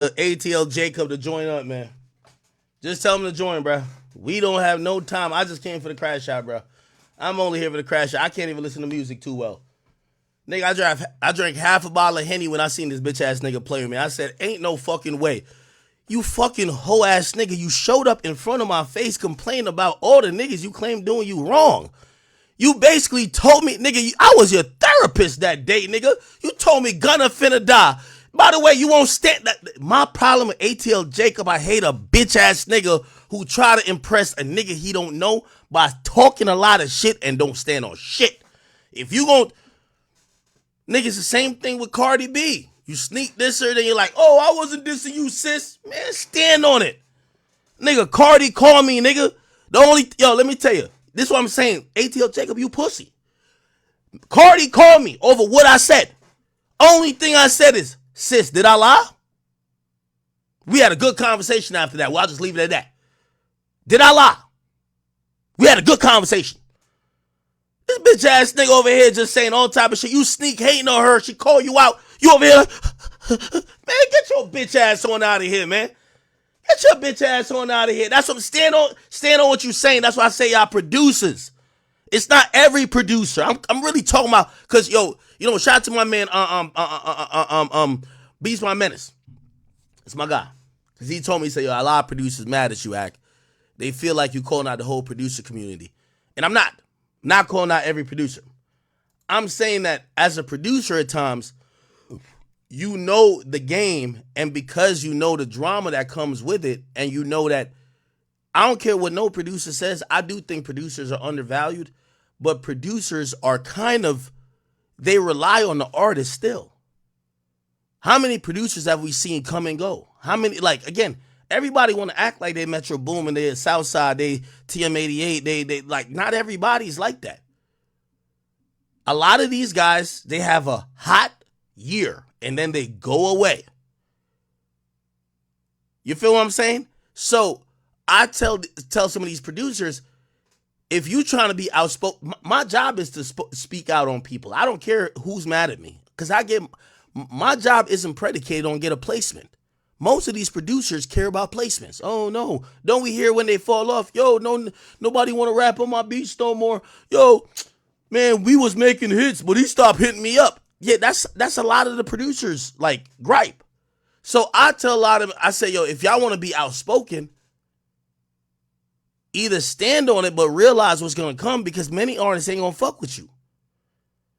ATL Jacob to join up, man. Just tell him to join, bro. We don't have no time. I just came for the crash out, bro. I'm only here for the crash out. I can't even listen to music too well. Nigga, I drank half a bottle of Henny when I seen this bitch ass nigga play with me. I said, ain't no fucking way. You fucking hoe ass nigga. You showed up in front of my face complaining about all the niggas you claim doing you wrong. You basically told me, nigga, I was your therapist that day, nigga. You told me gonna finna die. By the way, you won't stand that. My problem with ATL Jacob, I hate a bitch ass nigga who try to impress a nigga he don't know by talking a lot of shit and don't stand on shit. If you gon' niggas, the same thing with Cardi B. You sneak this her, then you're like, oh, I wasn't dissing you, sis. Man, stand on it. Nigga, Cardi called me, nigga. Let me tell you. This is what I'm saying. ATL Jacob, you pussy. Cardi called me over what I said. Only thing I said is, sis, did I lie? We had a good conversation after that. Well, I'll just leave it at that. Did I lie? We had a good conversation. This bitch ass nigga over here just saying all type of shit. You sneak hating on her. She call you out. You over here like, man, get your bitch ass on out of here, man. Get your bitch ass on out of here. That's what stand on what you saying. That's why I say y'all producers. It's not every producer. I'm really talking about, cause shout out to my man Beast My Menace. It's my guy. Cause he told me, he said, a lot of producers mad at you, Ack. They feel like you calling out the whole producer community. And I'm not calling out every producer. I'm saying that as a producer at times, you know the game, and because you know the drama that comes with it, and you know that I don't care what no producer says, I do think producers are undervalued, but producers are they rely on the artist still. How many producers have we seen come and go? How many, again, everybody want to act like they Metro Boomin, they Southside, they TM88, they not everybody's like that. A lot of these guys, they have a hot year and then they go away. You feel what I'm saying? So I tell some of these producers, if you trying to be outspoken, my job is to speak out on people. I don't care who's mad at me, because my job isn't predicated on get a placement. Most of these producers care about placements. Oh no, don't we hear when they fall off? Yo, no, nobody want to rap on my beats no more. Yo, man, we was making hits, but he stopped hitting me up. Yeah, that's a lot of the producers gripe. So I tell a lot of them, I say, yo, if y'all want to be outspoken, either stand on it, but realize what's gonna come, because many artists ain't gonna fuck with you.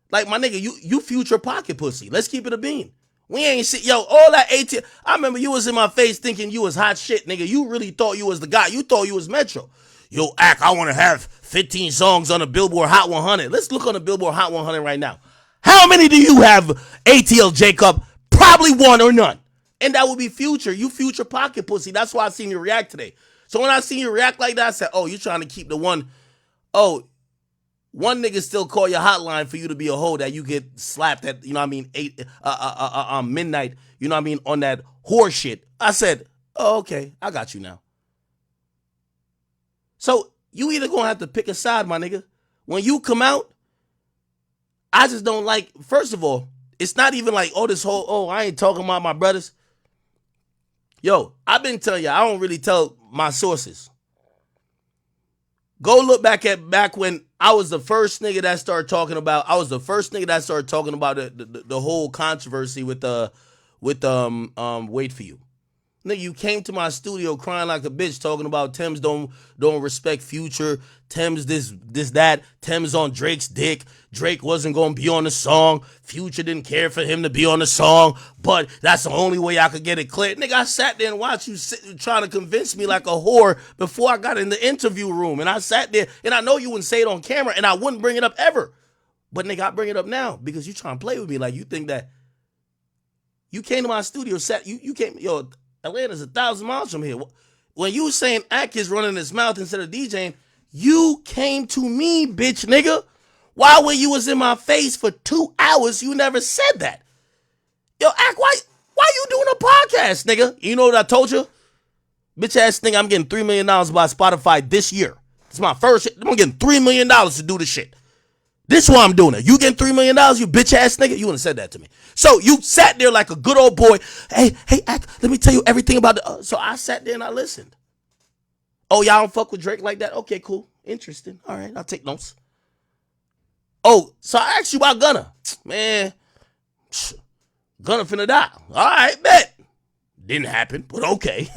Like, my nigga, you future pocket pussy. Let's keep it a bean. We ain't see, all that ATL. I remember you was in my face thinking you was hot shit, nigga. You really thought you was the guy. You thought you was Metro. Yo, Ack, I want to have 15 songs on the Billboard Hot 100. Let's look on the Billboard Hot 100 right now. How many do you have, ATL Jacob? Probably one or none. And that would be Future. You future pocket pussy. That's why I seen you react today. So when I seen you react like that, I said, oh, you trying to keep the one. Oh, one nigga still call your hotline for you to be a hoe that you get slapped at, midnight, on that whore shit. I said, oh, okay, I got you now. So you either gonna have to pick a side, my nigga. When you come out, I just don't like, first of all, it's not even like, this whole, I ain't talking about my brothers. Yo, I've been telling you, I don't really tell my sources. Go look back when I was the first nigga that started talking about, the whole controversy with Wait For You. Nigga, you came to my studio crying like a bitch, talking about Thames don't respect Future, Thames this, that, Thames on Drake's dick, Drake wasn't gonna be on the song, Future didn't care for him to be on the song, but that's the only way I could get it clear. Nigga, I sat there and watched you trying to convince me like a whore before I got in the interview room, and I sat there, and I know you wouldn't say it on camera, and I wouldn't bring it up ever, but nigga, I bring it up now, because you trying to play with me like you think that you came to my studio, you came, Atlanta's 1,000 miles from here. When you saying Ack is running his mouth instead of DJing, you came to me, bitch nigga. Why, when you was in my face for 2 hours, you never said that? Yo, Ack, why you doing a podcast, nigga? You know what I told you? Bitch ass nigga, I'm getting $3 million by Spotify this year. It's my first shit. I'm getting $3 million to do this shit. This is why I'm doing it. You getting $3 million, you bitch ass nigga? You wouldn't have said that to me. So you sat there like a good old boy. Hey, let me tell you everything about the. So I sat there and I listened. Oh, y'all don't fuck with Drake like that? Okay, cool. Interesting. All right, I'll take notes. Oh, so I asked you about Gunna. Man, Gunna finna die. All right, bet. Didn't happen, but okay.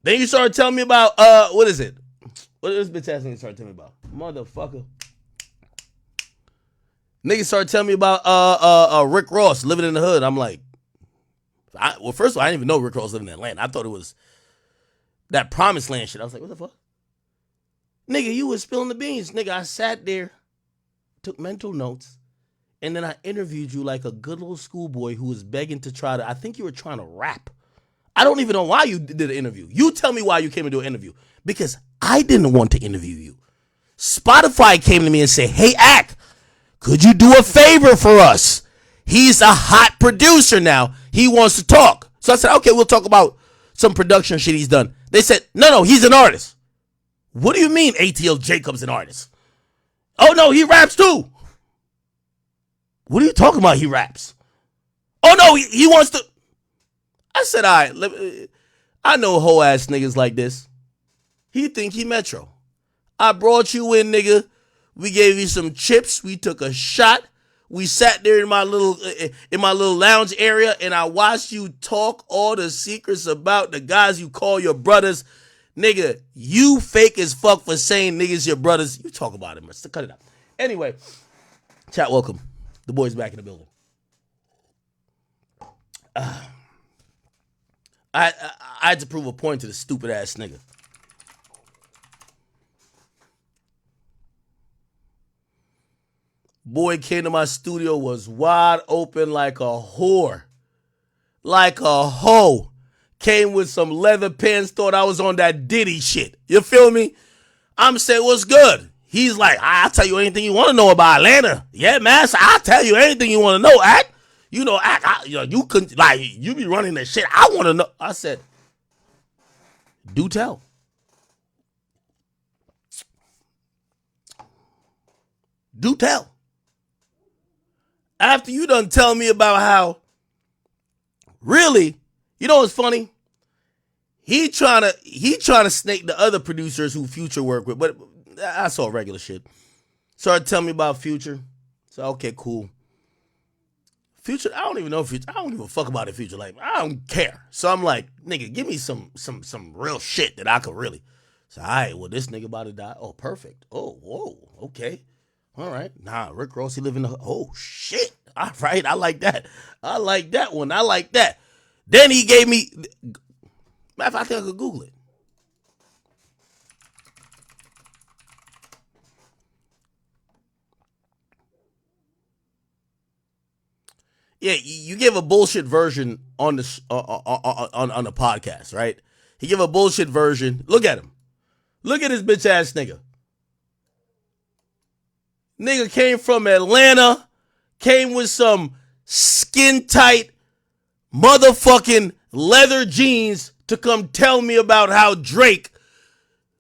Then you started telling me about, what is it? What is this bitch ass nigga started telling me about? Motherfucker. Nigga started telling me about Rick Ross living in the hood. I'm like, well, first of all, I didn't even know Rick Ross living in Atlanta. I thought it was that Promised Land shit. I was like, what the fuck? Nigga, you was spilling the beans. Nigga, I sat there, took mental notes, and then I interviewed you like a good little schoolboy who was begging to try to, I think you were trying to rap. I don't even know why you did an interview. You tell me why you came to do an interview. Because I didn't want to interview you. Spotify came to me and said, hey, Ak, could you do a favor for us? He's a hot producer now. He wants to talk. So I said, okay, we'll talk about some production shit he's done. They said, no, he's an artist. What do you mean ATL Jacob's an artist? Oh, no, he raps too. What are you talking about? He raps. Oh, no, he wants to. I said, all right, I know whole ass niggas like this. He think he Metro. I brought you in, nigga. We gave you some chips. We took a shot. We sat there in my little lounge area, and I watched you talk all the secrets about the guys you call your brothers. Nigga, you fake as fuck for saying niggas your brothers. You talk about it, man. Cut it out. Anyway, chat, welcome. The boys back in the building. I had to prove a point to the stupid ass nigga. Boy came to my studio, was wide open like a whore. Like a hoe. Came with some leather pants, thought I was on that Diddy shit. You feel me? I'm saying, what's good? He's like, I'll tell you anything you want to know about Atlanta. Yeah, man, so I'll tell you anything you want to know, Ak. You know, Ak, you couldn't, like, you be running that shit. I want to know. I said, do tell. Do tell. After you done tell me about how, really, you know what's funny? He trying to snake the other producers who Future work with, but I saw regular shit. Started telling me about Future. So okay, cool. Future, I don't even know Future. I don't give a fuck about the Future. Like, I don't care. So I'm like, nigga, give me some real shit that I could really. So, all right, well, this nigga about to die. Oh, perfect. Oh, whoa, okay. All right. Nah, Rick Ross, he live in the, oh, shit. All right, I like that. I like that one. I like that. Then he gave me, matter of fact, I think I could Google it. Yeah, you give a bullshit version on the on the podcast, right? He give a bullshit version. Look at him. Look at this bitch ass nigga. Nigga came from Atlanta, came with some skin tight motherfucking leather jeans to come tell me about how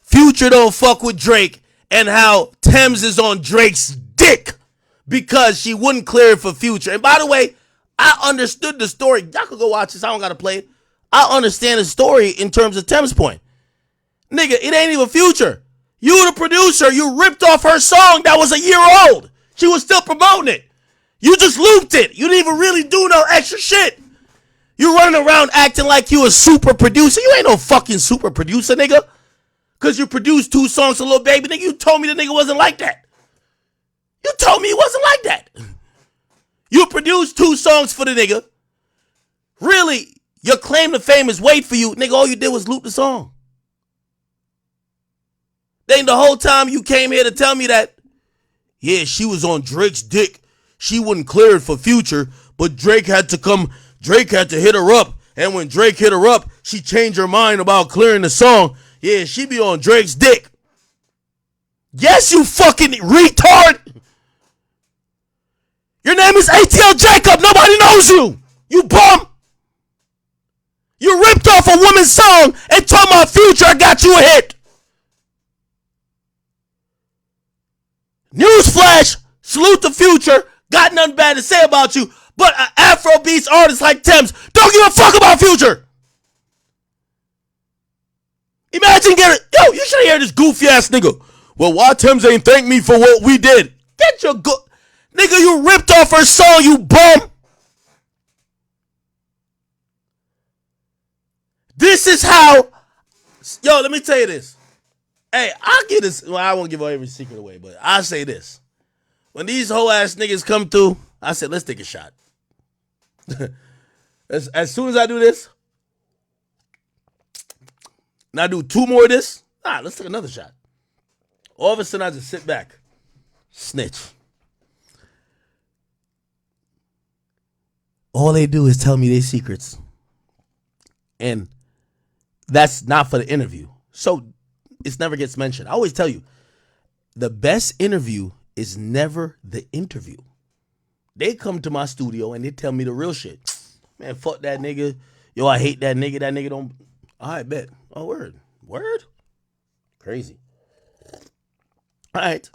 Future don't fuck with Drake, and how Thames is on Drake's dick because she wouldn't clear it for Future. And by the way, I understood the story. Y'all could go watch this. I don't got to play it. I understand the story in terms of Thames' point. Nigga, it ain't even Future. You the producer. You ripped off her song that was a year old. She was still promoting it. You just looped it. You didn't even really do no extra shit. You running around acting like you a super producer. You ain't no fucking super producer, nigga. Because you produced 2 songs for Lil Baby. Nigga, you told me the nigga wasn't like that. You told me he wasn't like that. You produced 2 songs for the nigga. Really, your claim to fame is wait for you. Nigga, all you did was loop the song. Then the whole time you came here to tell me that, yeah, she was on Drake's dick. She wouldn't clear it for Future, but Drake had to hit her up. And when Drake hit her up, she changed her mind about clearing the song. Yeah, she be on Drake's dick. Yes, you fucking retard. Your name is ATL Jacob. Nobody knows you. You bum. You ripped off a woman's song and told my Future I got you a hit. Newsflash, salute the Future, got nothing bad to say about you, but an Afrobeats artist like Thames don't give a fuck about Future. Imagine getting, yo, you should hear this goofy ass nigga. Well, why Thames ain't thank me for what we did? Get your nigga, you ripped off her song, you bum. This is how, yo, let me tell you this. Hey, I'll give this, well, I won't give every secret away, but I'll say this. When these whole ass niggas come through, I said, let's take a shot. as soon as I do this, and I do 2 more of this, let's take another shot. All of a sudden, I just sit back. Snitch. All they do is tell me their secrets. And that's not for the interview. So it never gets mentioned. I always tell you, the best interview is never the interview. They come to my studio and they tell me the real shit. Man, fuck that nigga. Yo, I hate that nigga. That nigga don't. All right, bet. Oh, word. Word? Crazy. All right.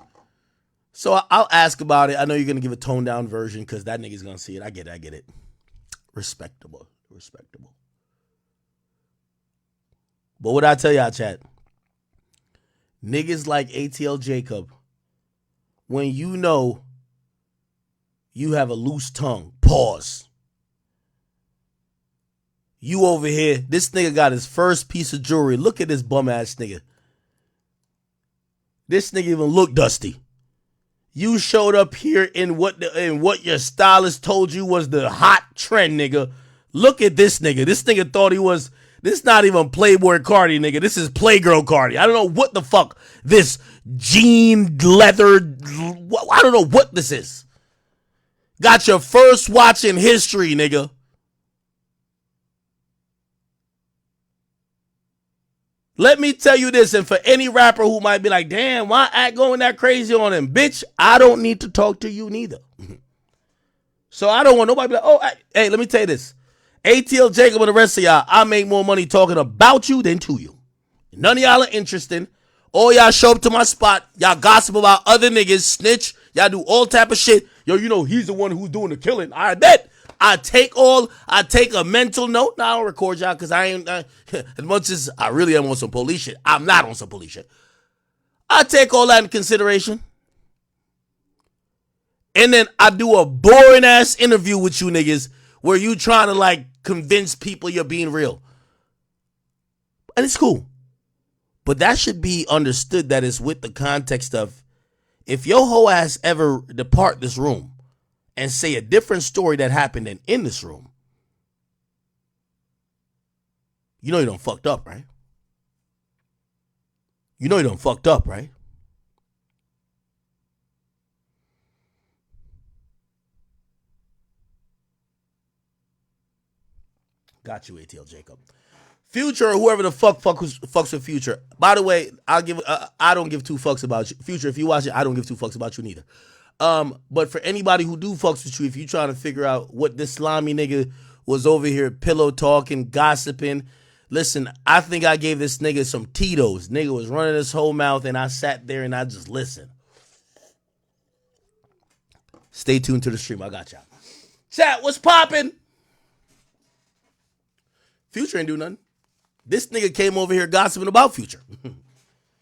So I'll ask about it. I know you're going to give a toned down version because that nigga's going to see it. I get it. Respectable. But what I tell y'all, chat, niggas like ATL Jacob, when you know you have a loose tongue, pause. You over here, this nigga got his first piece of jewelry. Look at this bum ass nigga. This nigga even look dusty. You showed up here in what your stylist told you was the hot trend, nigga. Look at this nigga. This nigga thought he was, this not even Playboy Cardi, nigga. This is Playgirl Cardi. I don't know what the fuck this jean leather, I don't know what this is. Got your first watch in history, nigga. Let me tell you this, and for any rapper who might be like, damn, why act going that crazy on him? Bitch, I don't need to talk to you neither. So I don't want nobody to be like, oh, hey, let me tell you this. ATL Jacob and the rest of y'all, I make more money talking about you than to you. None of y'all are interesting. All y'all show up to my spot. Y'all gossip about other niggas, snitch. Y'all do all type of shit. Yo, you know he's the one who's doing the killing. I bet. I take a mental note. Now I don't record y'all because I ain't, as much as I really am on some police shit, I'm not on some police shit. I take all that in consideration. And then I do a boring ass interview with you niggas where you trying to like convince people you're being real. And it's cool. But that should be understood that it's with the context of if your whole ass ever depart this room and say a different story that happened than in this room, you know you done fucked up, right? You know you done fucked up, right? Got you, ATL Jacob. Future or whoever the fucks with Future. By the way, I don't give 2 fucks about you. Future, if you watch it, I don't give 2 fucks about you neither. But for anybody who do fucks with you, if you trying to figure out what this slimy nigga was over here pillow talking, gossiping, listen, I think I gave this nigga some Tito's. Nigga was running his whole mouth and I sat there and I just listened. Stay tuned to the stream. I got y'all. Chat, what's popping? Future ain't do nothing. This nigga came over here gossiping about Future.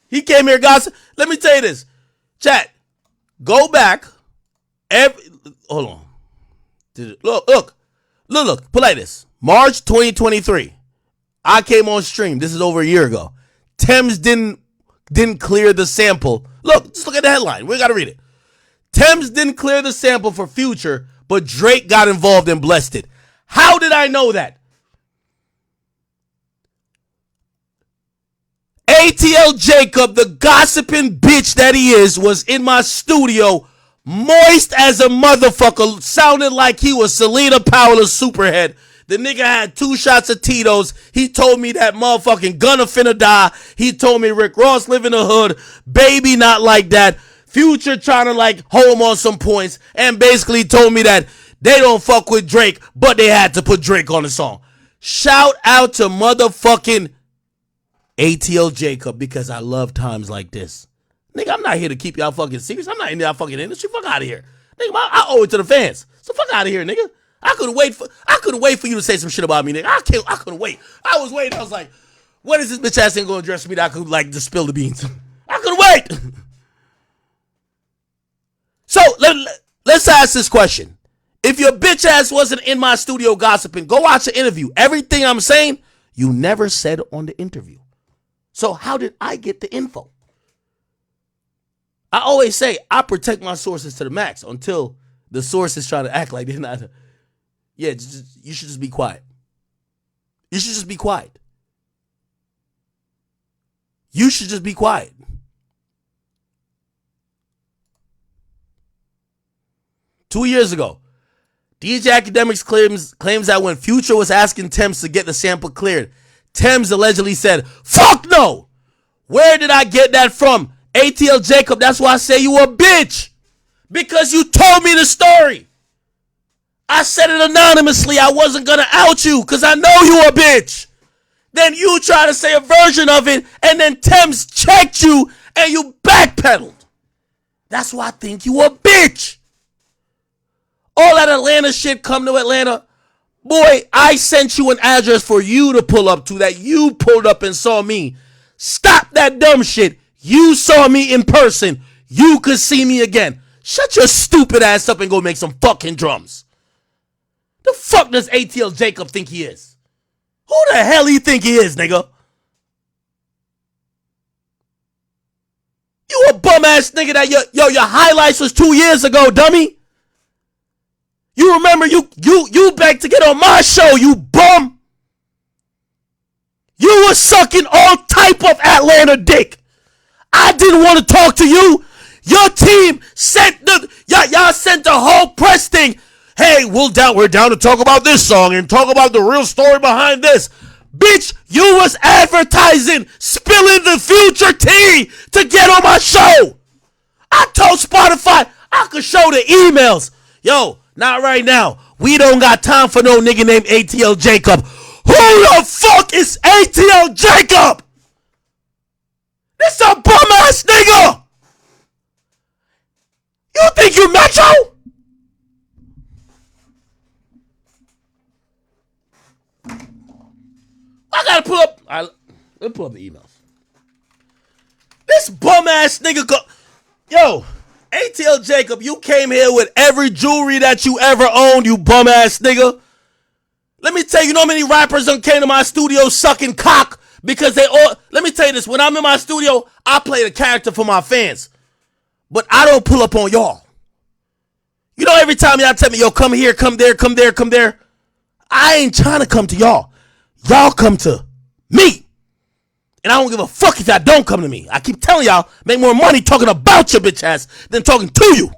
He came here gossiping. Let me tell you this. Chat, go back. Hold on. Look. Put like this. March 2023. I came on stream. This is over a year ago. Thames didn't clear the sample. Look, just look at the headline. We got to read it. Thames didn't clear the sample for Future, but Drake got involved and blessed it. How did I know that? ATL Jacob, the gossiping bitch that he is, was in my studio, moist as a motherfucker, sounded like he was Selena Powell's Superhead. The nigga had 2 shots of Tito's. He told me that motherfucking Gunna finna die. He told me Rick Ross live in the hood. Baby not like that. Future trying to like hold him on some points. And basically told me that they don't fuck with Drake, but they had to put Drake on the song. Shout out to motherfucking ATL Jacob because I love times like this. Nigga, I'm not here to keep y'all fucking secrets. I'm not in y'all fucking industry. Fuck out of here. Nigga, I owe it to the fans. So fuck out of here, nigga. I couldn't wait for you to say some shit about me, nigga. I couldn't wait. I was waiting. I was like, what is this bitch ass ain't gonna address me that I could like just spill the beans? I couldn't wait. So let's ask this question. If your bitch ass wasn't in my studio gossiping, go watch the interview. Everything I'm saying, you never said on the interview. So how did I get the info? I always say I protect my sources to the max until the sources try to act like they're not. Yeah, you should just be quiet. You should just be quiet. You should just be quiet. Two years ago, DJ Akademiks claims that when Future was asking Thames to get the sample cleared, Thames allegedly said, "Fuck no! Where did I get that from? ATL Jacob, that's why I say you a bitch. Because you told me the story. I said it anonymously. I wasn't going to out you because I know you a bitch. Then you try to say a version of it and then Thames checked you and you backpedaled. That's why I think you a bitch. All that Atlanta shit come to Atlanta. Boy, I sent you an address for you to pull up to that you pulled up and saw me. Stop that dumb shit. You saw me in person. You could see me again. Shut your stupid ass up and go make some fucking drums. The fuck does ATL Jacob think he is? Who the hell he think he is, nigga? You a bum ass nigga that your highlights was 2 years ago, dummy. You remember you begged to get on my show, you bum. You were sucking all type of Atlanta dick. I didn't want to talk to you. Your team sent y'all sent the whole press thing. Hey, we're down to talk about this song and talk about the real story behind this. Bitch, you was advertising, spilling the Future tea to get on my show. I told Spotify I could show the emails. Yo, not right now. We don't got time for no nigga named ATL Jacob. Who the fuck is ATL Jacob? This a bum ass nigga. You think you Metro? I gotta pull up. Let me pull up the emails. This bum ass nigga Yo, ATL Jacob, you came here with every jewelry that you ever owned, you bum ass nigga. Let me tell you, how many rappers done came to my studio sucking cock because they all. Let me tell you this: when I'm in my studio, I play the character for my fans, but I don't pull up on y'all. You know, every time y'all tell me, yo, come here, come there, come there, come there. I ain't trying to come to y'all. Y'all come to me. And I don't give a fuck if y'all don't come to me. I keep telling y'all, make more money talking about your bitch ass than talking to you.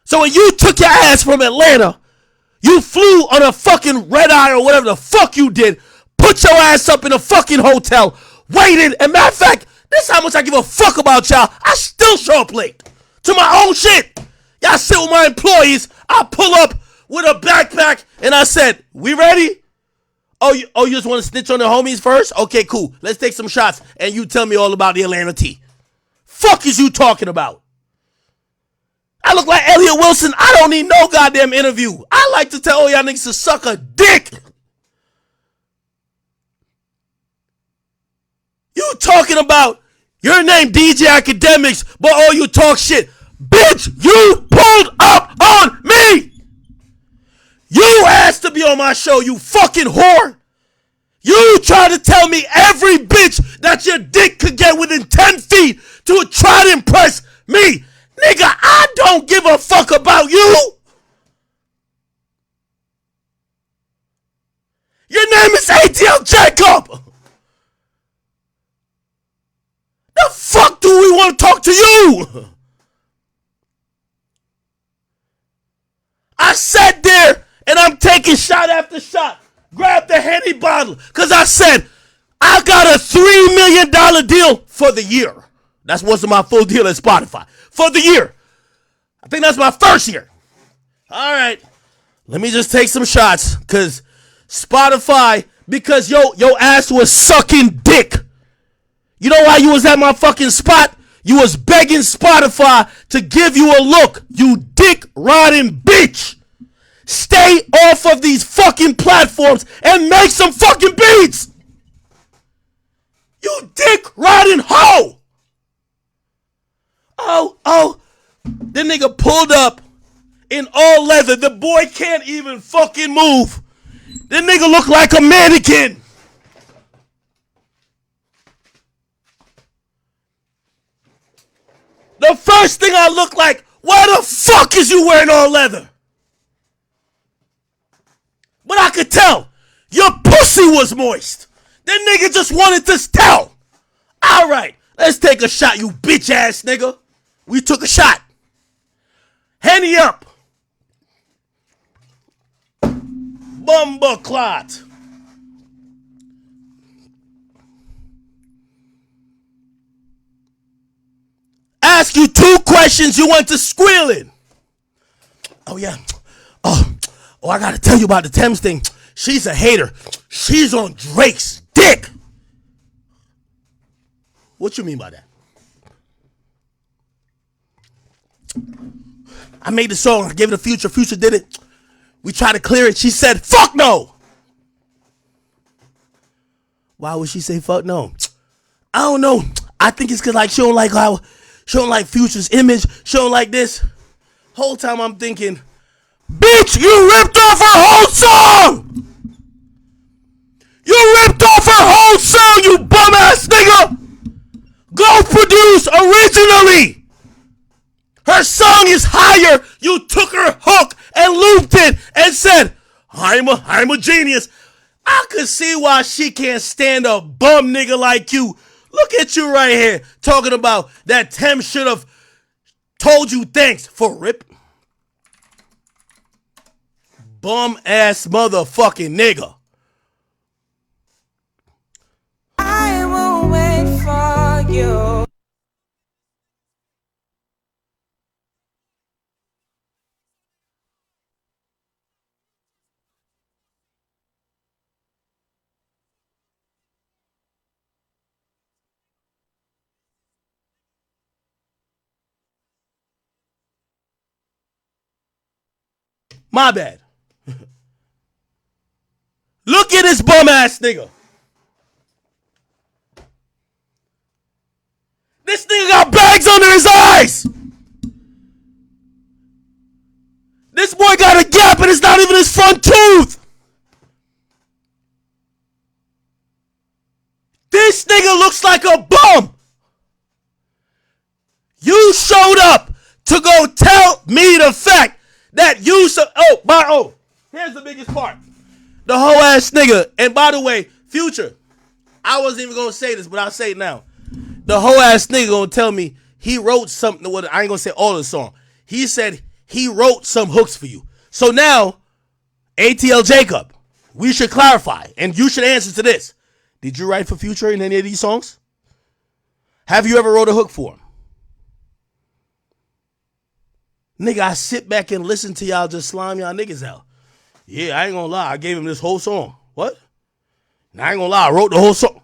So when you took your ass from Atlanta, you flew on a fucking red eye or whatever the fuck you did, put your ass up in a fucking hotel, waited, and matter of fact, this is how much I give a fuck about y'all. I still show up late to my own shit. Y'all sit with my employees, I pull up with a backpack, and I said, we ready? Oh, you just want to snitch on the homies first? Okay, cool. Let's take some shots, and you tell me all about the Atlanta tea. Fuck is you talking about? I look like Elliot Wilson. I don't need no goddamn interview. I like to tell all y'all niggas to suck a dick. You talking about your name DJ Akademiks, but all you talk shit. Bitch, you pulled up on me. You asked to be on my show, you fucking whore. You tried to tell me every bitch that your dick could get within 10 feet to try to impress me. Nigga, I don't give a fuck about you. Your name is ATL Jacob. The fuck do we want to talk to you? I sat there and I'm taking shot after shot. Grab the Henny bottle. Because I said, I got a $3 million deal for the year. That wasn't my full deal at Spotify. For the year. I think that's my first year. All right. Let me just take some shots. Because Spotify, because your ass was sucking dick. You know why you was at my fucking spot? You was begging Spotify to give you a look, you dick riding bitch. Stay off of these fucking platforms and make some fucking beats. You dick riding hoe. Oh, the nigga pulled up in all leather. The boy can't even fucking move. The nigga look like a mannequin. The first thing I look like, why the fuck is you wearing all leather? But I could tell your pussy was moist. That nigga just wanted to tell. All right, let's take a shot, you bitch ass nigga. We took a shot. Henny up. Bumba clot. Ask you 2 questions, you went to squealing. Oh yeah. Oh, I gotta tell you about the Thames thing. She's a hater. She's on Drake's dick. What you mean by that? I made the song. I gave it a Future. Future did it. We tried to clear it. She said, fuck no. Why would she say fuck no? I don't know. I think it's because like she don't like Future's image. She don't like this. Whole time I'm thinking, bitch, you ripped off her whole song. You ripped off her whole song, you bum ass nigga. Go produce originally. Her song is higher. You took her hook and looped it and said, I'm a genius. I could see why she can't stand a bum nigga like you. Look at you right here talking about that Tim should have told you thanks for rip. Bum ass motherfucking nigga. I won't wait for you. My bad. Look at this bum ass nigga. This nigga got bags under his eyes. This boy got a gap and it's not even his front tooth. This nigga looks like a bum. You showed up to go tell me the fact that you here's the biggest part. The whole ass nigga. And by the way, Future, I wasn't even gonna say this, but I'll say it now. The whole ass nigga gonna tell me he wrote something. I ain't gonna say all of the song. He said he wrote some hooks for you. So now, ATL Jacob, we should clarify, and you should answer to this. Did you write for Future in any of these songs? Have you ever wrote a hook for him? Nigga, I sit back and listen to y'all just slime y'all niggas out. Yeah, I ain't gonna lie. I gave him this whole song. What? Now, I ain't gonna lie. I wrote the whole song.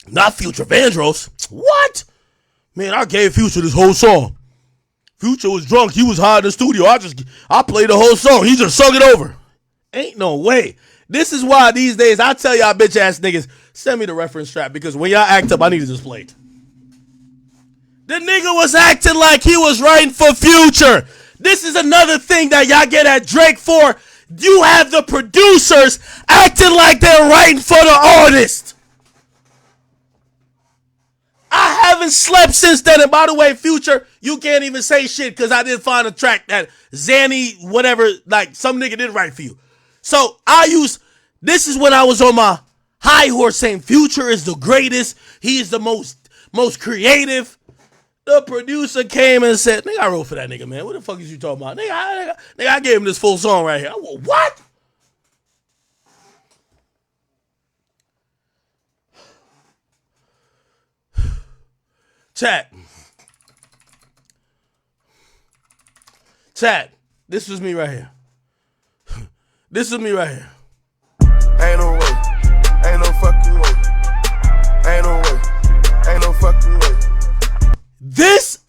Not Future Vandross. What? Man, I gave Future this whole song. Future was drunk. He was high in the studio. I played the whole song. He just sung it over. Ain't no way. This is why these days I tell y'all bitch ass niggas, send me the reference track because when y'all act up, I need to just play it. The nigga was acting like he was writing for Future. This is another thing that y'all get at Drake for. You have the producers acting like they're writing for the artist. I haven't slept since then. And by the way, Future, you can't even say shit because I didn't find a track that Zanny, whatever, like some nigga did write for you. So this is when I was on my high horse saying Future is the greatest. He is the most creative. The producer came and said, nigga, I wrote for that nigga, man. What the fuck is you talking about? Nigga, I gave him this full song right here. I went, what? Chat, this was me right here. This was me right here. Ain't no way. Ain't no fucking way. Ain't no way. Ain't no fucking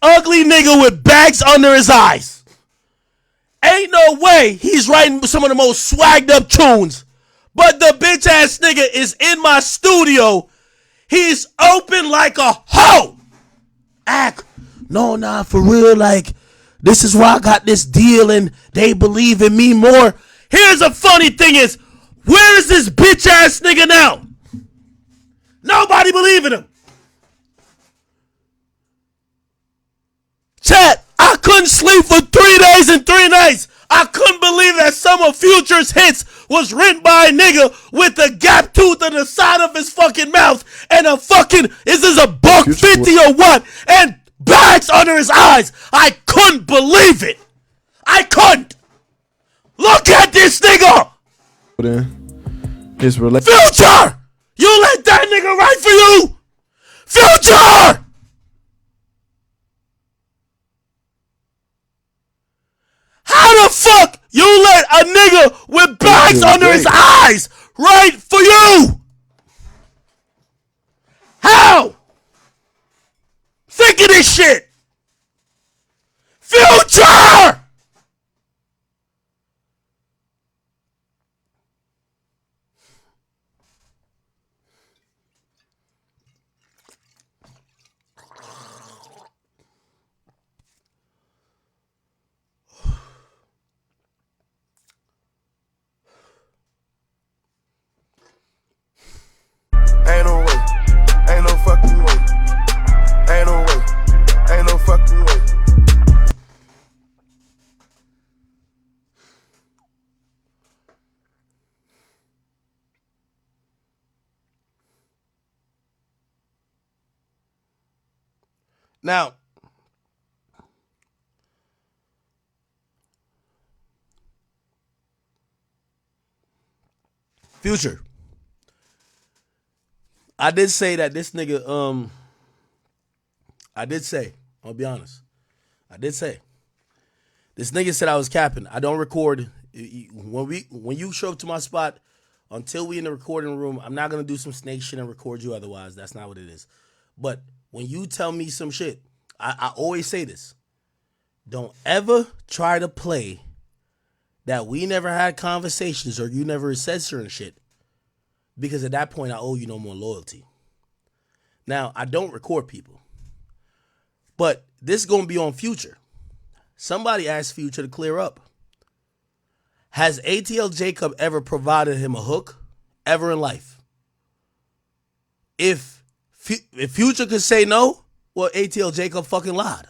ugly nigga with bags under his eyes. Ain't no way he's writing some of the most swagged up tunes. But the bitch ass nigga is in my studio. He's open like a hoe. Act, no, nah, for real, like, this is why I got this deal and they believe in me more. Here's the funny thing is, where is this bitch ass nigga now? Nobody believe in him. Chat, I couldn't sleep for 3 days and 3 nights. I couldn't believe that some of Future's hits was written by a nigga with a gap tooth on the side of his fucking mouth and a fucking, is this a buck 50 or what? And bags under his eyes. I couldn't believe it. I couldn't. Look at this nigga. Future! You let that nigga write for you? Future! How the fuck you let a nigga with bags under his eyes write for you? How? Think of this shit. Future! Ain't no way, ain't no fucking way, ain't no way, ain't no fucking way. Now, Future, I did say that this nigga, I'll be honest. I did say, this nigga said I was capping. I don't record. When you show up to my spot, until we in the recording room, I'm not going to do some snake shit and record you otherwise. That's not what it is. But when you tell me some shit, I always say this. Don't ever try to play that we never had conversations or you never said certain shit. Because at that point, I owe you no more loyalty. Now, I don't record people. But this is going to be on Future. Somebody asked Future to clear up. Has ATL Jacob ever provided him a hook? Ever in life? If Future could say no, well, ATL Jacob fucking lied.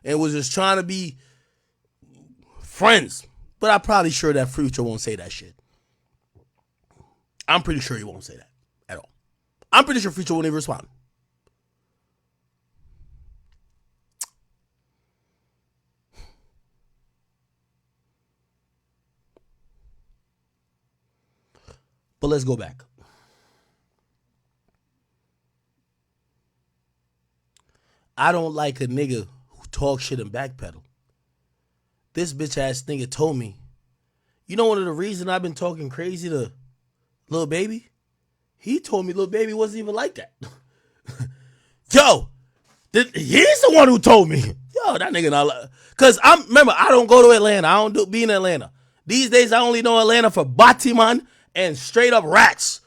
And was just trying to be friends. But I'm probably sure that Future won't say that shit. I'm pretty sure he won't say that at all. I'm pretty sure Future won't even respond. But let's go back. I don't like a nigga who talk shit and backpedal. This bitch ass nigga told me, you know one of the reasons I've been talking crazy to Lil Baby? He told me Lil Baby wasn't even like that. Yo, he's the one who told me. Yo, that nigga not like. Cause remember, I don't go to Atlanta. I don't be in Atlanta. These days I only know Atlanta for Batiman and straight up rats.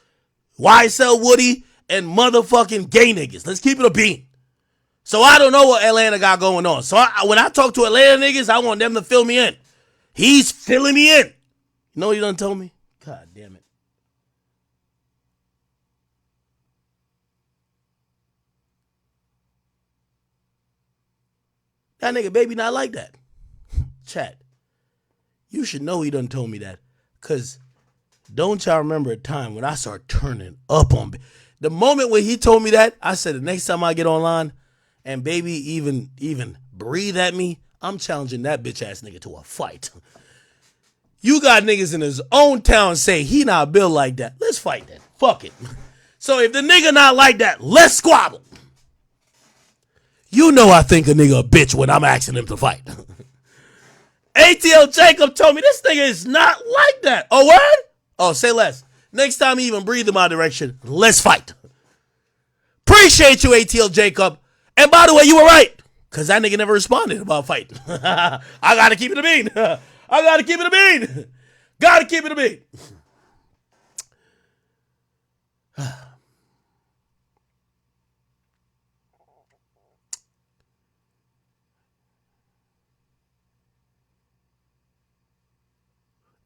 YSL Woody and motherfucking gay niggas. Let's keep it a bean. So I don't know what Atlanta got going on. So when I talk to Atlanta niggas, I want them to fill me in. He's filling me in. You know what he done told me? God damn it. That nigga Baby not like that. Chat. You should know he done told me that. Cause don't y'all remember a time when I started turning up on the moment when he told me that, I said the next time I get online and Baby even breathe at me, I'm challenging that bitch ass nigga to a fight. You got niggas in his own town say he not built like that. Let's fight then. Fuck it. So if the nigga not like that, let's squabble. You know I think a nigga a bitch when I'm asking him to fight. ATL Jacob told me this nigga is not like that. Oh, word? Oh, say less. Next time he even breathe in my direction, let's fight. Appreciate you, ATL Jacob. And by the way, you were right. Because that nigga never responded about fighting. I got to keep it a bean. I got to keep it a bean. Got to keep it a bean.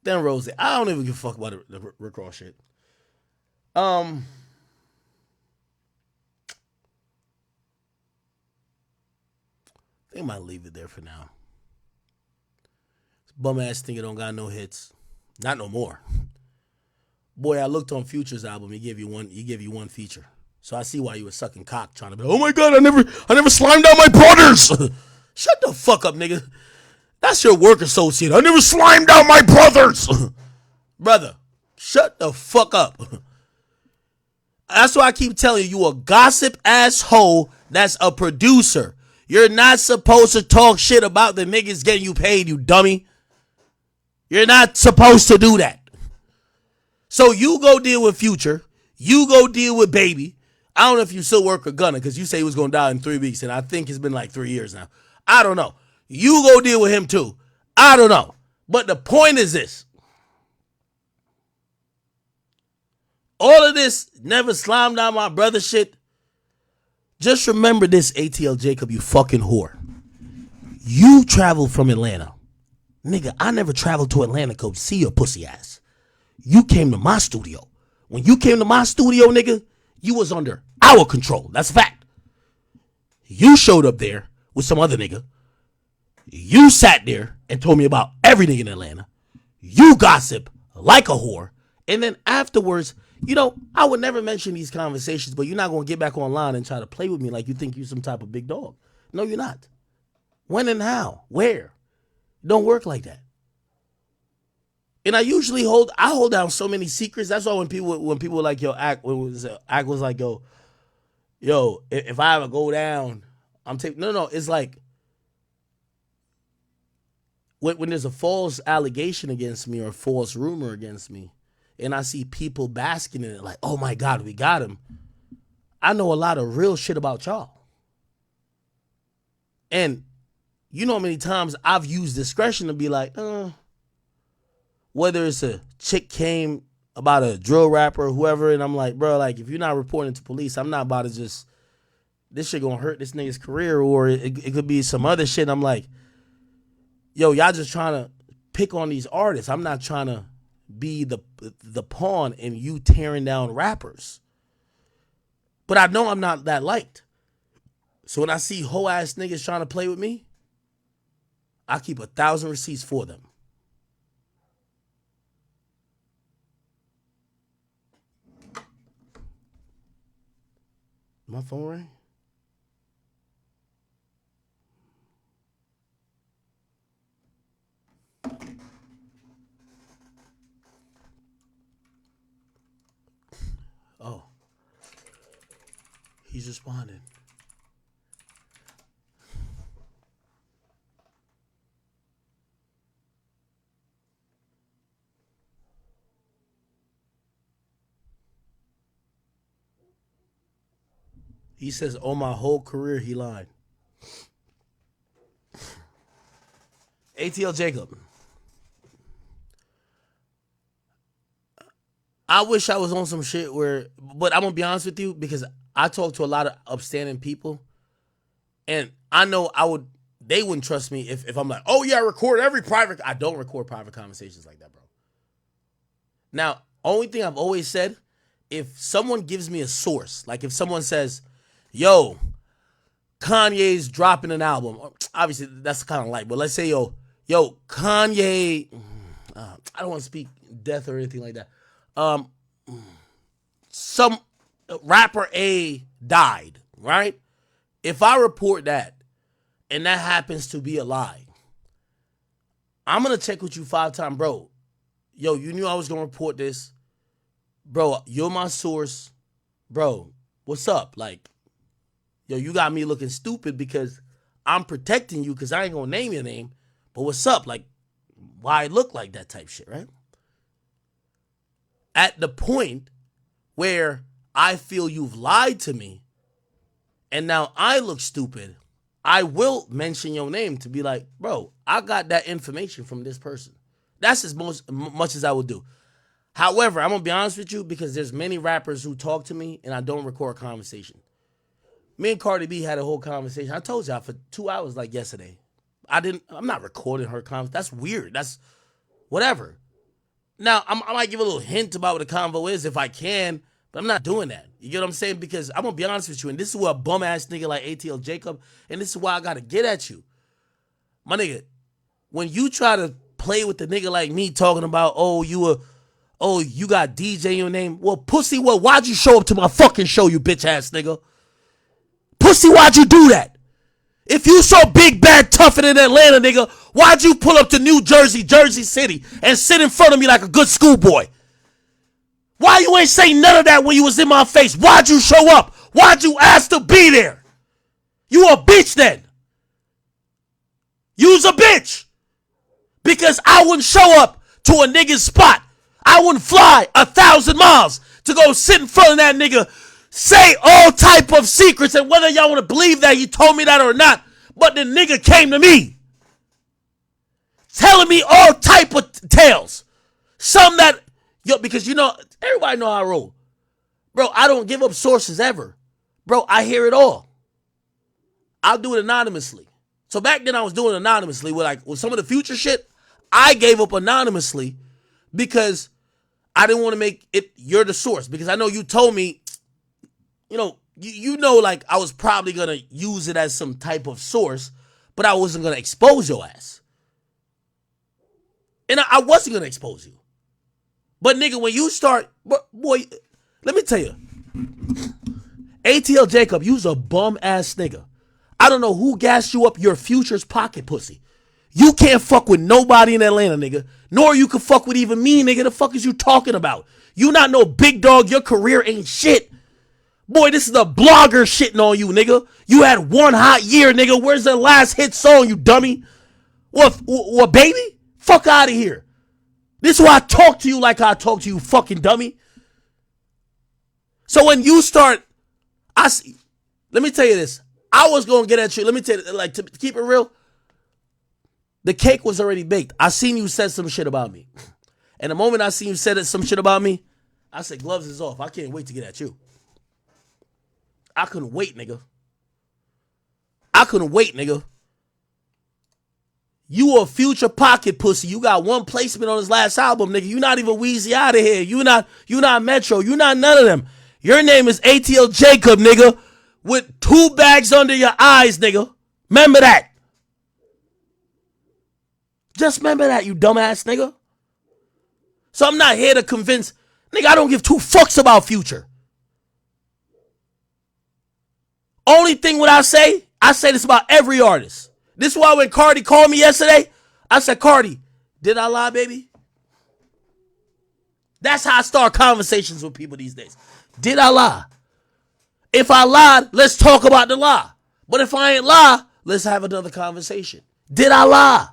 Then Rose, I don't even give a fuck about the Rick Ross shit. They might leave it there for now. This bum ass nigga don't got no hits. Not no more. Boy, I looked on Future's album. He gave you one feature. So I see why you were sucking cock trying to be, oh my God, I never slimed out my brothers. Shut the fuck up, nigga. That's your work associate. I never slimed out my brothers. Brother, shut the fuck up. That's why I keep telling you a gossip asshole that's a producer. You're not supposed to talk shit about the niggas getting you paid, you dummy. You're not supposed to do that. So you go deal with Future. You go deal with Baby. I don't know if you still work with Gunna because you say he was going to die in 3 weeks, and I think it's been like 3 years now. I don't know. You go deal with him too. I don't know. But the point is this. All of this never slimed down my brother shit. Just remember this, ATL Jacob, you fucking whore. You traveled from Atlanta. Nigga, I never traveled to Atlanta to see your pussy ass. You came to my studio. When you came to my studio, nigga, you was under our control. That's a fact. You showed up there with some other nigga. You sat there and told me about everything in Atlanta. You gossip like a whore. And then afterwards, you know, I would never mention these conversations, but you're not going to get back online and try to play with me like you think you're some type of big dog. No, you're not. When and how? Where? It don't work like that. And I usually hold down so many secrets. That's why when people were like, yo, Act was like, yo, if I ever go down, I'm taking, no, it's like, when there's a false allegation against me or a false rumor against me, and I see people basking in it like, oh my God, we got him. I know a lot of real shit about y'all. And you know how many times I've used discretion to be like, whether it's a chick came about a drill rapper or whoever, and I'm like, bro, like, if you're not reporting to police, I'm not about to just, this shit gonna hurt this nigga's career, or it could be some other shit. I'm like, yo, y'all just trying to pick on these artists. I'm not trying to be the pawn in you tearing down rappers. But I know I'm not that liked. So when I see whole ass niggas trying to play with me, I keep 1,000 receipts for them. My phone rang? Oh. He's responding. He says, oh, my whole career, he lied. ATL Jacob. I wish I was on some shit where, but I'm going to be honest with you, because I talk to a lot of upstanding people, and I know they wouldn't trust me if I'm like, oh yeah, I record every private, I don't record private conversations like that, bro. Now, only thing I've always said, if someone gives me a source, like if someone says, yo, Kanye's dropping an album, obviously that's kind of light, but let's say, yo, Kanye, I don't want to speak death or anything like that. Some rapper A died, right? If I report that and that happens to be a lie, I'm going to check with you 5 times, bro. Yo, you knew I was going to report this. Bro, you're my source. Bro, what's up? Like, yo, you got me looking stupid because I'm protecting you because I ain't going to name your name. But what's up? Like, why it look like that type shit, right? At the point where I feel you've lied to me and now I look stupid, I will mention your name to be like, bro, I got that information from this person. That's as much as I would do. However, I'm gonna be honest with you because there's many rappers who talk to me and I don't record conversation. Me and Cardi B had a whole conversation. I told y'all for 2 hours like yesterday. I'm not recording her conversation. That's weird. That's whatever. Now, I might give a little hint about what the convo is if I can, but I'm not doing that. You get what I'm saying? Because I'm going to be honest with you, and this is where a bum-ass nigga like ATL Jacob, and this is why I got to get at you. My nigga, when you try to play with the nigga like me talking about, you got DJ in your name. Well, pussy, why'd you show up to my fucking show, you bitch-ass nigga? Pussy, why'd you do that? If you so big, bad, tough in Atlanta, nigga, why'd you pull up to New Jersey, Jersey City, and sit in front of me like a good schoolboy? Why you ain't say none of that when you was in my face? Why'd you show up? Why'd you ask to be there? You a bitch then. You's a bitch. Because I wouldn't show up to a nigga's spot. I wouldn't fly 1,000 miles to go sit in front of that nigga, say all type of secrets, and whether y'all want to believe that he told me that or not, but the nigga came to me telling me all type of tales. Some that, because everybody know how I roll. Bro, I don't give up sources ever. Bro, I hear it all. I'll do it anonymously. So back then I was doing it anonymously with some of the Future shit. I gave up anonymously because I didn't want to make it you're the source, because I know you told me, like I was probably going to use it as some type of source, but I wasn't going to expose your ass. And I wasn't going to expose you. But nigga, when you start, boy, let me tell you, ATL Jacob, you's a bum ass nigga. I don't know who gassed you up, your Future's pocket pussy. You can't fuck with nobody in Atlanta, nigga. Nor you can fuck with even me, nigga. The fuck is you talking about? You not no big dog. Your career ain't shit. Boy, this is a blogger shitting on you, nigga. You had one hot year, nigga. Where's the last hit song, you dummy? What, baby? Fuck out of here. This is why I talk to you like I talk to you, fucking dummy. So when you start, let me tell you this. I was going to get at you. Let me tell you, like, to keep it real, the cake was already baked. I seen you said some shit about me. And the moment I seen you said some shit about me, I said, gloves is off. I can't wait to get at you. I couldn't wait, nigga. You a Future pocket pussy. You got one placement on his last album, nigga. You not even Weezy out of here. You not Metro. You not none of them. Your name is ATL Jacob, nigga, with 2 bags under your eyes, nigga. Remember that. Just remember that, you dumbass nigga. So I'm not here to convince, nigga, I don't give 2 fucks about Future. Only thing what I say this about every artist. This is why when Cardi called me yesterday, I said, Cardi, did I lie, baby? That's how I start conversations with people these days. Did I lie? If I lied, let's talk about the lie. But if I ain't lie, let's have another conversation. Did I lie?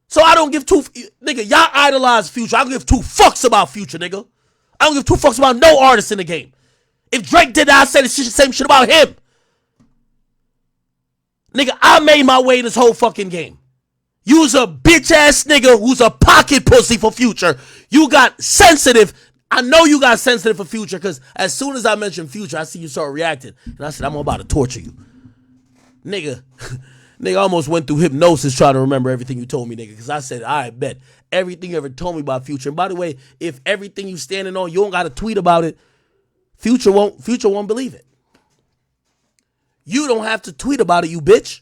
So I don't give 2, nigga, y'all idolize Future. I don't give 2 fucks about Future, nigga. I don't give 2 fucks about no artist in the game. If Drake did that, I say the same shit about him. Nigga, I made my way in this whole fucking game. You's a bitch ass nigga who's a pocket pussy for Future. You got sensitive. I know you got sensitive for Future because as soon as I mentioned Future, I see you start reacting. And I said, I'm about to torture you. Nigga, nigga almost went through hypnosis trying to remember everything you told me, nigga. Because I said, I bet everything you ever told me about Future. And by the way, if everything you standing on, you don't got to tweet about it, Future won't believe it. You don't have to tweet about it, you bitch.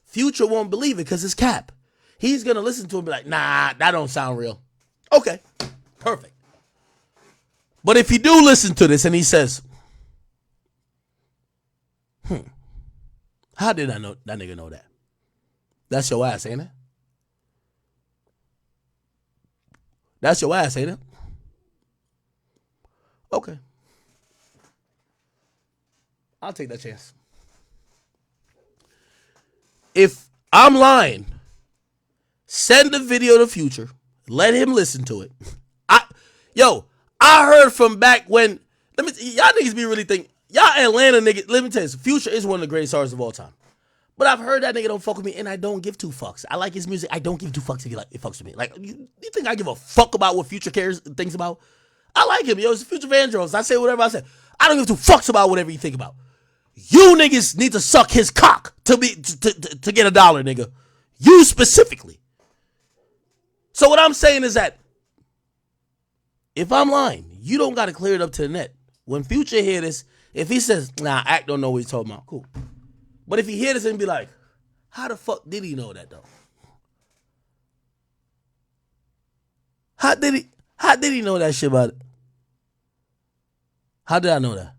Future won't believe it because it's cap. He's going to listen to it and be like, nah, that don't sound real. Okay, perfect. But if you do listen to this and he says, how did I know that nigga know that? That's your ass, ain't it? That's your ass, ain't it? Okay. I'll take that chance. If I'm lying, send the video to Future. Let him listen to it. I heard from back when, y'all niggas be really thinking, y'all Atlanta niggas, let me tell you, Future is one of the greatest artists of all time. But I've heard that nigga don't fuck with me, and I don't give two fucks. I like his music. I don't give two fucks if he fucks with me. Like, you think I give a fuck about what Future thinks about? I like him, yo. It's Future Vandross. I say whatever I say. I don't give two fucks about whatever you think about. You niggas need to suck his cock to get $1, nigga. You specifically. So what I'm saying is that if I'm lying, you don't got to clear it up to the net. When Future hear this, if he says, nah, Act don't know what he's talking about, cool. But if he hear this and be like, how the fuck did he know that though? How did he know that shit about it? How did I know that?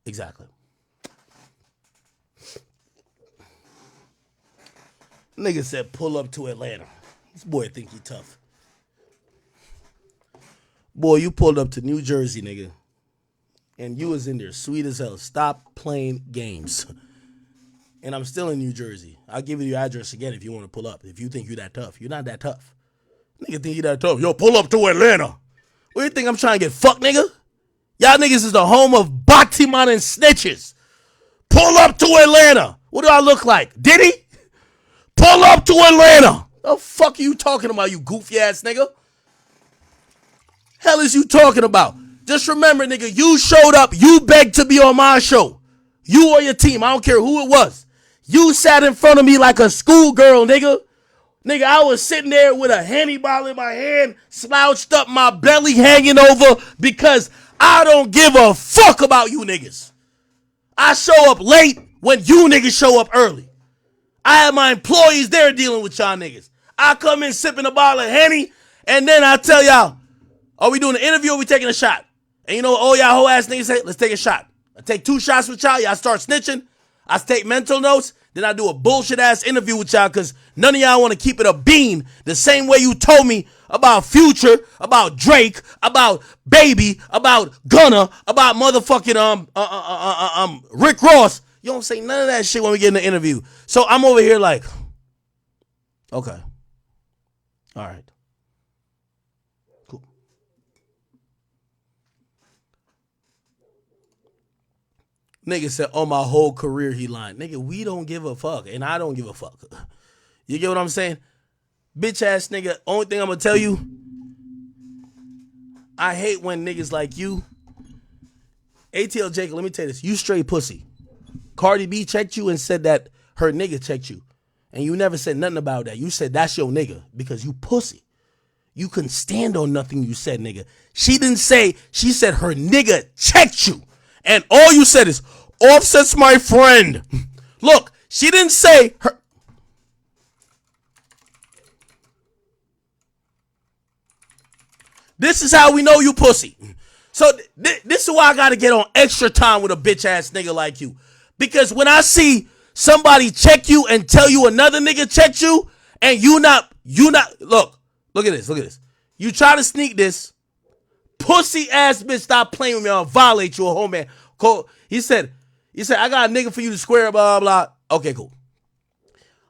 Exactly. Nigga said pull up to Atlanta. This boy think he tough. Boy, you pulled up to New Jersey, nigga. And you was in there sweet as hell. Stop playing games. And I'm still in New Jersey. I'll give you your address again if you want to pull up. If you think you that tough. You're not that tough. Nigga think you that tough. Yo, pull up to Atlanta. What do you think I'm trying to get fucked, nigga? Y'all niggas is the home of Batiman and snitches. Pull up to Atlanta. What do I look like? Diddy? Pull up to Atlanta. The fuck are you talking about, you goofy ass nigga? Hell is you talking about? Just remember, nigga, you showed up. You begged to be on my show. You or your team. I don't care who it was. You sat in front of me like a schoolgirl, nigga. Nigga, I was sitting there with a Henny bottle in my hand, slouched up, my belly hanging over because I don't give a fuck about you niggas. I show up late when you niggas show up early. I have my employees there dealing with y'all niggas. I come in sipping a bottle of Henny, and then I tell y'all, are we doing an interview or are we taking a shot? And you know what all y'all whole ass niggas say? Let's take a shot. I take 2 shots with y'all. Y'all start snitching. I take mental notes. Then I do a bullshit ass interview with y'all because none of y'all want to keep it a bean the same way you told me about Future, about Drake, about Baby, about Gunna, about motherfucking Rick Ross. You don't say none of that shit when we get in the interview. So I'm over here like, okay. All right. Cool. Nigga said, oh, my whole career he lying. Nigga, we don't give a fuck, and I don't give a fuck. You get what I'm saying? Bitch ass nigga, only thing I'm gonna tell you, I hate when niggas like you, ATL Jacob, let me tell you this, you straight pussy. Cardi B checked you and said that her nigga checked you. And you never said nothing about that. You said that's your nigga because you pussy. You couldn't stand on nothing you said, nigga. She didn't say, she said her nigga checked you. And all you said is, Offset's my friend. Look, she didn't say her. This is how we know you pussy. So this is why I got to get on extra time with a bitch ass nigga like you. Because when I see somebody check you and tell you another nigga checked you and you not, look at this. You try to sneak this. Pussy ass bitch, stop playing with me. I'll violate you a whole man. He said, I got a nigga for you to square, blah, blah, blah. Okay, cool.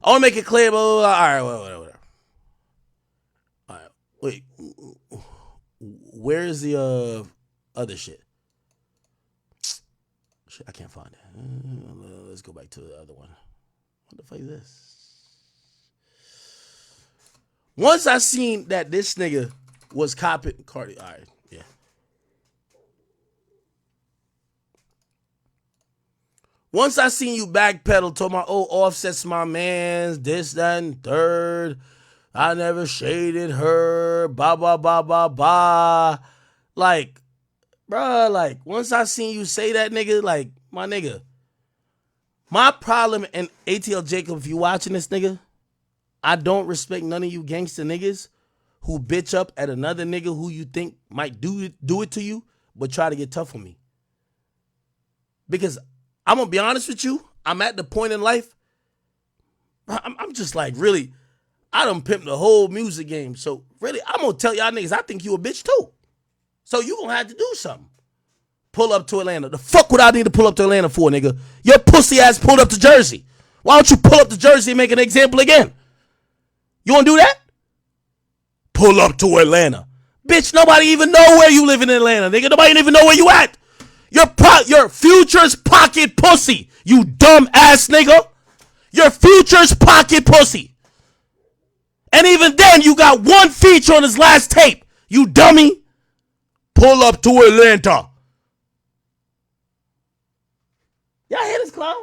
I want to make it clear, blah, blah, blah. All right, whatever. All right, wait. Where's the other shit? Shit, I can't find it. Let's go back to the other one. What the fuck is this? Once I seen that this nigga was copying Cardi, all right, yeah. Once I seen you backpedal, told my Offset's my man's, this, that, and third. I never shaded her, blah, blah, blah, blah, blah. Like, bruh, like, once I seen you say that, nigga, like, my nigga. My problem, and ATL Jacob, if you watching this, nigga, I don't respect none of you gangster niggas who bitch up at another nigga who you think might do it to you, but try to get tough on me. Because I'm going to be honest with you, I'm at the point in life, I'm just like, really, I done pimped the whole music game. So, really, I'm going to tell y'all niggas, I think you a bitch too. So, you going to have to do something. Pull up to Atlanta. The fuck would I need to pull up to Atlanta for, nigga? Your pussy ass pulled up to Jersey. Why don't you pull up to Jersey and make an example again? You want to do that? Pull up to Atlanta. Bitch, nobody even know where you live in Atlanta, nigga. Nobody even know where you at. Your future's pocket pussy, you dumb ass nigga. Your future's pocket pussy. And even then, you got one feature on his last tape, you dummy. Pull up to Atlanta. Y'all hear this clown?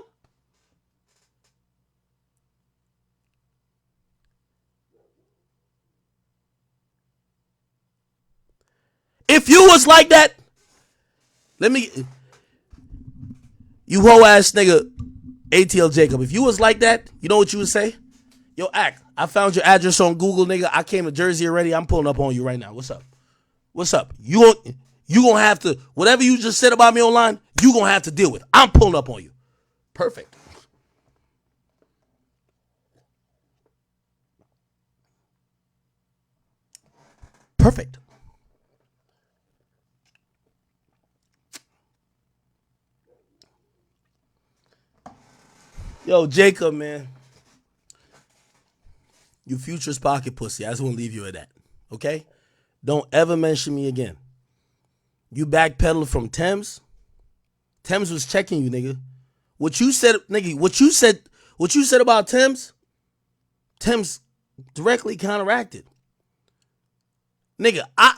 If you was like that, you hoe ass nigga, ATL Jacob. If you was like that, you know what you would say? Yo, Act, I found your address on Google, nigga. I came to Jersey already. I'm pulling up on you right now. What's up? What's up? You gonna have to, whatever you just said about me online, you gonna have to deal with. I'm pulling up on you. Perfect. Perfect. Yo, Jacob, man. You future's pocket pussy. I just want to leave you at that. Okay? Don't ever mention me again. You backpedaled from Thames. Thames was checking you, nigga. What you said, nigga, what you said about Thames directly counteracted. Nigga, I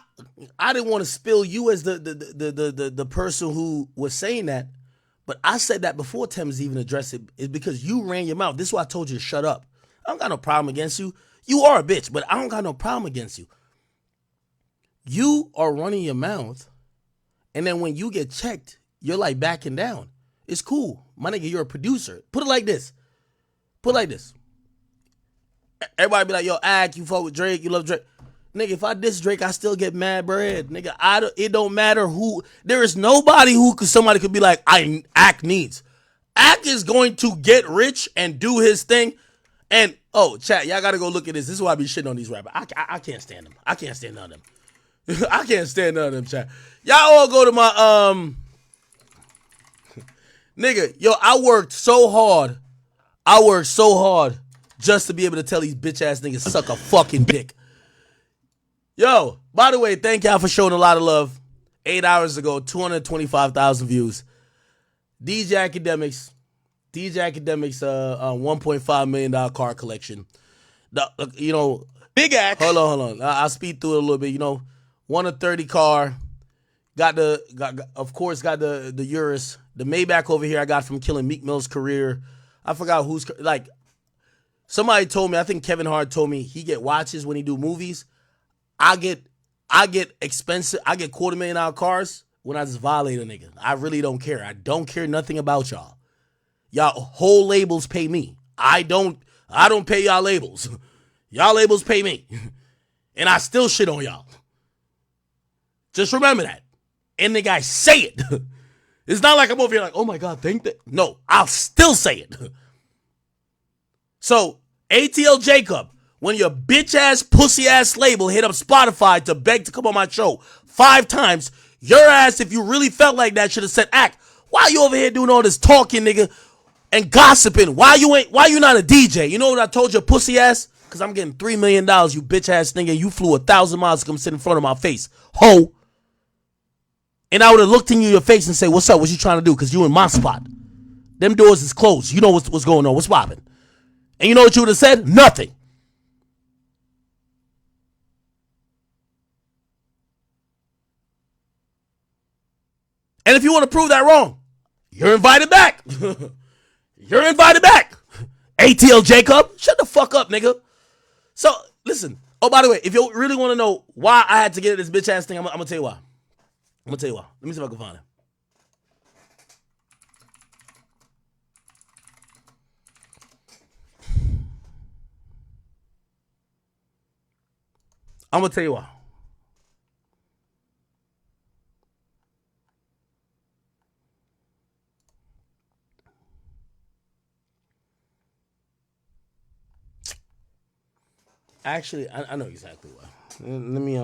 didn't want to spill you as the person who was saying that, but I said that before Thames even addressed it. It's because you ran your mouth. This is why I told you to shut up. I don't got no problem against you. You are a bitch, but I don't got no problem against you. You are running your mouth, and then when you get checked, you're like backing down. It's cool. My nigga, you're a producer. Put it like this. Everybody be like, yo, Ack, you fuck with Drake, you love Drake. Nigga, if I diss Drake, I still get mad bread. Nigga, it don't matter who. There is nobody somebody could be like, Ack needs. Ack is going to get rich and do his thing. And, chat, y'all got to go look at this. This is why I be shitting on these rappers. I can't stand them. I can't stand none of them. I can't stand none of them, chat. Y'all all go to my, nigga, yo, I worked so hard just to be able to tell these bitch ass niggas suck a fucking dick. Yo, by the way, thank y'all for showing a lot of love. 8 hours ago, 225,000 views. DJ Akademiks, $1.5 million car collection. Big act. Hold on. I'll speed through it a little bit. 1 of 30 car. Got the Urus. The Maybach over here I got from killing Meek Mill's career. I forgot who's, like, somebody told me, I think Kevin Hart told me he get watches when he do movies. I get expensive, I get $250,000 cars when I just violate a nigga. I really don't care. I don't care nothing about y'all. Y'all whole labels pay me. I don't pay y'all labels. Y'all labels pay me. And I still shit on y'all. Just remember that. And the guy say it. It's not like I'm over here like, oh my God, think that. No, I'll still say it. So, ATL Jacob, when your bitch ass, pussy ass label hit up Spotify to beg to come on my show 5 times, your ass, if you really felt like that, should have said, Ack, why you over here doing all this talking, nigga, and gossiping? Why you not a DJ? You know what I told your pussy ass? Because I'm getting $3 million, you bitch ass nigga. You flew 1,000 miles to come sit in front of my face. Ho. And I would have looked in your face and say, what's up? What you trying to do? Because you in my spot. Them doors is closed. You know what's going on. What's popping? And you know what you would have said? Nothing. And if you want to prove that wrong, you're invited back. You're invited back. ATL Jacob, shut the fuck up, nigga. So, listen. Oh, by the way, if you really want to know why I had to get this bitch ass thing, I'm going to tell you why. Let me see if I can find it. I'm going to tell you why. Actually, I know exactly why. Let me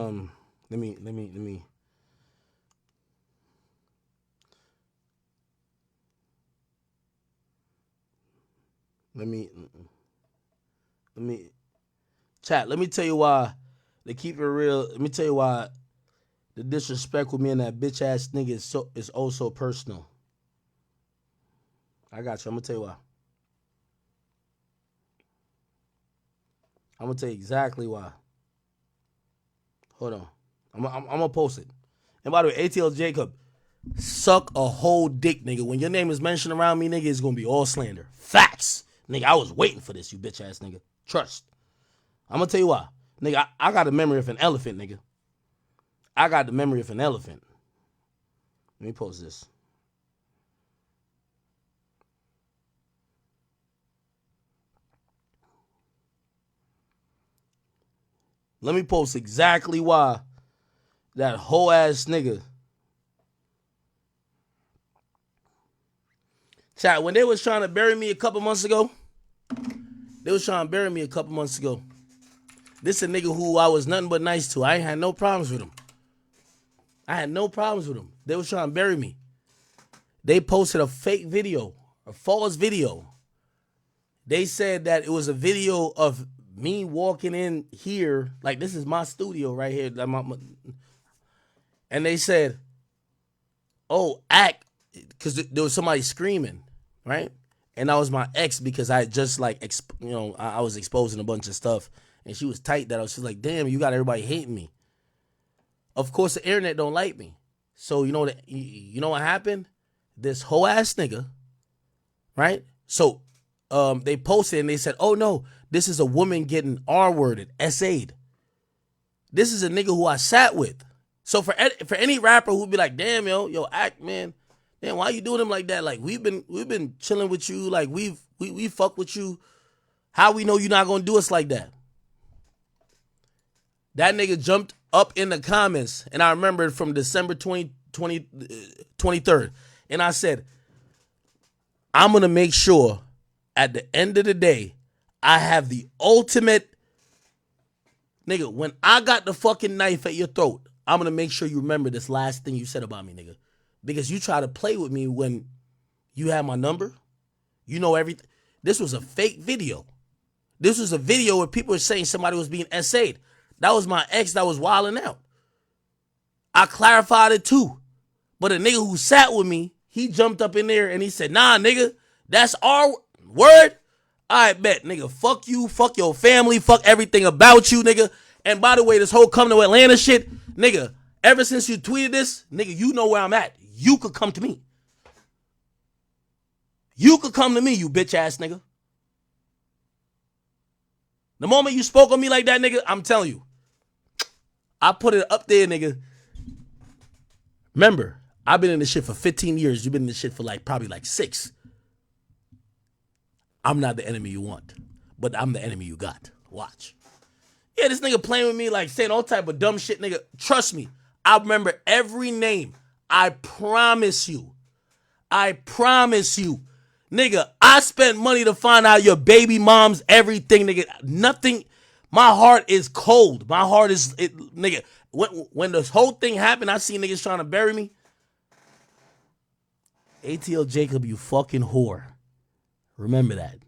chat. Let me tell you why. To keep it real, let me tell you why The disrespect with me and that bitch ass nigga is oh so personal. I got you. I'm gonna tell you why. I'm gonna tell you exactly why. Hold on. I'm gonna post it. And by the way, ATL Jacob, suck a whole dick, nigga. When your name is mentioned around me, nigga, it's gonna be all slander. Facts. Nigga, I was waiting for this, you bitch ass nigga. Trust. I'm gonna tell you why. Nigga, I got the memory of an elephant, nigga. I got the memory of an elephant. Let me post this. Let me post exactly why that whole ass nigga. Chat, when they was trying to bury me a couple months ago, this a nigga who I was nothing but nice to. I ain't had no problems with him. They was trying to bury me. They posted a fake video, a false video. They said that it was a video of me walking in here, like this is my studio right here. And they said, oh, act, because there was somebody screaming, right? And that was my ex because I just like, I was exposing a bunch of stuff. And she was tight that I was just like, damn, you got everybody hating me. Of course, the internet don't like me. So you know what happened? This whole ass nigga, right? So they posted and they said, oh no, this is a woman getting R-worded, S-A'd. This is a nigga who I sat with. So for any rapper who'd be like, damn, yo, act, man, damn, why you doing him like that? Like we've been chilling with you, like we fuck with you. How we know you're not gonna do us like that? That nigga jumped up in the comments, and I remember it from December 23rd. And I said, I'm going to make sure at the end of the day, I have the ultimate, nigga, when I got the fucking knife at your throat, I'm going to make sure you remember this last thing you said about me, nigga. Because you try to play with me when you had my number. You know everything. This was a fake video. This was a video where people were saying somebody was being SA'd. That was my ex that was wilding out. I clarified it too. But a nigga who sat with me, he jumped up in there and he said, nah, nigga, that's our word. I bet, nigga, fuck you, fuck your family, fuck everything about you, nigga. And by the way, this whole come to Atlanta shit, nigga, ever since you tweeted this, nigga, you know where I'm at. You could come to me. You could come to me, you bitch ass nigga. The moment you spoke on me like that, nigga, I'm telling you, I put it up there, nigga. Remember, I've been in this shit for 15 years. You've been in this shit for probably 6. I'm not the enemy you want, but I'm the enemy you got. Watch. Yeah, this nigga playing with me, saying all type of dumb shit, nigga. Trust me, I remember every name. I promise you. Nigga, I spent money to find out your baby mom's everything, nigga. Nothing. My heart is cold. My heart is, nigga. When this whole thing happened, I seen niggas trying to bury me. ATL Jacob, you fucking whore. Remember that.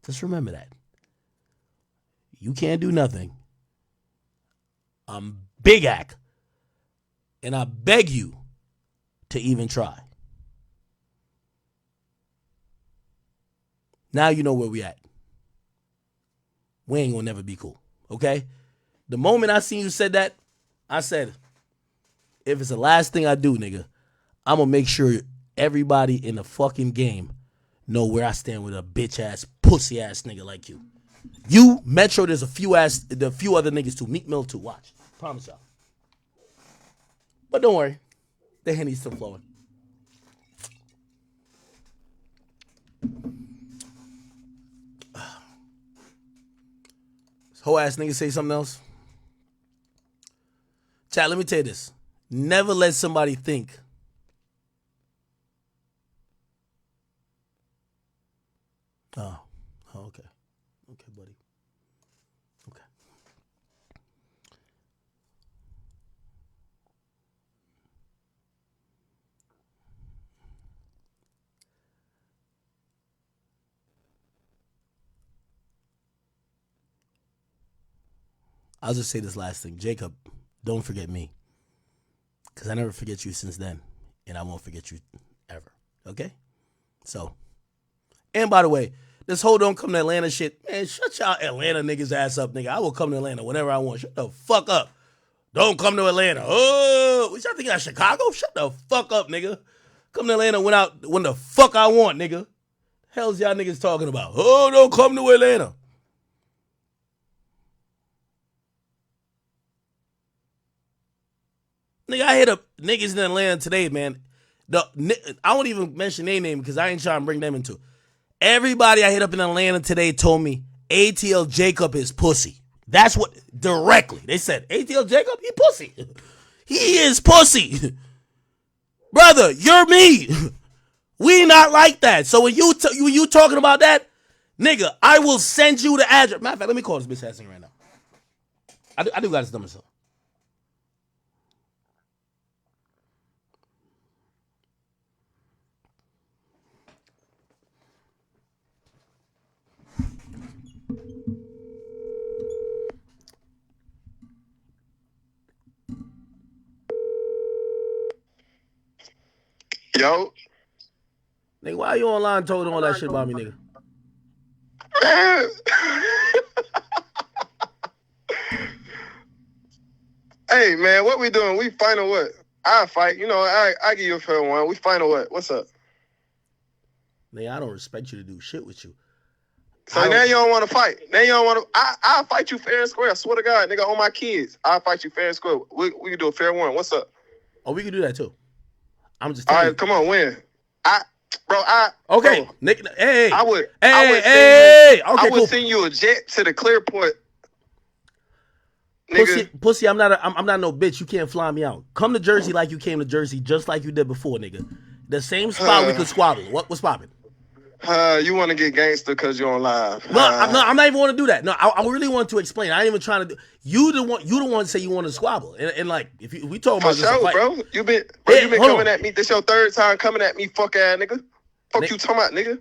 Just remember that. You can't do nothing. I'm Big Ack. And I beg you to even try. Now you know where we at. We ain't gonna never be cool, okay? The moment I seen you said that, I said, if it's the last thing I do, nigga, I'm gonna make sure everybody in the fucking game know where I stand with a bitch ass, pussy ass nigga like you. You, Metro, there's a few other niggas too. Meek Mill too. Watch. Promise y'all. But don't worry. The Henny's still flowing. Whole ass nigga say something else. Chat, let me tell you this. Never let somebody think. Oh, okay. Okay, buddy. Okay. I'll just say this last thing. Jacob, don't forget me. Because I never forget you since then, and I won't forget you ever. Okay? So, and by the way, this whole don't come to Atlanta shit, man, shut y'all Atlanta niggas ass up, nigga. I will come to Atlanta whenever I want. Shut the fuck up. Don't come to Atlanta. Oh, what y'all think of Chicago? Shut the fuck up, nigga. Come to Atlanta when the fuck I want, nigga. Hell's y'all niggas talking about? Oh, don't come to Atlanta. Nigga, I hit up niggas in Atlanta today, man. I won't even mention their name because I ain't trying to bring them into it. Everybody I hit up in Atlanta today told me ATL Jacob is pussy. That's what, directly. They said, ATL Jacob, he pussy. He is pussy. Brother, you're me. We not like that. So when you talking about that, nigga, I will send you the address. Matter of fact, let me call this bitch ass nigga right now. I do got his number, so. Yo. Nigga, why you online told all that shit about me, nigga? Man. Hey, man, what we doing? We fighting what? I fight. You know, I give you a fair one. We fighting what? What's up? Nigga, I don't respect you to do shit with you. So now you don't want to fight. Now you don't want to. I'll fight you fair and square. I swear to God, nigga, on my kids. I'll fight you fair and square. We can do a fair one. What's up? Oh, we can do that too. I'm just all telling right, you. come on, win. Okay, bro, Nick. Hey, I would send you a jet to the Clearport. Nigga. Pussy, I'm not no bitch. You can't fly me out. Come to Jersey like you came to Jersey, just like you did before, nigga. The same spot we could squabble. What's popping? You want to get gangster because you're on live. No, I'm not even want to do that. No, I really want to explain. I ain't even trying to do. You the one to say you want to squabble, and like if we talk about this, bro. You been coming at me. This your third time coming at me, fuck ass nigga. Fuck you talking about, nigga.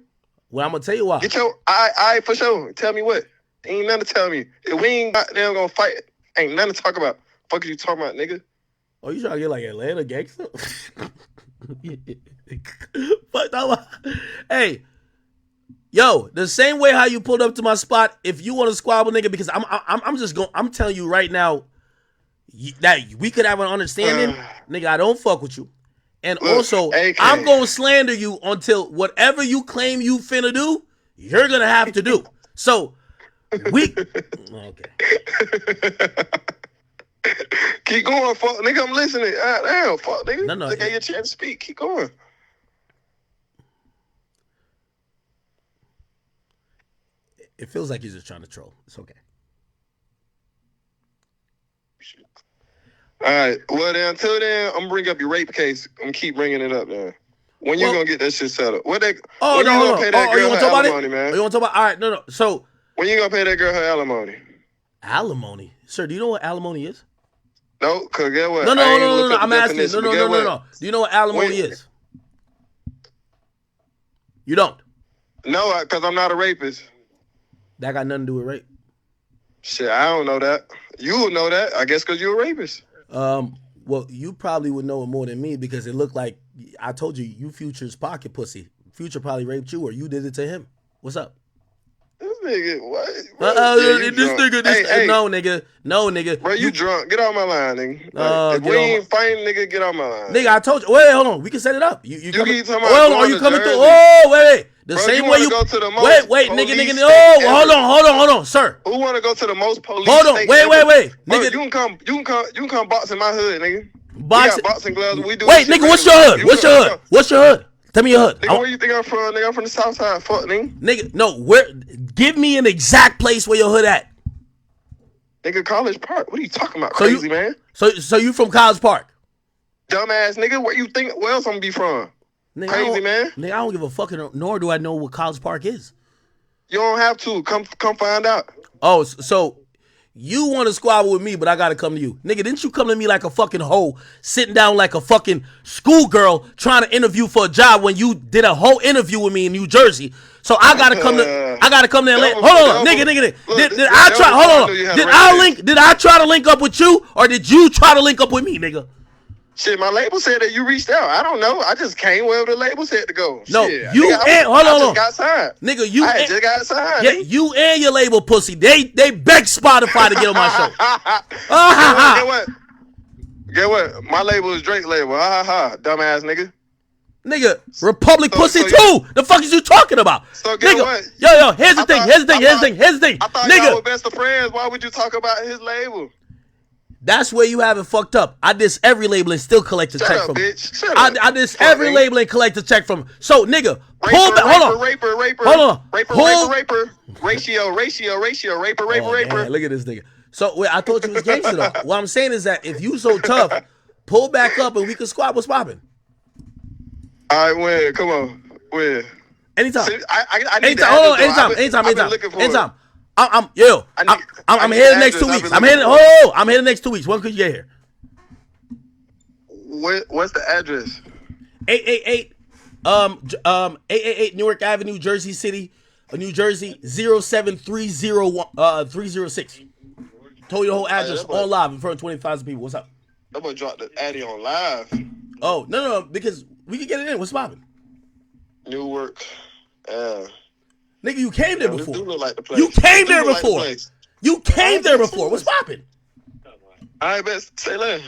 Well, I'm gonna tell you why. Get your I for sure. Tell me what. Ain't nothing to tell me. If we ain't goddamn gonna fight, ain't nothing to talk about. Fuck you talking about, nigga. Oh, you trying to get like Atlanta gangster? Fuck that. Hey. Yo, the same way how you pulled up to my spot, if you want to squabble, nigga, because I'm telling you right now that we could have an understanding, nigga, I don't fuck with you. And look, also, AK. I'm going to slander you until whatever you claim you finna do, you're going to have to do. So, okay. Keep going, fuck, nigga, I'm listening. Damn, fuck, nigga. No. Take your chance to speak. Keep going. It feels like you're just trying to troll. It's okay. All right. Well, then, until then, I'm going to bring up your rape case. I'm going to keep bringing it up, man. When you going to get that shit settled? When you going to pay that girl her alimony, man? You want to talk about? All right, no. So, when you going to pay that girl her alimony? Alimony? Sir, do you know what alimony is? No, because get what? No. I'm asking. No. Do you know what alimony is? You don't? No, because I'm not a rapist. That got nothing to do with rape. Shit, I don't know that. You would know that, I guess, because you're a rapist. Well, you probably would know it more than me because it looked like I told you Future's pocket pussy. Future probably raped you or you did it to him. What's up? This nigga, what? No, nigga. Bro, you drunk. Get off my line, nigga. Like, if we ain't fighting, nigga, get off my line. Nigga, I told you. Wait, hold on. We can set it up. You keep talking about are you coming through? Oh, wait. The bro, same way you go to the most wait, nigga. Oh, hold on, sir. Who want to go to the most police? Hold on, wait, bro, nigga. You can come box in my hood, nigga. Boxing gloves. We do. Wait, nigga, what's your hood? What's your hood? Tell me your hood. Nigga, where you think I'm from? Nigga, I'm from the south side. Fuck, nigga. Nigga, no, give me an exact place where your hood at. Nigga, College Park. What are you talking about, crazy man? So you from College Park? Dumbass nigga, where you think? Where else I'm gonna be from? Nigga, crazy man. Nigga, I don't give a fucking. Nor do I know what College Park is. You don't have to. Come find out. Oh, so you want to squabble with me, but I gotta come to you, nigga. Didn't you come to me like a fucking hoe, sitting down like a fucking schoolgirl trying to interview for a job when you did a whole interview with me in New Jersey? So I gotta come to Atlanta. Hold on, nigga. Did I try? Hold on. Did I try to link up with you, or did you try to link up with me, nigga? Shit, my label said that you reached out. I don't know. I just came wherever the label said to go. No, shit, you nigga, and hold I on, just got signed. nigga. You I just got signed. Yeah, nigga. you and your label pussy. They begged Spotify to get on my show. Get what? Get what? My label is Drake label. Ha ha ha. Dumbass nigga. Nigga, Republic pussy so too. The fuck is you talking about? So get nigga, what? Yo, here's the thing. Here's the thing. I thought Nigga, y'all were best of friends. Why would you talk about his label? that's where you have it fucked up. I diss every label and still collect a check from him. Bitch. Shut up. I diss every label and collect a check from him. So, nigga, Raper, hold on. Raper. Hold on. Raper. Ratio. Raper. Man, look at this nigga. So, wait, I thought you was gangster though. What I'm saying is that if you so tough, pull back up and we can squat. What's popping? All right, win. Come on. Win. Anytime. See, I need Anytime. Hold on. Anytime. I'm here the next 2 weeks. I'm here the next 2 weeks. When could you get here? What's the address? 888 Newark Avenue, Jersey City, New Jersey 07301 306. Told you the whole address on live in front of 20,000 people. What's up? I'm gonna drop the Addy on live. Oh no, because we can get it in. What's popping? Newark. Nigga, you came there before. Do look like the place. You came there Like before. You came there before. What's popping? All right, best say less.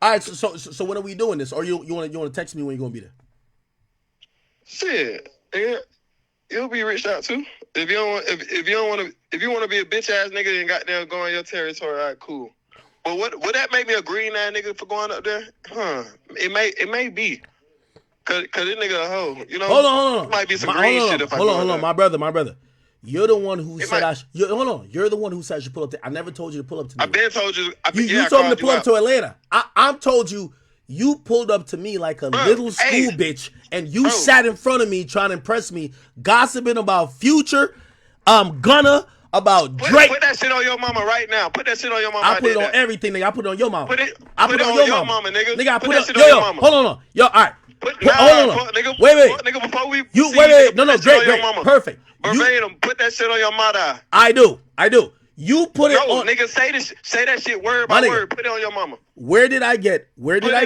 All right, so when are we doing this? Or you want to text me when you're gonna be there? Shit, nigga, you'll be reached out to. If you want to be a bitch ass nigga and goddamn go on your territory, all right, cool. But would that make me a green ass nigga for going up there? Huh? It may be. Cause this nigga a hoe. You know. Hold on. It might be some green shit if I go Hold on, my brother. You're the one who said You're the one who said I should pull up to. I never told you to pull up to me. I've been told you. You told me to pull up to Atlanta. I'm told you. You pulled up to me like a little school bitch, and you sat in front of me trying to impress me, gossiping about Future, Gunna, about Drake. Put that shit on your mama right now. Put that shit on your mama. I put it on everything, nigga. I put it on your mama. Put it on your mama, nigga. Nigga, I put that it shit on your mama. Hold on. Yo, all right. Hold on. Nigga, wait. Nigga, before we Wait. No, great. Perfect. Verbatim, put that shit on your mother. I do. You put it on. Nigga, say that shit word by word. Put it on your mama. Where did I? Put it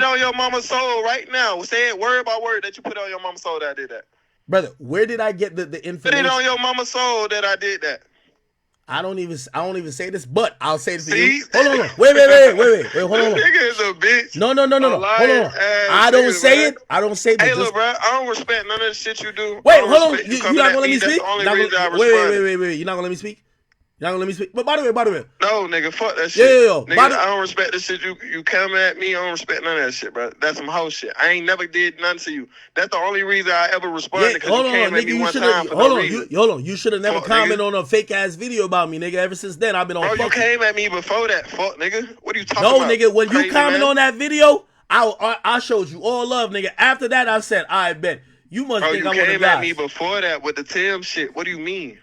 on your mama's soul right now. Say it word by word that you put it on your mama's soul that I did that. Brother, where did I get the information? Put it on your mama's soul that I did that. I don't even say this, but I'll say this to See? you. Hold on. Wait, hold on. This nigga is a bitch. No. Hold on. I don't say it. I don't say this. Hey, look, bro, I don't respect none of the shit you do. Wait, hold on. You're not gonna let me speak? That's the only reason I respond. Wait. You're not gonna let me speak? But by the way. No, nigga, fuck that shit. Yeah. Nigga, I don't respect the shit you come at me. I don't respect none of that shit, bro. That's some hoe shit. I ain't never did nothing to you. That's the only reason I ever responded, because you came at me one time for no reason. Hold on. You should have never commented on a fake ass video about me, nigga. Ever since then, I've been on. Bro, you came at me before that, fuck, nigga. What are you talking about? No, nigga, when Crazy you comment man. on that video, I showed you all love, nigga. After that, I said, I bet. You must think I'm one of the guys. You came at me before that with the Tim shit. What do you mean?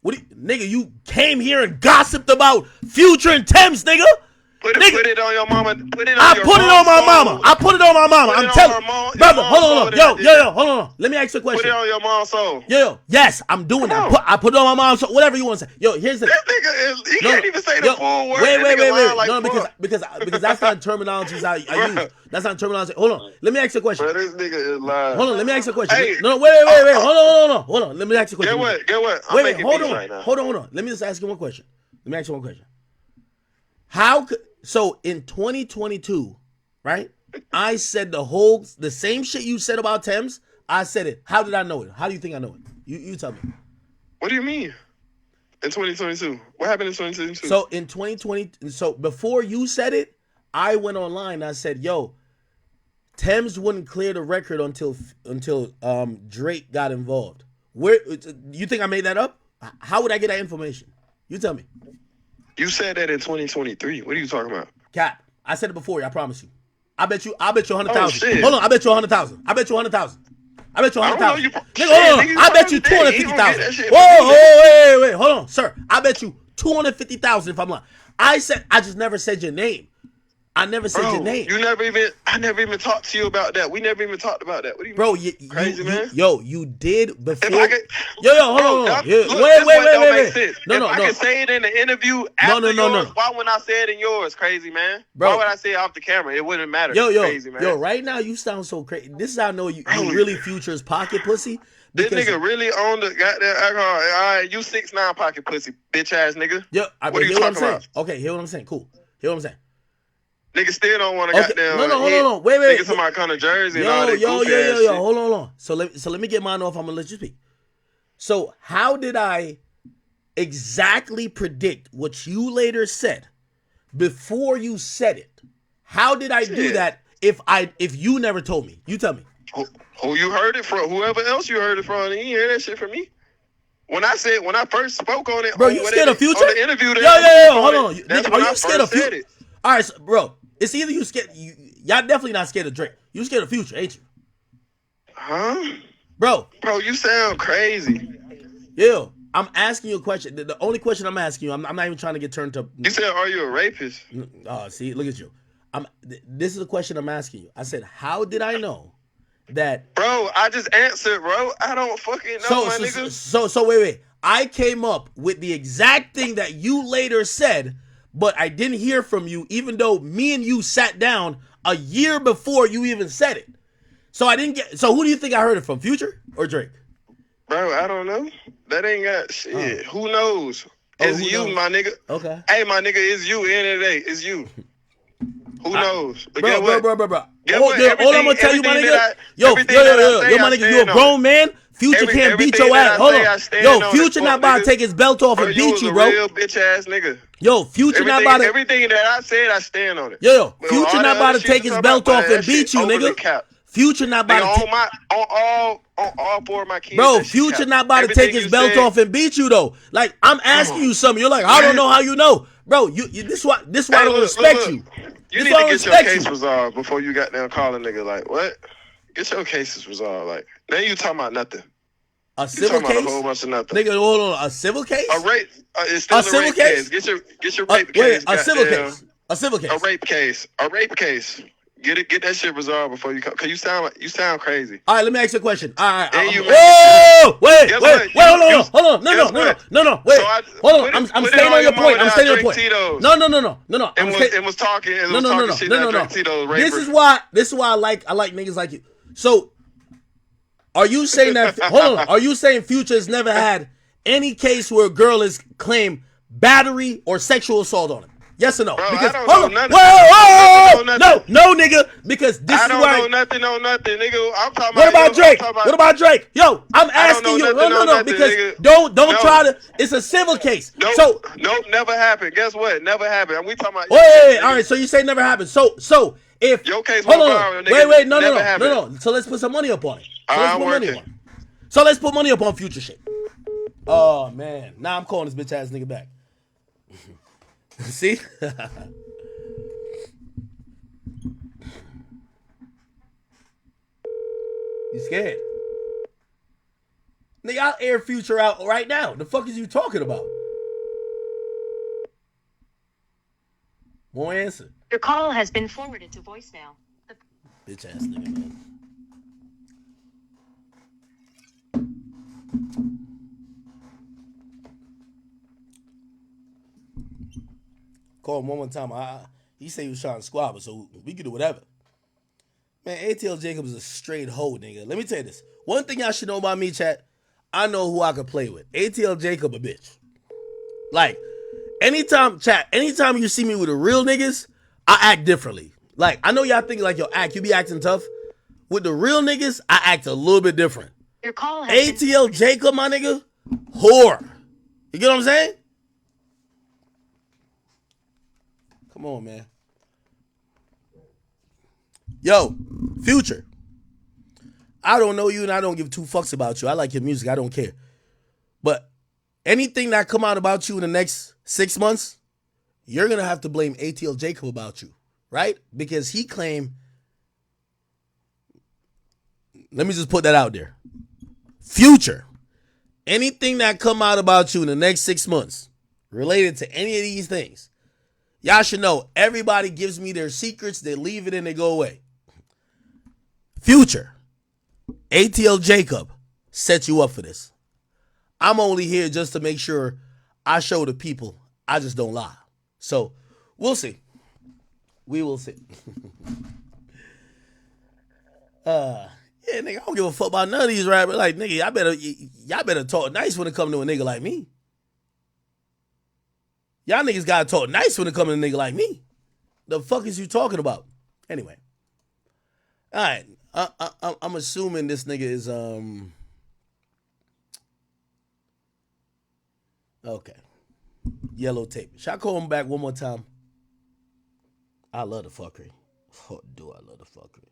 Nigga, you came here and gossiped about Future and Thames, nigga. Put it on your mama. I put it on my mama. I'm telling you. Brother, hold on. Yo, hold on. Let me ask you a question. Put it on your mom's soul. Yo, yes, I'm doing that. I put it on my mom's soul. Whatever you want to say. Yo, here's the. That nigga he can't even say the full word. Wait. No, because that's not terminologies I use. That's not terminology. Hold on. Let me ask you a question. Bro, this nigga is lying. Hold on. Let me ask you a question. Hey. No, wait. Hold on. Let me ask you a question. Get what? Wait. Hold on. Let me just ask you one question. So in 2022, right? I said the same shit you said about Thames. I said it. How did I know it? How do you think I know it? You tell me. What do you mean? In 2022, what happened in 2022? So in 2020, so before you said it, I went online and I said, "Yo, Thames wouldn't clear the record until Drake got involved." Where you think I made that up? How would I get that information? You tell me. You said that in 2023. What are you talking about? Cap. I said it before. I promise you. I bet you 100,000. Oh, hold on. I bet you 100,000. I bet you 100,000. I bet you 100,000. Nigga, hold on. I bet you 250,000. Wait. Hold on, sir. I bet you 250,000 if I'm lying. I just never said your name. I never said your name. I never even talked to you about that. We never even talked about that. What do you Bro, mean? Crazy, man. You did before. If I could, hold on. Wait. No. I could say it in the interview after yours, why wouldn't I say it in yours? Crazy, man. Bro. Why would I say it off the camera? It wouldn't matter. Crazy, man. Right now you sound so crazy. This is how I know you really Future's pocket pussy. This nigga really on the goddamn alcohol. All right, you 6'9" pocket pussy, bitch ass nigga. What are you talking about? Okay, hear what I'm saying. Cool. Hear what I'm saying. Nigga still don't want to goddamn. No, hold on. Wait. Nigga somebody kind of jersey and all that goofy ass shit. Hold on. So let me get mine off. I'm gonna let you speak. So how did I exactly predict what you later said before you said it? How did I do that if you never told me? You tell me. Who you heard it from? Whoever else you heard it from, you hear that shit from me. When I first spoke on it, bro, you scared of Future? On the interview, hold on. Are you scared of Future? All right, so, bro. It's either you scared. Y'all definitely not scared of Drake. You scared of Future, ain't you? Huh? Bro, you sound crazy. Yo, I'm asking you a question. The only question I'm asking you, I'm not even trying to get turned to. You said, "Are you a rapist?" Oh, see, look at you. This is the question I'm asking you. I said, how did I know that? Bro, I just answered, bro. I don't fucking know, my nigga. So wait. I came up with the exact thing that you later said, but I didn't hear from you, even though me and you sat down a year before you even said it. So I didn't get. So who do you think I heard it from, Future or Drake? Bro, I don't know. That ain't got shit. Oh. Who knows? It's you, my nigga. Okay. Hey, my nigga, it's you. End of the day, it's you. Who knows? But bro. Hold on, I'm gonna tell you, my nigga. Yo, my nigga, you a grown man. Future can't beat your ass. Hold on. Yo, Future not about to take his belt off and beat you, bro. Real bitch ass nigga. Yo, Future not about to. Everything that I said, I stand on it. Yo, Future not about to take his belt off and beat you, nigga. Future not about to. On all four of my kids. Bro, Future not about to take his belt off and beat you though. Like I'm asking you something. You're like, I don't know how you know, bro. This why I don't respect you. You need to get your case resolved before you got down calling nigga like what? Get your cases resolved. Like now you talking about nothing. A civil case? About a whole bunch of nothing. Nigga, hold on. A civil case? A rape. It's still a civil rape case? Get your rape case. A civil case. A civil case. A rape case. A rape case. Get that shit resolved before you come. Cause you sound crazy. All right, let me ask you a question. All right. Wait, hold on. No. Wait, hold on. I'm staying on your point. No. It was talking. No. This is why I like niggas like you. So, are you saying that? Hold on. Are you saying Future has never had any case where a girl has claimed battery or sexual assault on him? Yes or no? Bro, because I don't know nothing. Whoa! No, nigga. Because this is why I don't know nothing on nothing, nigga. I'm talking What about Drake? What about Drake? Yo, I'm asking you. No. Because don't try to. It's a civil case. Nope, never happened. Guess what? Never happened. And we talking about. Wait. All right. So you say never happened. So if your case hold on. Wait. No. So let's put some money up on it. So let's put money up on Future shit. Oh man. Now I'm calling this bitch ass nigga back. See? You scared? Nigga, I'll air Future out right now. The fuck is you talking about? Won't answer. Your call has been forwarded to voicemail. Bitch ass nigga, man. Call him one more time. He said he was trying to squabble, so we can do whatever. Man, ATL Jacobs is a straight hoe, nigga. Let me tell you this. One thing y'all should know about me, chat, I know who I could play with. ATL Jacob a bitch. Like, anytime you see me with the real niggas, I act differently. Like, I know y'all think like, yo, you be acting tough. With the real niggas, I act a little bit different. Your call has ATL Jacob, my nigga, whore. You get what I'm saying? Come on, man. Yo, Future. I don't know you and I don't give two fucks about you. I like your music. I don't care. But anything that come out about you in the next 6 months, you're going to have to blame ATL Jacob about you, right? Because he claimed, let me just put that out there. Future, anything that come out about you in the next 6 months related to any of these things, Y'all should know, everybody gives me their secrets, they leave it and they go away. Future, ATL Jacob set you up for this. I'm only here just to make sure I show the people I just don't lie. So, we'll see. We will see. Yeah, nigga, I don't give a fuck about none of these rappers. Like, nigga, y'all better talk nice when it come to a nigga like me. Y'all niggas gotta talk nice when it come to a nigga like me. The fuck is you talking about? Anyway. All right. I'm assuming this nigga is, okay. Yellow tape. Should I call him back one more time? I love the fuckery. Oh, do I love the fuckery?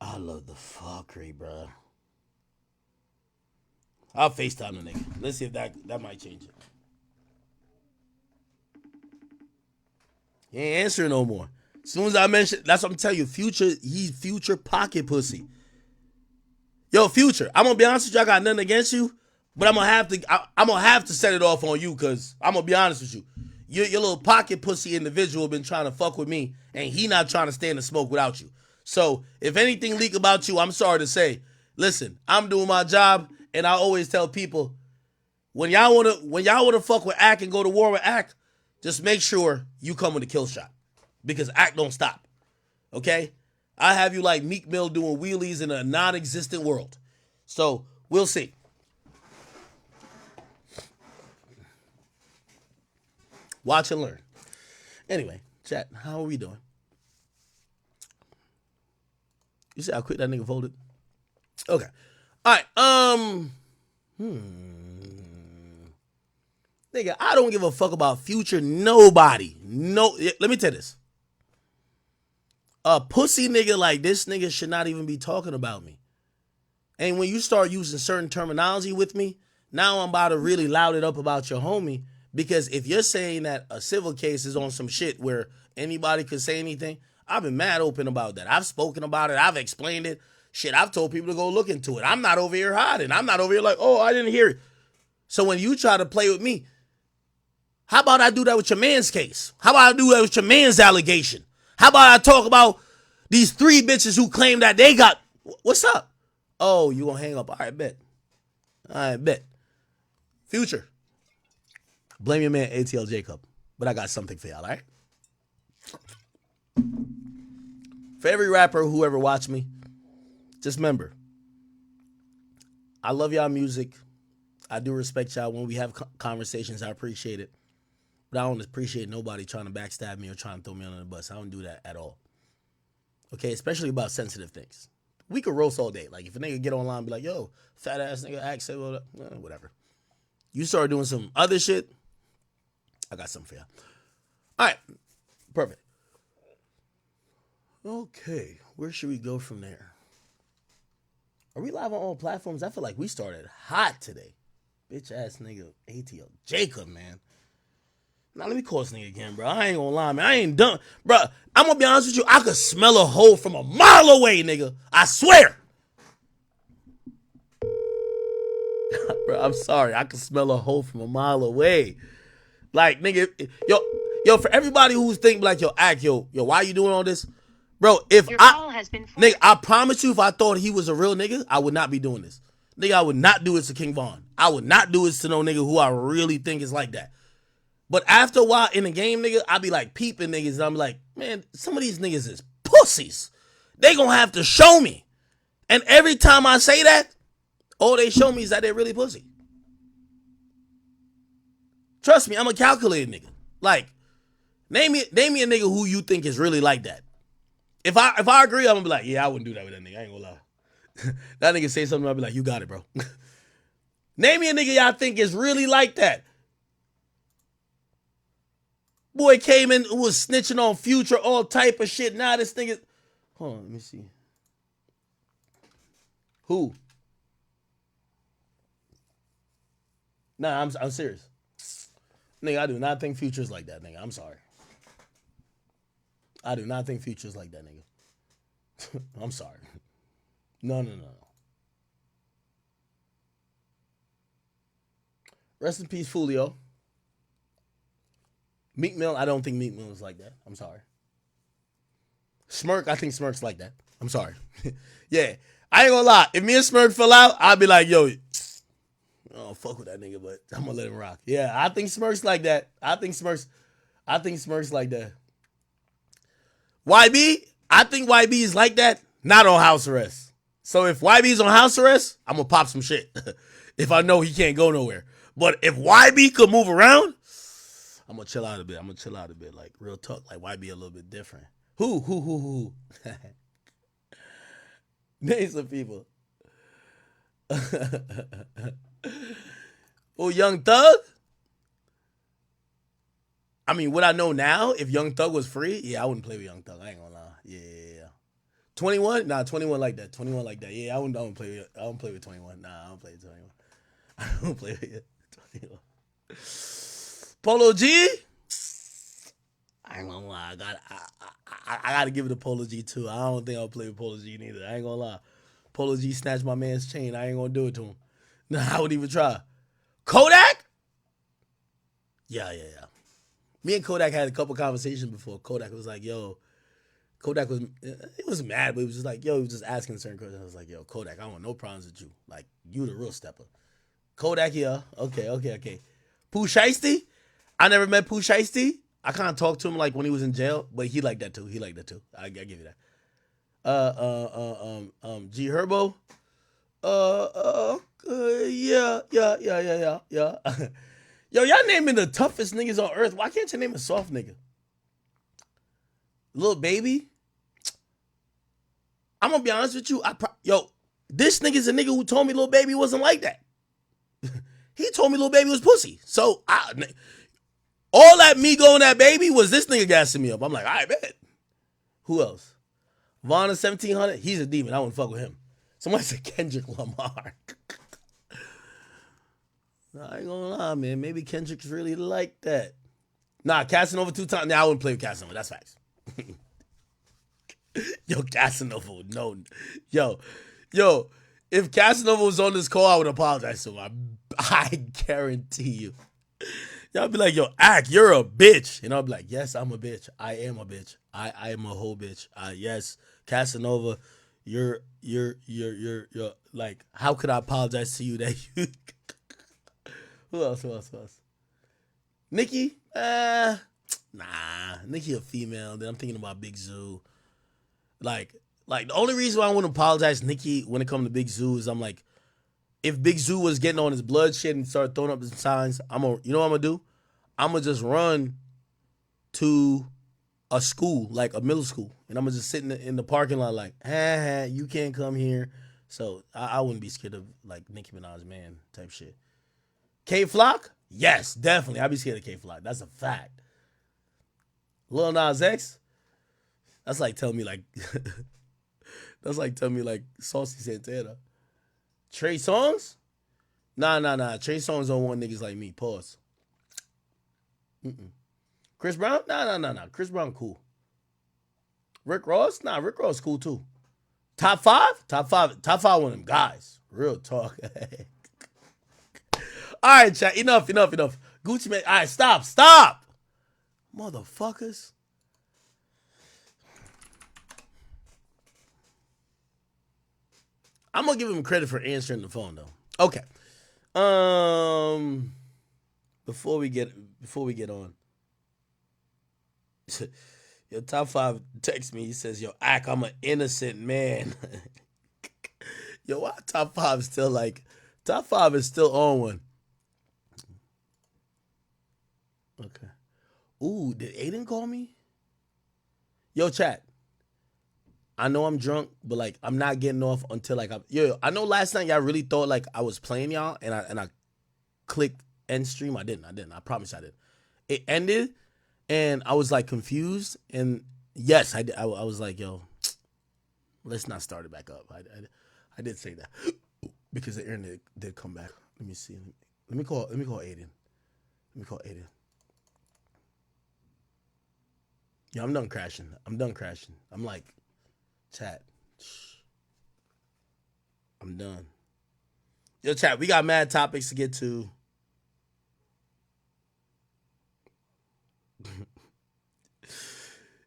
I love the fuckery, bro. I'll FaceTime the nigga. Let's see if that might change it. He ain't answering no more. As soon as I mention, that's what I'm telling you. Future, he's Future pocket pussy. Yo, Future, I'm gonna be honest with you. I got nothing against you, but I'm gonna have to set it off on you because I'm gonna be honest with you. Your little pocket pussy individual been trying to fuck with me, and he not trying to stand the smoke without you. So if anything leak about you, I'm sorry to say. Listen, I'm doing my job, and I always tell people when y'all wanna fuck with Act and go to war with Act, just make sure you come with a kill shot because Act don't stop. Okay, I have you like Meek Mill doing wheelies in a non-existent world. So we'll see. Watch and learn. Anyway, chat, how are we doing? You see how quick that nigga folded? Okay. All right. Nigga, I don't give a fuck about Future. Nobody. No. Let me tell you this. A pussy nigga like this nigga should not even be talking about me. And when you start using certain terminology with me, now I'm about to really loud it up about your homie. Because if you're saying that a civil case is on some shit where anybody could say anything, I've been mad open about that. I've spoken about it. I've explained it. Shit, I've told people to go look into it. I'm not over here hiding. I'm not over here like, oh, I didn't hear it. So when you try to play with me, how about I do that with your man's case? How about I do that with your man's allegation? How about I talk about these 3 bitches who claim that they got... What's up? Oh, you gonna hang up. All right, bet. All right, bet. Future. Blame your man ATL Jacob. But I got something for y'all, all right? For every rapper who ever watched me, just remember, I love y'all music. I do respect y'all when we have conversations. I appreciate it. But I don't appreciate nobody trying to backstab me or trying to throw me under the bus. I don't do that at all. Okay, especially about sensitive things. We could roast all day. Like, if a nigga get online and be like, yo, fat ass nigga, act, say whatever. You start doing some other shit, I got something for y'all. All right, perfect. Okay, where should we go from there? Are we live on all platforms? I feel like we started hot today. Bitch ass nigga ATL Jacob, man. Now let me call this nigga again, bro. I ain't gonna lie, man. I ain't done. Bro, I'm gonna be honest with you. I could smell a hole from a mile away, nigga. I swear. Bro, I'm sorry. I could smell a hole from a mile away. Like, nigga, yo, for everybody who's thinking like, yo, Act, yo, why you doing all this? Bro, if Your call has been nigga, I promise you, if I thought he was a real nigga, I would not be doing this. Nigga, I would not do this to King Von. I would not do this to no nigga who I really think is like that. But after a while in the game, nigga, I be like peeping niggas, and I'm like, man, some of these niggas is pussies. They gonna have to show me. And every time I say that, all they show me is that they're really pussy. Trust me, I'm a calculated nigga. Like, name me a nigga who you think is really like that. If I agree, I'm gonna be like, yeah, I wouldn't do that with that nigga. I ain't gonna lie. That nigga say something, I'll be like, you got it, bro. Name me a nigga y'all think is really like that. Boy came in, was snitching on Future, all type of shit. Now this nigga... Hold on, let me see. Who? Nah, I'm serious. Nigga, I do not think Future's like that, nigga. I'm sorry. I do not think Future's like that, nigga. I'm sorry. No. Rest in peace, Fulio. Meek Mill, I don't think Meek Mill is like that. I'm sorry. Smirk, I think Smirk's like that. I'm sorry. Yeah. I ain't gonna lie. If me and Smirk fell out, I'd be like, yo, oh, fuck with that nigga, but I'm gonna let him rock. Yeah, I think Smirk's like that. I think Smirk's like that. YB, I think YB is like that, not on house arrest. So if YB's on house arrest, I'm gonna pop some shit. If I know he can't go nowhere. But if YB could move around, I'm gonna chill out a bit. Like real talk, like YB a little bit different. Who? Name some people. Oh, Young Thug? I mean, what I know now, if Young Thug was free, yeah, I wouldn't play with Young Thug. I ain't gonna lie. Yeah. 21? Nah, 21 like that. 21 like that. Yeah, I wouldn't play with 21. Nah, I don't play with 21. I don't play with 21. Polo G? I ain't gonna lie. I gotta give it to Polo G too. I don't think I'll play with Polo G neither. I ain't gonna lie. Polo G snatched my man's chain. I ain't gonna do it to him. No, I wouldn't even try. Kodak? Yeah. Me and Kodak had a couple conversations before. Kodak was like, yo, he was mad, but he was just like, yo, he was just asking certain questions. I was like, yo, Kodak, I don't want no problems with you. Like, you the real stepper. Kodak, yeah. Okay. Pooh Shiesty? I never met Pooh Shiesty. I kind of talked to him like when he was in jail, but he liked that too. I give you that. G Herbo? Yeah. Yo, y'all naming the toughest niggas on earth. Why can't you name a soft nigga? Lil Baby? I'm gonna be honest with you. This nigga's a nigga who told me Lil Baby wasn't like that. He told me Lil Baby was pussy. So, all that me going at Baby was this nigga gassing me up. I'm like, I bet. Who else? Vaughn 1700? He's a demon. I wouldn't fuck with him. Somebody said Kendrick Lamar. I ain't gonna lie, man. Maybe Kendrick's really like that. Nah, Casanova 2 times. Nah, I wouldn't play with Casanova. That's facts. Yo, Casanova would know. Yo, if Casanova was on this call, I would apologize to him. I guarantee you. Y'all be like, yo, Ak, you're a bitch. And I'll be like, yes, I'm a bitch. I am a bitch. I am a whole bitch. Yes, Casanova, you're like, how could I apologize to you that you... Who else? Nicki? Nah. Nicki a female. Then I'm thinking about Big Zoo. Like the only reason why I want to apologize to Nicki when it comes to Big Zoo is I'm like, if Big Zoo was getting on his blood shit and started throwing up some signs, you know what I'm gonna do? I'm gonna just run to a school, like a middle school, and I'm gonna just sit in the parking lot like, you can't come here. So I wouldn't be scared of like Nicki Minaj man type shit. K Flock? Yes, definitely. I'd be scared of K Flock. That's a fact. Lil Nas X? That's like telling me like Saucy Santana. Trey Songz? Nah. Trey Songz don't want niggas like me. Pause. Chris Brown? Nah. Chris Brown cool. Rick Ross? Nah, Rick Ross cool too. Top five? Top five one of them guys. Real talk. All right, chat. Enough. Gucci Mane. All right, stop. Motherfuckers. I'm gonna give him credit for answering the phone though. Okay. Before we get on. Your top five text me. He says, yo, Ak, I'm an innocent man. Yo, why top five is still on one. Okay. Ooh, did Aiden call me? Yo, chat. I know I'm drunk, but like I'm not getting off until like I know last night y'all really thought like I was playing y'all and I clicked end stream. I didn't. I promise I didn't. It ended and I was like confused and yes, I did. I was like, yo, let's not start it back up. I did say that because the internet did come back. Let me see. Let me call Aiden. Yeah, I'm done crashing. I'm like, chat. I'm done. Yo, chat, we got mad topics to get to.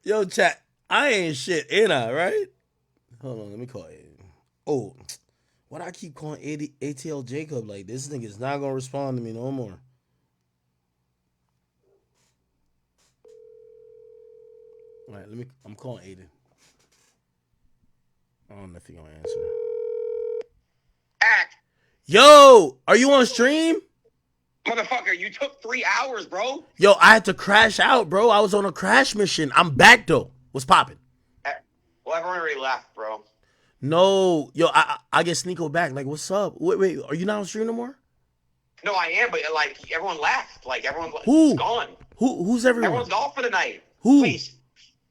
Yo, chat. I ain't shit, ain't I, right? Hold on, let me call it. Oh, why do I keep calling ATL Jacob? Like, this nigga's not gonna respond to me no more. All right, I'm calling Aiden. I don't know if he gonna answer. Act. Yo, are you on stream? Motherfucker, you took 3 hours, bro. Yo, I had to crash out, bro. I was on a crash mission. I'm back though. What's popping? Well, everyone already left, bro. No, yo, I get Sneeko back. Like, what's up? Wait, are you not on stream no more? No, I am, but like everyone left. Like everyone's Who? gone. Who's everyone? Everyone's gone for the night. Who? Please.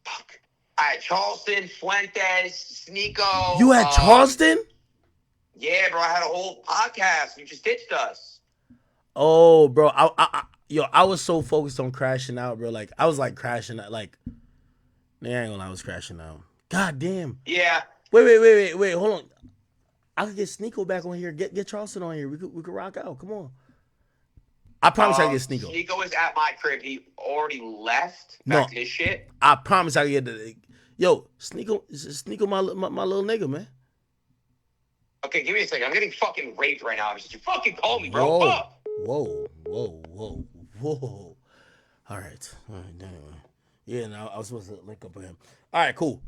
Fuck. I had Charleston, Fuentes, Sneeko. You had Charleston? Yeah, bro. I had a whole podcast. You just ditched us. Oh, bro. I was so focused on crashing out, bro. Like, I was like crashing out. Like, I ain't gonna lie, I was crashing out. God damn. Yeah. Wait. Hold on. I could get Sneeko back on here. Get Charleston on here. We could rock out. Come on. I promise I can get Sneeko. Sneeko is at my crib. He already left back to his shit. I promise I can get the. Yo, Sneeko, my little nigga, man. Okay, give me a second. I'm getting fucking raped right now. You fucking call me, bro. Fuck. Whoa. All right. Anyway. Yeah, no, I was supposed to link up with him. All right, cool.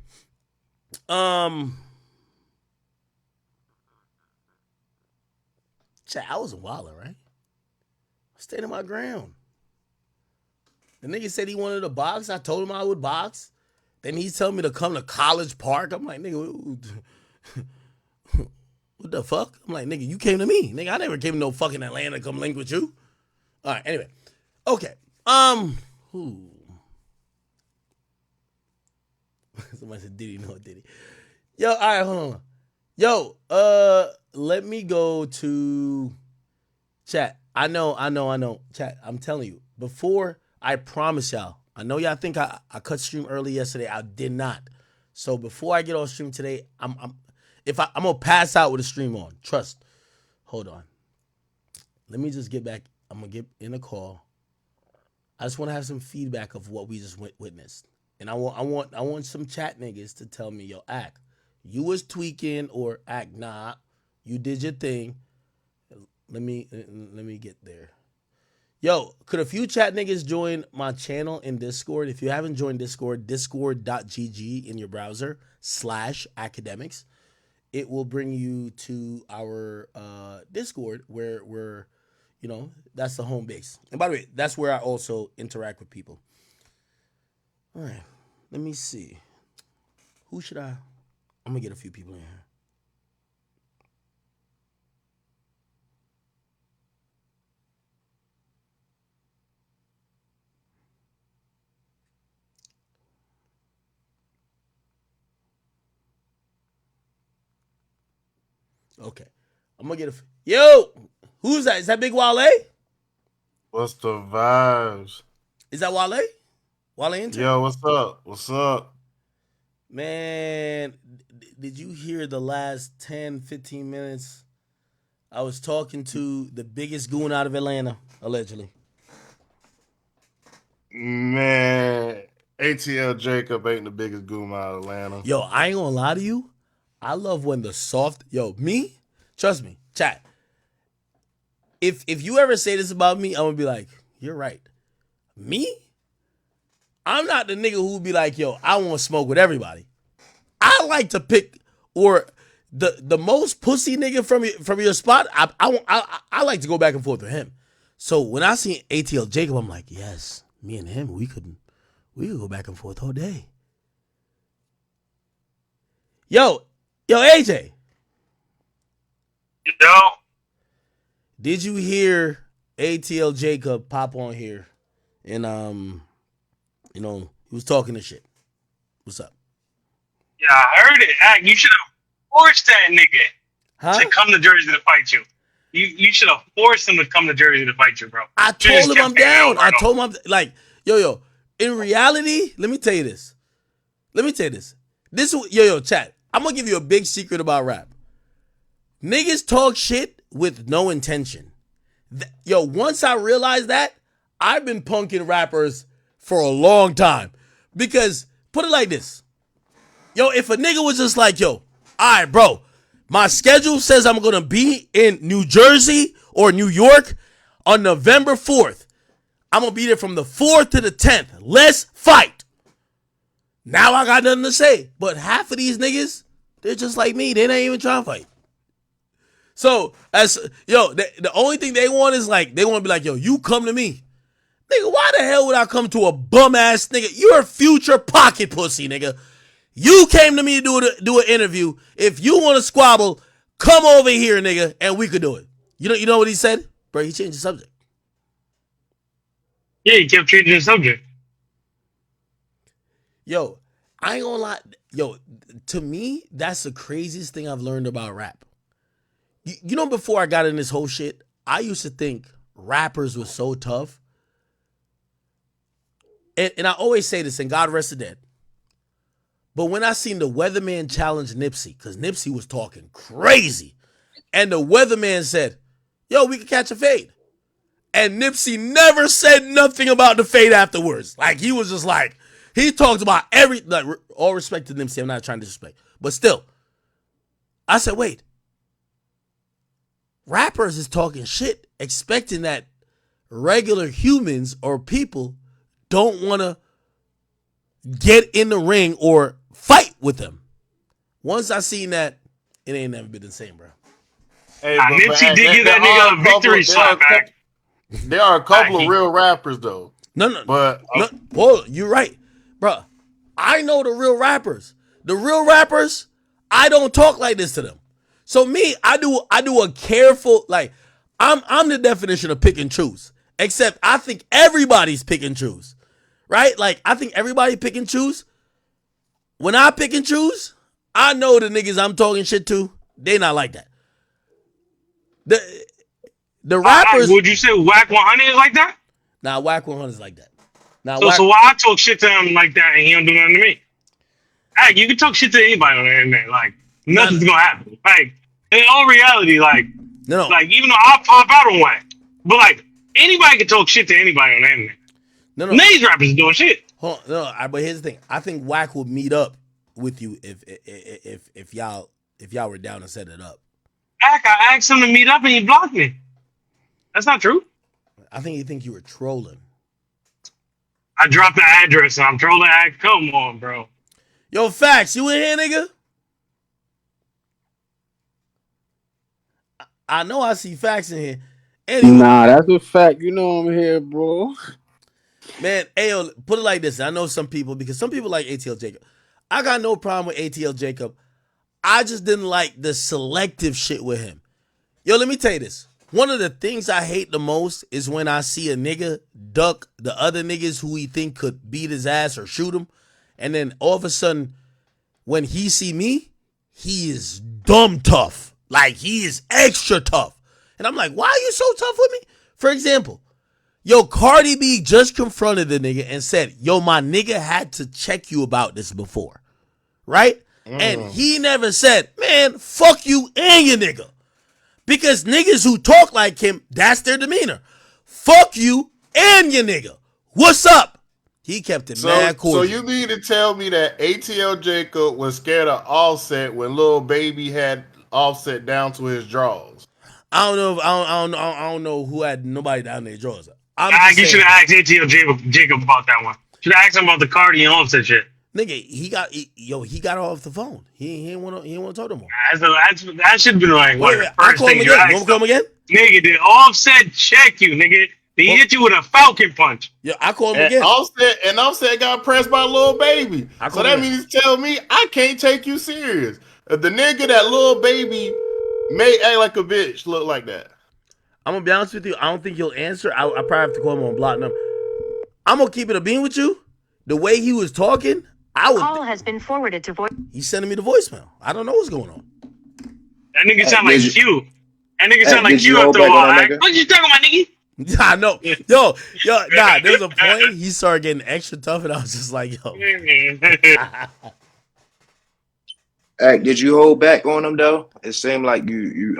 Chat, I wasn't wilding, right? I stayed in my ground. The nigga said he wanted to box. I told him I would box. Then he's telling me to come to College Park. I'm like, nigga, what the fuck? I'm like, nigga, you came to me. Nigga, I never came to no fucking Atlanta to come link with you. All right, anyway. Okay. Somebody said Diddy, no Diddy. Yo, all right, hold on. Yo, let me go to chat. I know. Chat, I'm telling you. Before, I promise y'all. I know y'all think I cut stream early yesterday. I did not. So before I get on stream today, I'm gonna pass out with the stream on. Trust. Hold on. Let me just get back. I'm gonna get in a call. I just want to have some feedback of what we just witnessed. And I want some chat niggas to tell me, yo, Act, you was tweaking, or Act, nah, you did your thing. Let me get there. Yo, could a few chat niggas join my channel in Discord? If you haven't joined Discord, discord.gg in your browser /academics. It will bring you to our Discord where we're, that's the home base. And by the way, that's where I also interact with people. All right, let me see. Who should I'm going to get a few people in here. Okay. I'm going to get Yo! Who's that? Is that Big Wale? What's the vibes? Is that Wale? Wale Inter? Yo, what's up? Man, did you hear the last 10, 15 minutes? I was talking to the biggest goon out of Atlanta, allegedly. Man, ATL Jacob ain't the biggest goon out of Atlanta. Yo, I ain't gonna lie to you. I love when the soft... Yo, me? Trust me, chat. If you ever say this about me, I'm gonna be like, you're right. Me? I'm not the nigga who be like, yo, I want to smoke with everybody. I like to pick, or the most pussy nigga from your spot. I like to go back and forth with him. So when I see ATL Jacob, I'm like, yes, me and him, we could go back and forth all day. Yo, AJ. Yo. Did you hear ATL Jacob pop on here and he was talking to shit? What's up? Yeah, I heard it. You should have forced that nigga to come to Jersey to fight you. You should have forced him to come to Jersey to fight you, bro. I told him I'm down. I told him yo. In reality, let me tell you this. Chat. I'm gonna give you a big secret about rap. Niggas talk shit with no intention. Once I realized that, I've been punking rappers for a long time. Because, put it like this. Yo, if a nigga was just like, yo, all right, bro, my schedule says I'm going to be in New Jersey or New York on November 4th. I'm going to be there from the 4th to the 10th. Let's fight. Now I got nothing to say. But half of these niggas, they're just like me. They ain't even trying to fight. So, the only thing they want is like, they want to be like, yo, you come to me. Nigga, why the hell would I come to a bum-ass nigga? You're a future pocket pussy, nigga. You came to me to do an interview. If you want to squabble, come over here, nigga, and we could do it. You know what he said? Bro, he changed the subject. Yeah, he kept changing the subject. Yo, I ain't gonna lie. Yo, to me, that's the craziest thing I've learned about rap. You know, before I got in this whole shit, I used to think rappers were so tough. And I always say this, and God rest the dead. But when I seen the Weatherman challenge Nipsey, because Nipsey was talking crazy, and the Weatherman said, yo, we can catch a fade. And Nipsey never said nothing about the fade afterwards. Like, he was just like, he talked about like, all respect to Nipsey, I'm not trying to disrespect. But still, I said, wait. Rappers is talking shit, expecting that regular humans or people don't want to get in the ring or fight with them. Once I seen that, it ain't never been the same, bro. Hey, Nipsey did give that nigga a victory slap back. There are a couple of real rappers, though. No. But Well, you're right, bro. I know the real rappers. The real rappers, I don't talk like this to them. So me, I do a careful, like, I'm the definition of pick and choose. Except I think everybody's pick and choose. Right? Like, I think everybody pick and choose. When I pick and choose, I know the niggas I'm talking shit to, they not like that. The rappers. Would you say Whack 100 is like that? Nah, Whack 100 is like that. Now, So why I talk shit to him like that and he don't do nothing to me? Hey, you can talk shit to anybody on the internet. Like, nothing's gonna happen. Like, in all reality, like, no. Like, even though I pop out on Whack, but like, anybody can talk shit to anybody on the internet. No. These rappers are doing shit. Hold on, no, but here's the thing. I think Whack would meet up with you if y'all were down to set it up. I asked him to meet up and he blocked me. That's not true. I think you think you were trolling. I dropped the address and I'm trolling. Come on, bro. Yo, Facts, you in here, nigga? I know I see Facts in here. Anyway, nah, that's a fact. You know I'm here, bro. Man, ayo, put it like this. I know some people, because some people like ATL Jacob. I got no problem with ATL Jacob. I just didn't like the selective shit with him. Yo, let me tell you this. One of the things I hate the most is when I see a nigga duck the other niggas who he think could beat his ass or shoot him. And then all of a sudden, when he see me, he is dumb tough. Like, he is extra tough. And I'm like, why are you so tough with me? For example, yo, Cardi B just confronted the nigga and said, yo, my nigga had to check you about this before. Right? And he never said, man, fuck you and your nigga. Because niggas who talk like him, that's their demeanor. Fuck you and your nigga. What's up? He kept it mad cordial. So you mean to tell me that ATL Jacob was scared of Offset when Lil Baby had Offset down to his drawers? I don't know. I don't know who had nobody down their drawers. You should have asked ATL Jacob about that one. Should have asked him about the Cardi and Offset shit. Nigga, he got off the phone. He ain't want to talk no more. That should have been like one of the I first call him things you again. You asked. want me to call him again? Nigga, did Offset check you, nigga? He hit you with a falcon punch. Yeah, I call him again. Offset got pressed by Lil Baby. So that means tell me I can't take you serious. If the nigga that Lil Baby may act like a bitch look like that. I'm gonna be honest with you. I don't think he'll answer. I probably have to call him on block number. I'm gonna keep it a bean with you. The way he was talking, Call has been forwarded to voice. He's sending me the voicemail. I don't know what's going on. That nigga sound like you. That nigga sound like you after a while. What you talking about, nigga? I know. Yo, nah, there's a point he started getting extra tough, and I was just like, yo. Hey, did you hold back on him though? It seemed like you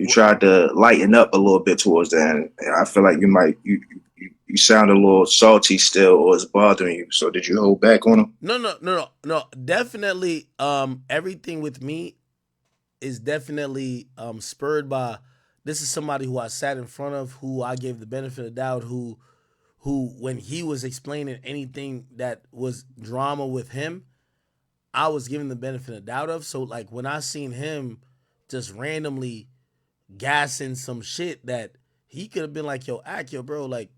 tried to lighten up a little bit towards the end. I feel like you you sound a little salty still, or it's bothering you. So did you hold back on him? No. Definitely, everything with me is definitely spurred by this is somebody who I sat in front of, who I gave the benefit of the doubt, who when he was explaining anything that was drama with him, I was giving the benefit of the doubt of. So like when I seen him just randomly gassing some shit that he could have been like, yo, bro, like,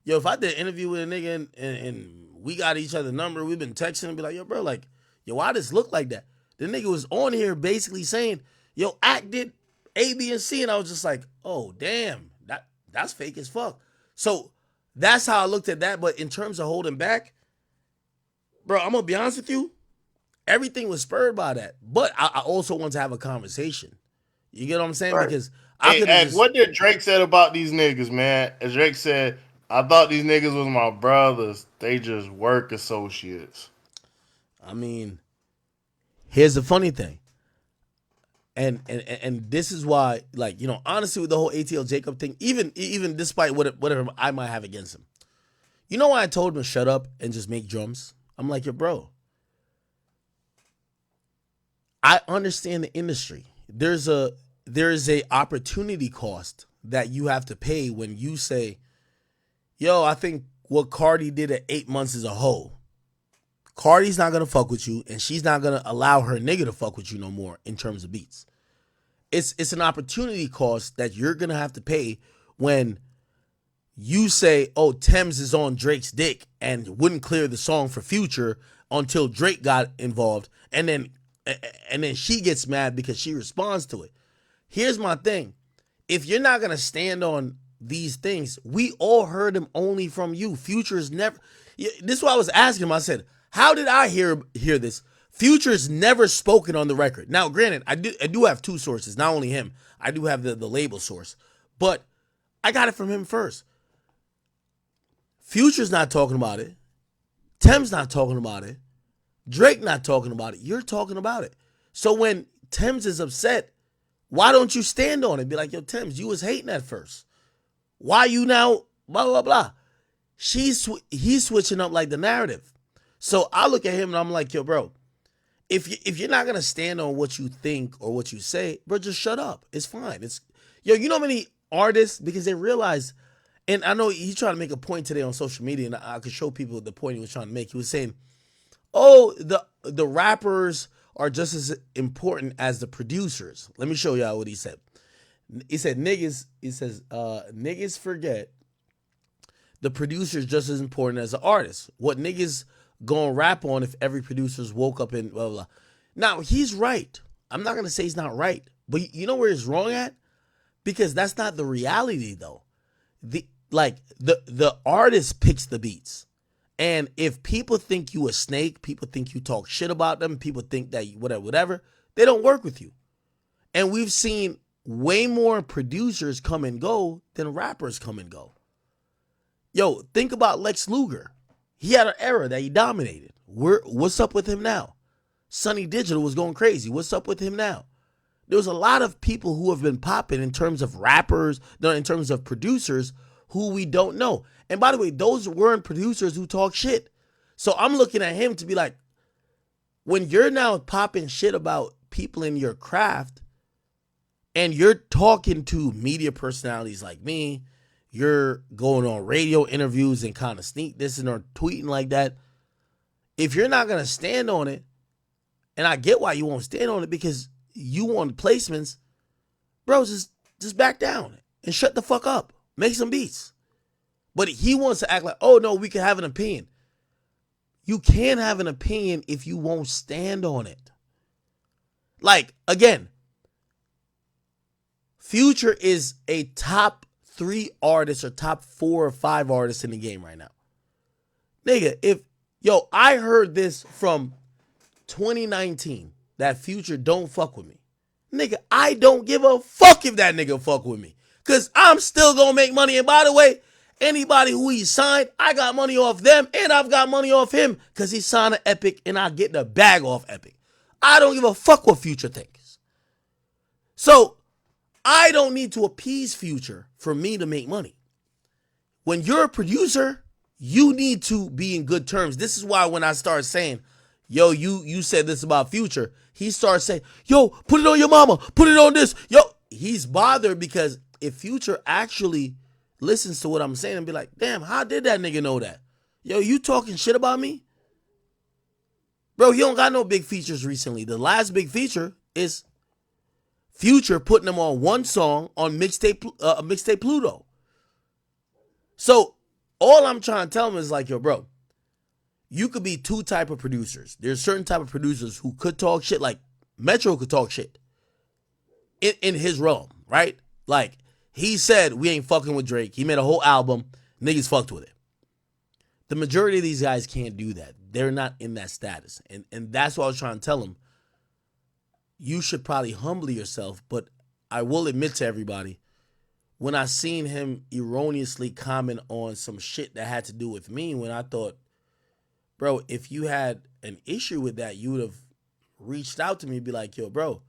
yo, if I did an interview with a nigga and we got each other number, we've been texting and be like, yo, bro, like, yo, why this look like that? The nigga was on here basically saying, yo, Act did A, B, and C, and I was just like, oh, damn, that's fake as fuck. So that's how I looked at that. But in terms of holding back, bro, I'm gonna be honest with you, everything was spurred by that. But I also want to have a conversation. You get what I'm saying? Right. Because I could Hey, just... what did Drake said about these niggas, man? As Drake said, I thought these niggas was my brothers. They just work associates. I mean, here's the funny thing. And this is why, like, you know, honestly, with the whole ATL Jacob thing, even despite whatever I might have against him, you know why I told him to shut up and just make drums? I'm like, yo, bro, I understand the industry. There's a opportunity cost that you have to pay when you say, yo, I think what Cardi did at 8 months is a hoe. Cardi's not gonna fuck with you, and she's not gonna allow her nigga to fuck with you no more in terms of beats. It's an opportunity cost that you're gonna have to pay when you say, oh, Thames is on Drake's dick and wouldn't clear the song for Future until Drake got involved, and then she gets mad because she responds to it. Here's my thing. If you're not gonna stand on these things, we all heard them only from you. Future is never... This is what I was asking him. I said, how did I hear this? Future's never spoken on the record. Now, granted, I do have two sources, not only him. I do have the label source. But I got it from him first. Future's not talking about it. Thames not talking about it. Drake not talking about it. You're talking about it. So when Thames is upset, why don't you stand on it? Be like, yo, Thames, you was hating at first. Why you now blah, blah, blah. He's switching up like the narrative. So I look at him and I'm like, yo, bro, if you're not going to stand on what you think or what you say, bro, just shut up. It's fine. You know how many artists, because they realize, and I know he's trying to make a point today on social media, and I could show people the point he was trying to make. He was saying, oh, the rappers are just as important as the producers. Let me show y'all what he said. He said, niggas forget the producer's just as important as the artist. What niggas gonna rap on if every producer's woke up and blah, blah, blah. Now, he's right. I'm not gonna say he's not right. But you know where he's wrong at? Because that's not the reality, though. The artist picks the beats. And if people think you a snake, people think you talk shit about them, people think that you whatever, they don't work with you. And we've seen way more producers come and go than rappers come and go. Yo, think about Lex Luger. He had an era that he dominated. What's up with him now? Sonny Digital was going crazy. What's up with him now? There's a lot of people who have been popping in terms of rappers, in terms of producers who we don't know. And by the way, those weren't producers who talk shit. So I'm looking at him to be like, when you're now popping shit about people in your craft and you're talking to media personalities like me, you're going on radio interviews and kind of sneak dissing or tweeting like that. If you're not going to stand on it, and I get why you won't stand on it because you want placements, bro, just back down and shut the fuck up. Make some beats. But he wants to act like, oh, no, we can have an opinion. You can't have an opinion if you won't stand on it. Like, again, Future is a top 3 artists or top 4 or 5 artists in the game right now. Nigga, I heard this from 2019, that Future don't fuck with me. Nigga, I don't give a fuck if that nigga fuck with me. Because I'm still going to make money. And by the way, anybody who he signed, I got money off them and I've got money off him because he signed an Epic and I get the bag off Epic. I don't give a fuck what Future thinks. So I don't need to appease Future for me to make money. when you're a producer, you need to be in good terms. This is why when I start saying, yo, you said this about Future, he starts saying, yo, put it on your mama, put it on this. Yo, he's bothered because if Future actually listens to what I'm saying and be like, damn, how did that nigga know that? Yo, you talking shit about me? Bro, he don't got no big features recently. The last big feature is Future putting him on one song on mixtape Pluto. So all I'm trying to tell him is like, yo, bro, you could be two type of producers. There's certain type of producers who could talk shit, like Metro could talk shit in his realm, right? Like he said, we ain't fucking with Drake. He made a whole album. Niggas fucked with it. The majority of these guys can't do that. They're not in that status. And that's what I was trying to tell him. You should probably humble yourself, but I will admit to everybody, when I seen him erroneously comment on some shit that had to do with me, when I thought, bro, if you had an issue with that, you would have reached out to me and be like, yo, bro,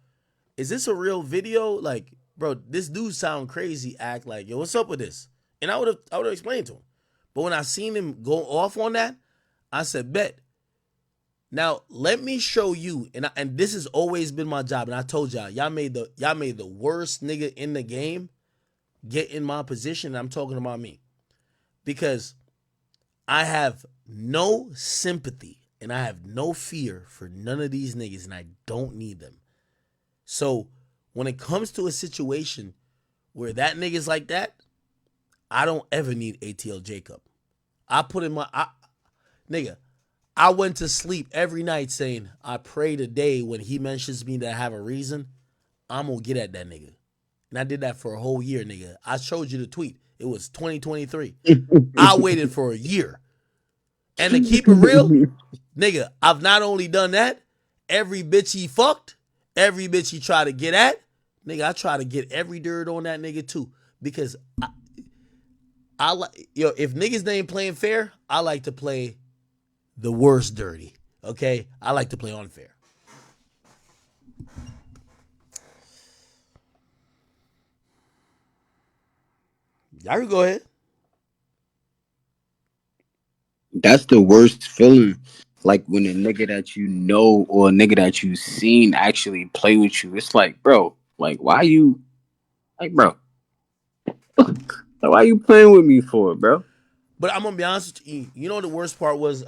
is this a real video? Like, bro, this dude sound crazy, act like, yo, what's up with this? And I would have explained to him. But when I seen him go off on that, I said, bet. Now let me show you, and this has always been my job. And I told y'all made the worst nigga in the game get in my position. And I'm talking about me, because I have no sympathy and I have no fear for none of these niggas, and I don't need them. So when it comes to a situation where that nigga's like that, I don't ever need ATL Jacob. I put in my nigga. I went to sleep every night saying, I pray today when he mentions me that I have a reason, I'm gonna get at that nigga. And I did that for a whole year, nigga. I showed you the tweet. It was 2023. I waited for a year. And to keep it real, nigga, I've not only done that, every bitch he fucked, every bitch he tried to get at, nigga, I try to get every dirt on that nigga too. Because I like, yo, if niggas ain't playing fair, I like to play the worst dirty. Okay? I like to play unfair. Y'all can go ahead. That's the worst feeling. Like when a nigga that you know or a nigga that you seen actually play with you. It's like, bro, like why you like, bro? Like, why you playing with me for, bro? But I'm gonna be honest with you. You know what the worst part was?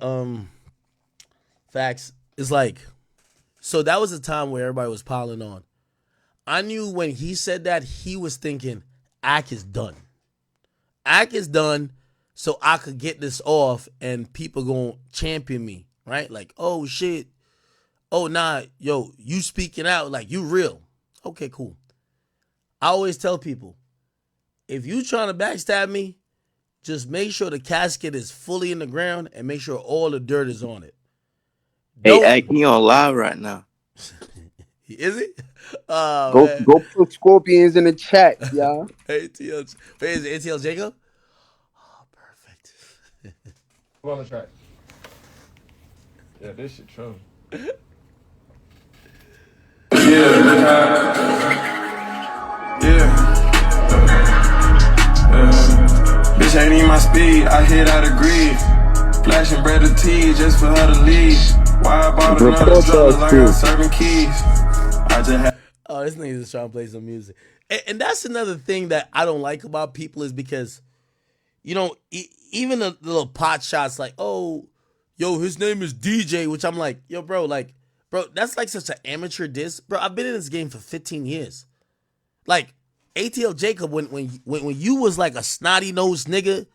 Facts. It's like, so that was a time where everybody was piling on. I knew when he said that, he was thinking, Ak is done. Ak is done, so I could get this off and people gonna champion me, right? Like, oh shit. Oh nah, yo, you speaking out, like you real. Okay, cool. I always tell people, if you trying to backstab me, just make sure the casket is fully in the ground and make sure all the dirt is on it. Hey, Ak, he on live right now. Is it? Go put Scorpions in the chat, y'all. ATL. Wait, is it ATL Jacob? Oh, perfect. Come on the track. Yeah, this shit true. Bitch ain't even my speed, I hit out of grid. Flashing bread of tea just for her to leave. Why I bought another drug like I'm serving keys. I just had. Oh, this nigga's just trying to play some music. And that's another thing that I don't like about people is because, you know, even the little pot shots like, oh, yo, his name is DJ, which I'm like, yo, bro, that's like such an amateur diss. Bro, I've been in this game for 15 years. Like, ATL Jacob, when you was like a snotty-nosed nigga,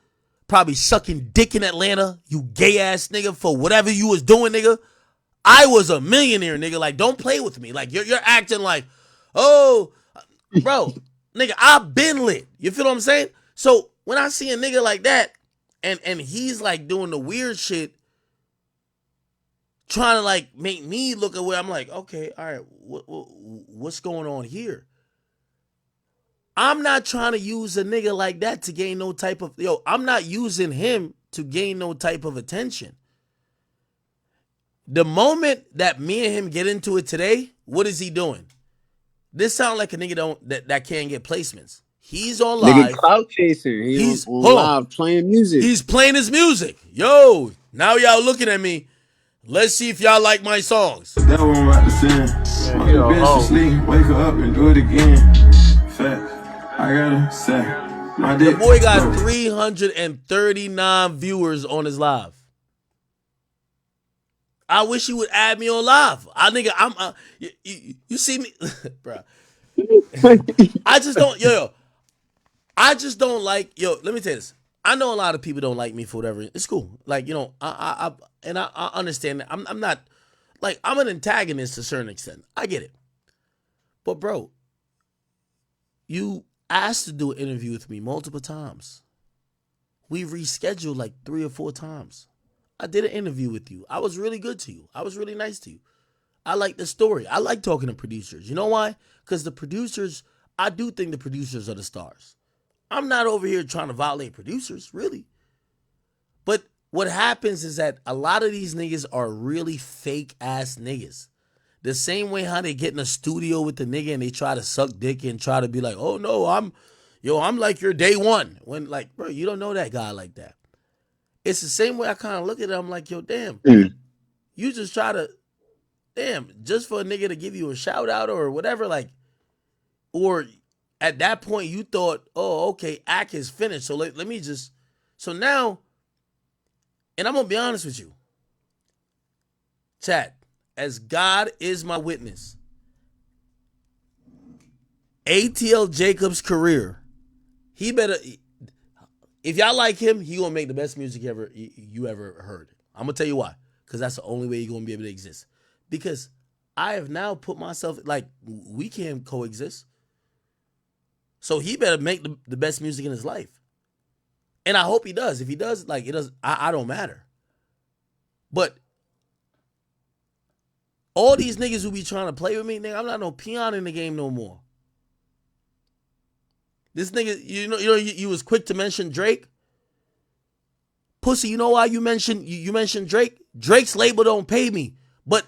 probably sucking dick in Atlanta, you gay-ass nigga, for whatever you was doing, nigga, I was a millionaire, nigga. Like, don't play with me. Like, you're acting like, oh, bro, nigga, I've been lit. You feel what I'm saying? So, when I see a nigga like that, and he's, like, doing the weird shit, trying to, like, make me look away, I'm like, okay, all right, what's going on here? I'm not trying to use a nigga like that to gain no type of, I'm not using him to gain no type of attention. The moment that me and him get into it today, what is he doing? This sound like a nigga that can't get placements. He's on Nigga live. clout chasing. He on, He's on hold on. live playing music. He's playing his music. Yo, now y'all looking at me. Let's see if y'all like my songs. That one I'm about to sing. Smoke the bitch to sleep, wake her up and do it again. Fact, I gotta say, my The dick. boy got 339 viewers on his live. I wish he would add me on live. I'm you see me, bro. I just don't, I just don't like, let me tell you this. I know a lot of people don't like me for whatever. It's cool. Like, I understand that. I'm not, like, I'm an antagonist to a certain extent. I get it. But, bro, you asked to do an interview with me multiple times. We rescheduled like 3 or 4 times. I did an interview with you. I was really good to you. I was really nice to you. I like the story. I like talking to producers. You know why? Because the producers, I do think the producers are the stars. I'm not over here trying to violate producers, really. But what happens is that a lot of these niggas are really fake ass niggas. The same way how they get in a studio with the nigga and they try to suck dick and try to be like, oh no, I'm like your day one. When, like, bro, you don't know that guy like that. It's the same way I kind of look at it. I'm like, yo, damn, you just try to, just for a nigga to give you a shout out or whatever, like, or at that point you thought, oh, okay, act is finished. So let me just, so now, and I'm going to be honest with you, chat, as God is my witness, ATL Jacobs' career, he better, if y'all like him, he gonna make the best music you ever heard. I'm gonna tell you why. Because that's the only way you're gonna be able to exist. Because I have now put myself, like, we can't coexist. So he better make the best music in his life. And I hope he does. If he does, like, it does, I don't matter. But all these niggas who be trying to play with me, nigga, I'm not no peon in the game no more. This nigga, you was quick to mention Drake. Pussy, you know why you mentioned Drake? Drake's label don't pay me. But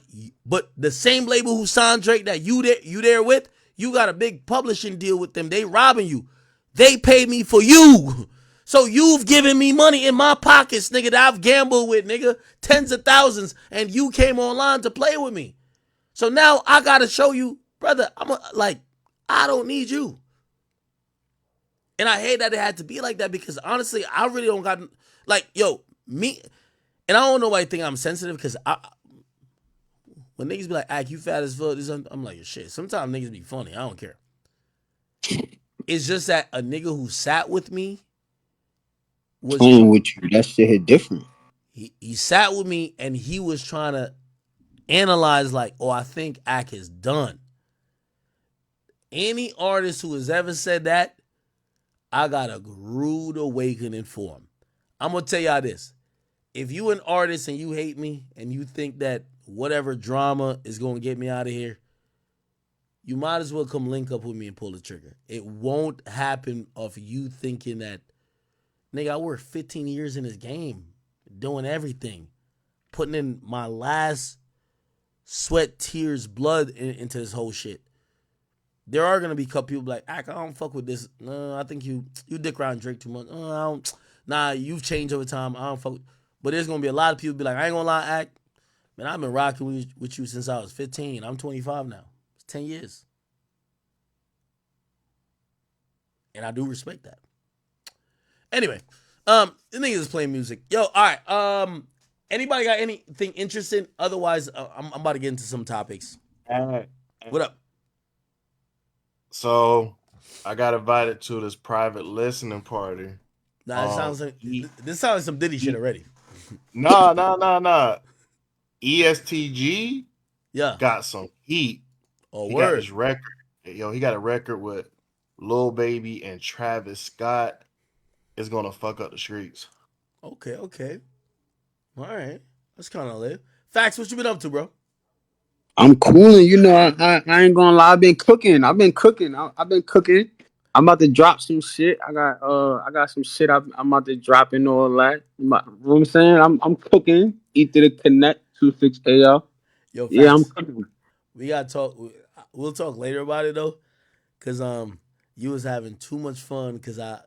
the same label who signed Drake that you there with, you got a big publishing deal with them. They robbing you. They pay me for you. So you've given me money in my pockets, nigga, that I've gambled with, nigga, tens of thousands, and you came online to play with me. So now I gotta show you, brother, I don't need you. And I hate that it had to be like that because honestly, I really don't got, like, me, and I don't know why I think I'm sensitive because when niggas be like, act, you fat as fuck, I'm like, shit, sometimes niggas be funny. I don't care. It's just that a nigga who sat with me was playing with you. That shit hit different. He sat with me and he was trying to analyze, like, oh, I think act is done. Any artist who has ever said that, I got a rude awakening for him. I'm going to tell y'all this. If you an artist and you hate me and you think that whatever drama is going to get me out of here, you might as well come link up with me and pull the trigger. It won't happen of you thinking that, nigga, I worked 15 years in this game, doing everything, putting in my last sweat, tears, blood into this whole shit. There are gonna be a couple people like, I don't fuck with this. No, I think you dick around Drake too much. Nah, you've changed over time. I don't fuck with. But there's gonna be a lot of people be like, I ain't gonna lie, act. Man, I've been rocking with you since I was 15. I'm 25 now. It's 10 years. And I do respect that. Anyway, the niggas is playing music. Yo, all right. Anybody got anything interesting? Otherwise, I'm about to get into some topics. What up? So, I got invited to this private listening party. Nah, this sounds like some Diddy shit already. Nah. ESTG got some heat. Oh, he word. got his record. Yo, he got a record with Lil Baby and Travis Scott. It's gonna fuck up the streets. Okay. All right. That's kind of lit. Facts, what you been up to, bro? I'm cooling. I ain't gonna lie. I've been cooking. I've been cooking. I'm about to drop some shit. I got some shit I'm about to drop and all that. You know what I'm saying? I'm cooking. Eat to the Connect 26 AL. Yo, facts. Yeah, I'm cooking. We gotta talk. We'll talk later about it though, cause You was having too much fun because I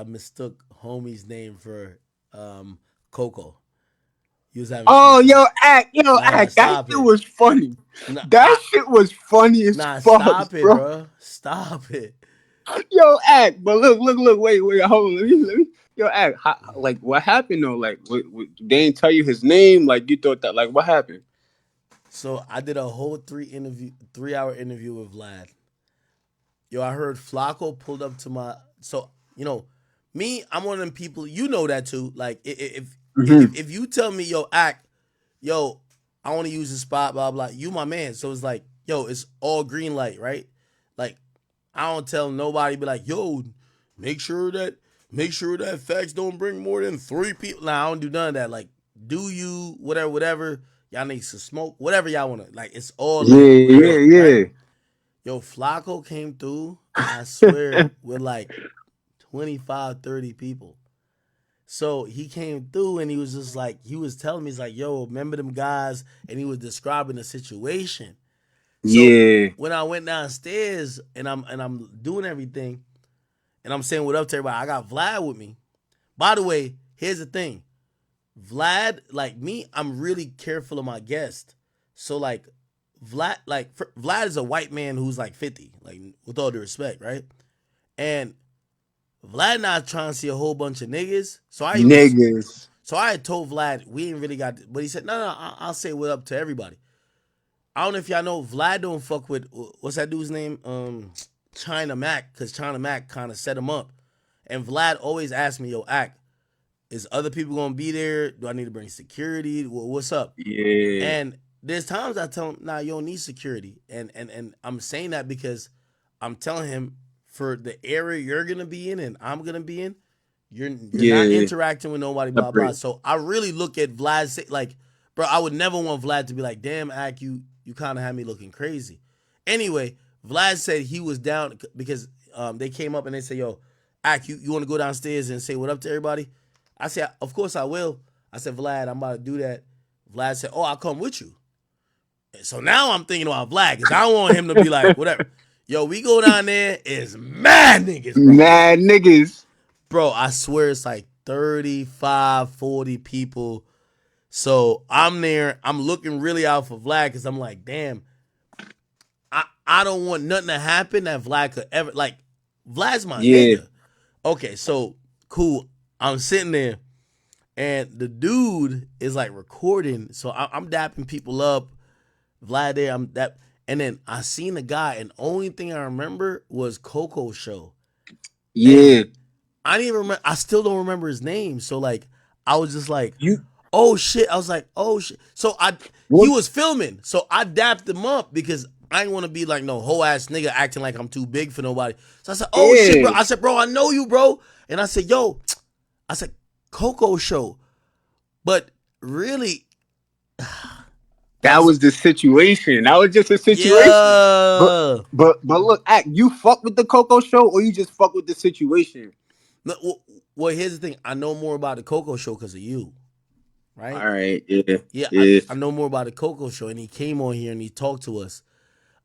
mistook homie's name for Coco. You was having too much Oh, fun. yo, Nah, act. That stop shit it. was funny. Nah, That shit was funny as fuck, stop it, bro. bro. Stop it. Yo, act. But look, wait, hold on. Let me. Yo, act. Like, what happened though? Like, they didn't tell you his name. Like, you thought that. Like, what happened? So I did a whole 3 hour interview with Vlad. Yo, I heard Flacco pulled up to my. So me, I'm one of them people. You know that too. Like if you tell me, yo, act, yo, I want to use the spot, blah blah. You my man. So it's like, yo, it's all green light, right? Like I don't tell nobody. Be like, yo, make sure that facts don't bring more than 3 people. Nah, I don't do none of that. Like, do you whatever. Y'all need some smoke, whatever y'all want to. Like, it's all lit. We lit, right? Yeah. Yo, Flacco came through, I swear, with like 25, 30 people. So he came through and he was just like, he was telling me, he's like, yo, remember them guys? And he was describing the situation. So Yeah. when I went downstairs and I'm doing everything and I'm saying what up to everybody, I got Vlad with me. By the way, here's the thing. Vlad, like me, I'm really careful of my guests. So like Vlad is a white man who's like 50, like with all due respect, right? And Vlad not trying to see a whole bunch of niggas. So Niggas. I had told Vlad we ain't really got, but he said no, I'll say what up to everybody. I don't know if y'all know Vlad don't fuck with what's that dude's name, China Mac, because China Mac kind of set him up, and Vlad always asks me, yo, act, is other people gonna be there? Do I need to bring security? What's up? Yeah. And there's times I tell him, nah, you don't need security. And I'm saying that because I'm telling him for the area you're gonna be in and I'm gonna be in, you're not Yeah. interacting with nobody, blah blah. Separate. So I really look at Vlad like, bro, I would never want Vlad to be like, damn, Ack, you kind of had me looking crazy. Anyway, Vlad said he was down because they came up and they said, yo, Ack, you want to go downstairs and say what up to everybody? I said, of course I will. I said, Vlad, I'm about to do that. Vlad said, oh, I'll come with you. So now I'm thinking about Vlad because I don't want him to be like, whatever. Yo, we go down there, it's mad niggas, bro. Mad niggas. Bro, I swear it's like 35, 40 people. So I'm there. I'm looking really out for Vlad because I'm like, damn, I don't want nothing to happen that Vlad could ever, like, Vlad's my Yeah. nigga. Okay, so cool. I'm sitting there and the dude is like recording. So I'm dapping people up. Vlad there, I'm that. And then I seen the guy, and only thing I remember was Coco show. Yeah. And I didn't even remember. I still don't remember his name. So like, I was just like, You oh shit. I was like, oh shit. So he what? was filming. So I dapped him up because I didn't want to be like no whole ass nigga acting like I'm too big for nobody. So I said, oh shit, bro. Yeah. I said, bro, I know you, bro. And I said, yo, I said, Coco show. But really, That was the situation. That was just a situation. But yeah. look, act. You fuck with the Coco show, or you just fuck with the situation. Well, here's the thing. I know more about the Coco show because of you, right? All right. Yeah. Yeah, Yeah. I know more about the Coco show, and he came on here and he talked to us.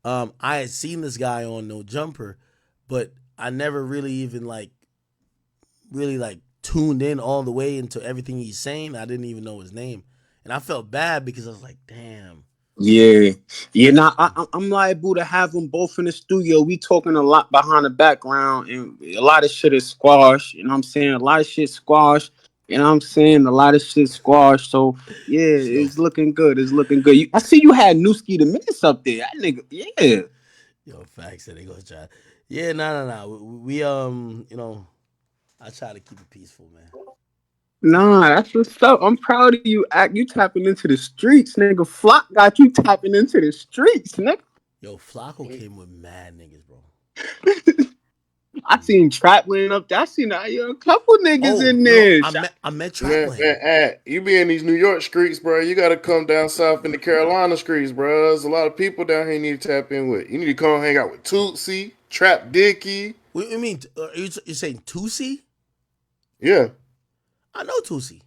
I had seen this guy on No Jumper, but I never really even really tuned in all the way into everything he's saying. I didn't even know his name, and I felt bad because I was like, damn. Yeah. Yeah. Now I'm liable to have them both in the studio. We talking a lot behind the background, and a lot of shit is squashed. You know what I'm saying? A lot of shit squashed. You know what I'm saying? A lot of shit squashed. So yeah, Yo, it's looking good. It's looking good. I see you had Newski the Minutes up there. That nigga, yeah. yo, facts that they gonna try. Yeah, no. We I try to keep it peaceful, man. Nah, that's what's up. I'm proud of you. Act, you tapping into the streets, nigga. Flock got you tapping into the streets, nigga. Yo, Flacco came with mad niggas, bro. I seen Trapland up there. I seen a couple niggas Oh in no, there. I met Man, Trapland. you be in these New York streets, bro. You got to come down south in the Carolina streets, bro. There's a lot of people down here you need to tap in with. You need to come hang out with Tootsie, Trap Dickie. What do you mean? You saying Tusi? Yeah. I know Tusi.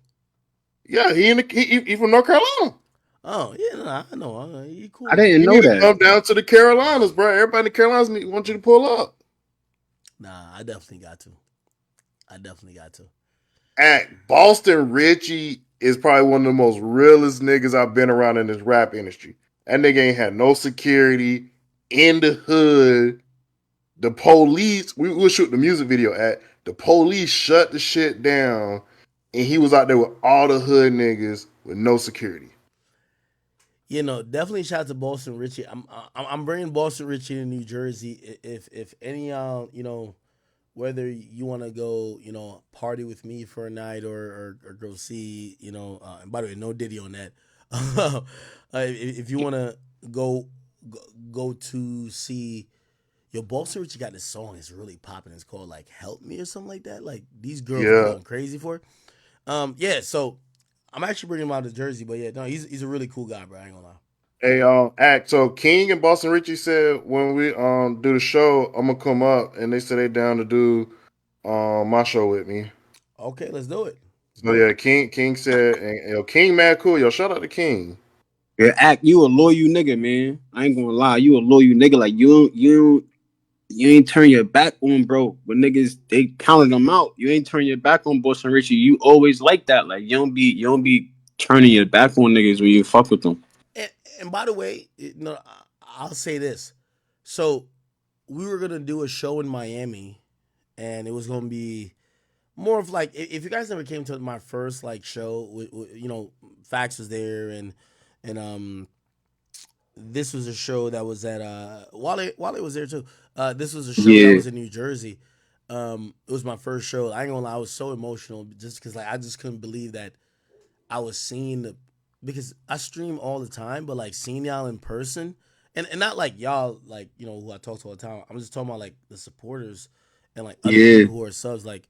Yeah, he from North Carolina. Oh yeah, no, I know. He I cool. didn't You know need to that. come down to the Carolinas, bro. Everybody in the Carolinas want you to pull up. Nah, I definitely got to. I definitely got to. Boston Richie is probably one of the most realest niggas I've been around in this rap industry. That nigga ain't had no security in the hood. The police, we will shoot the music video at. The police shut the shit down, and he was out there with all the hood niggas with no security. You know, definitely shout out to Boston Richie. I'm bringing Boston Richie to New Jersey. If any you know, whether you want to go, you know, party with me for a night or go see, you know, and by the way, no Diddy on that. If you want to go, go go to see your Boston Richie got this song. It's really popping. It's called like "Help Me" or something like that. Like these girls be Yeah. going crazy for it. Yeah. So I'm actually bringing him out to Jersey, but yeah, no, he's a really cool guy, bro. I ain't gonna lie. Hey, act. So King and Boston Richie said when we do the show, I'm gonna come up, and they said they down to do my show with me. Okay, let's do it. Let's So do it. yeah, King said, and yo, King mad cool. Yo, shout out to King. Yeah, act. You a loyal nigga, man. I ain't gonna lie. You a loyal nigga. Like you ain't turn your back on bro. When niggas they counted them out, you ain't turn your back on Boston Richie. You always like that. Like you don't be turning your back on niggas when you fuck with them. And, and by the way, no, I'll say this. So we were gonna do a show in Miami, and it was gonna be more of like if you guys never came to my first like show, you know, Fax was there, and this was a show that was at Wale was there too. This was a show that Yeah, was in New Jersey. It was my first show. I ain't gonna lie, I was so emotional just because like I just couldn't believe that I was seeing the because I stream all the time, but like seeing y'all in person and not like y'all like you know who I talk to all the time. I'm just talking about like the supporters and like other yeah. people who are subs. Like,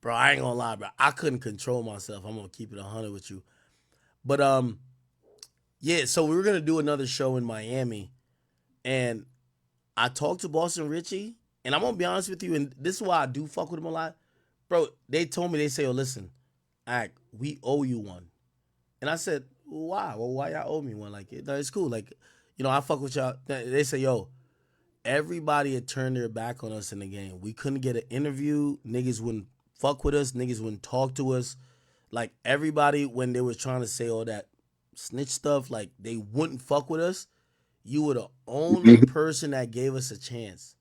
bro, I ain't gonna lie, bro. I couldn't control myself. I'm gonna keep it 100 with you. But yeah. So we were gonna do another show in Miami, and I talked to Boston Richie, and I'm gonna be honest with you, and this is why I do fuck with him a lot, bro. They told me they say, "Oh, listen, Act, we owe you one." And I said, why? Well, why y'all owe me one? Like, it's cool. Like, you know, I fuck with y'all. They say, yo, everybody had turned their back on us in the game. We couldn't get an interview. Niggas wouldn't fuck with us. Niggas wouldn't talk to us. Like, everybody, when they was trying to say all that snitch stuff, like, they wouldn't fuck with us. You were the only person that gave us a chance.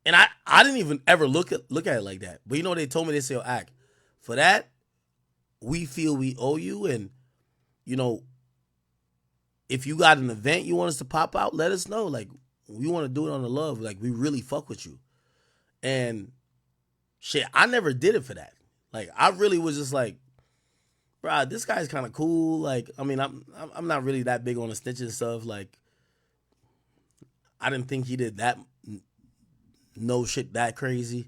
And I didn't even ever look at it like that. But you know, they told me, they say, yo, Act, for that, we feel we owe you. And, you know, if you got an event you want us to pop out, let us know. Like, we want to do it on the love. Like, we really fuck with you. And shit, I never did it for that. Like, I really was just like, bro, this guy's kind of cool. Like, I mean, I'm not really that big on the snitching stuff. Like, I didn't think he did that no shit that crazy.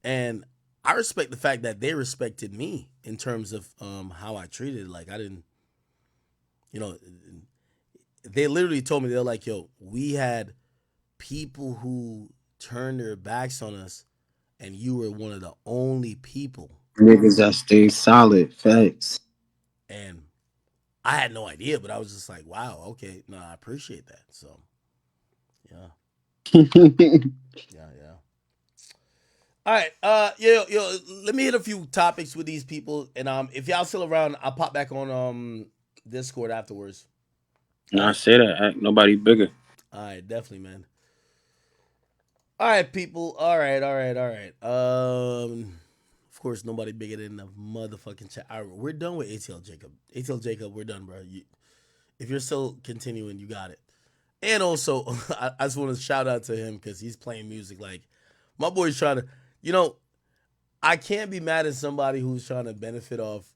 And I respect the fact that they respected me in terms of how I treated. Like, I didn't, you know, they literally told me, they're like, yo, we had people who turned their backs on us, and you were one of the only people. Niggas that stay solid. Facts. And I had no idea, but I was just like, wow, okay, no, I appreciate that. So, yeah, yeah. All right, yo, let me hit a few topics with these people, and if y'all still around, I'll pop back on Discord afterwards. All Nah, right, say that. Act. Nobody bigger. all right, definitely, man. All right, people. All right, all right, all right. Of course, nobody bigger than the motherfucking chat. All right, we're done with ATL Jacob. ATL Jacob, we're done, bro. If you're still continuing, you got it. And also, I just want to shout out to him because he's playing music. Like, my boy's trying to, you know, I can't be mad at somebody who's trying to benefit off,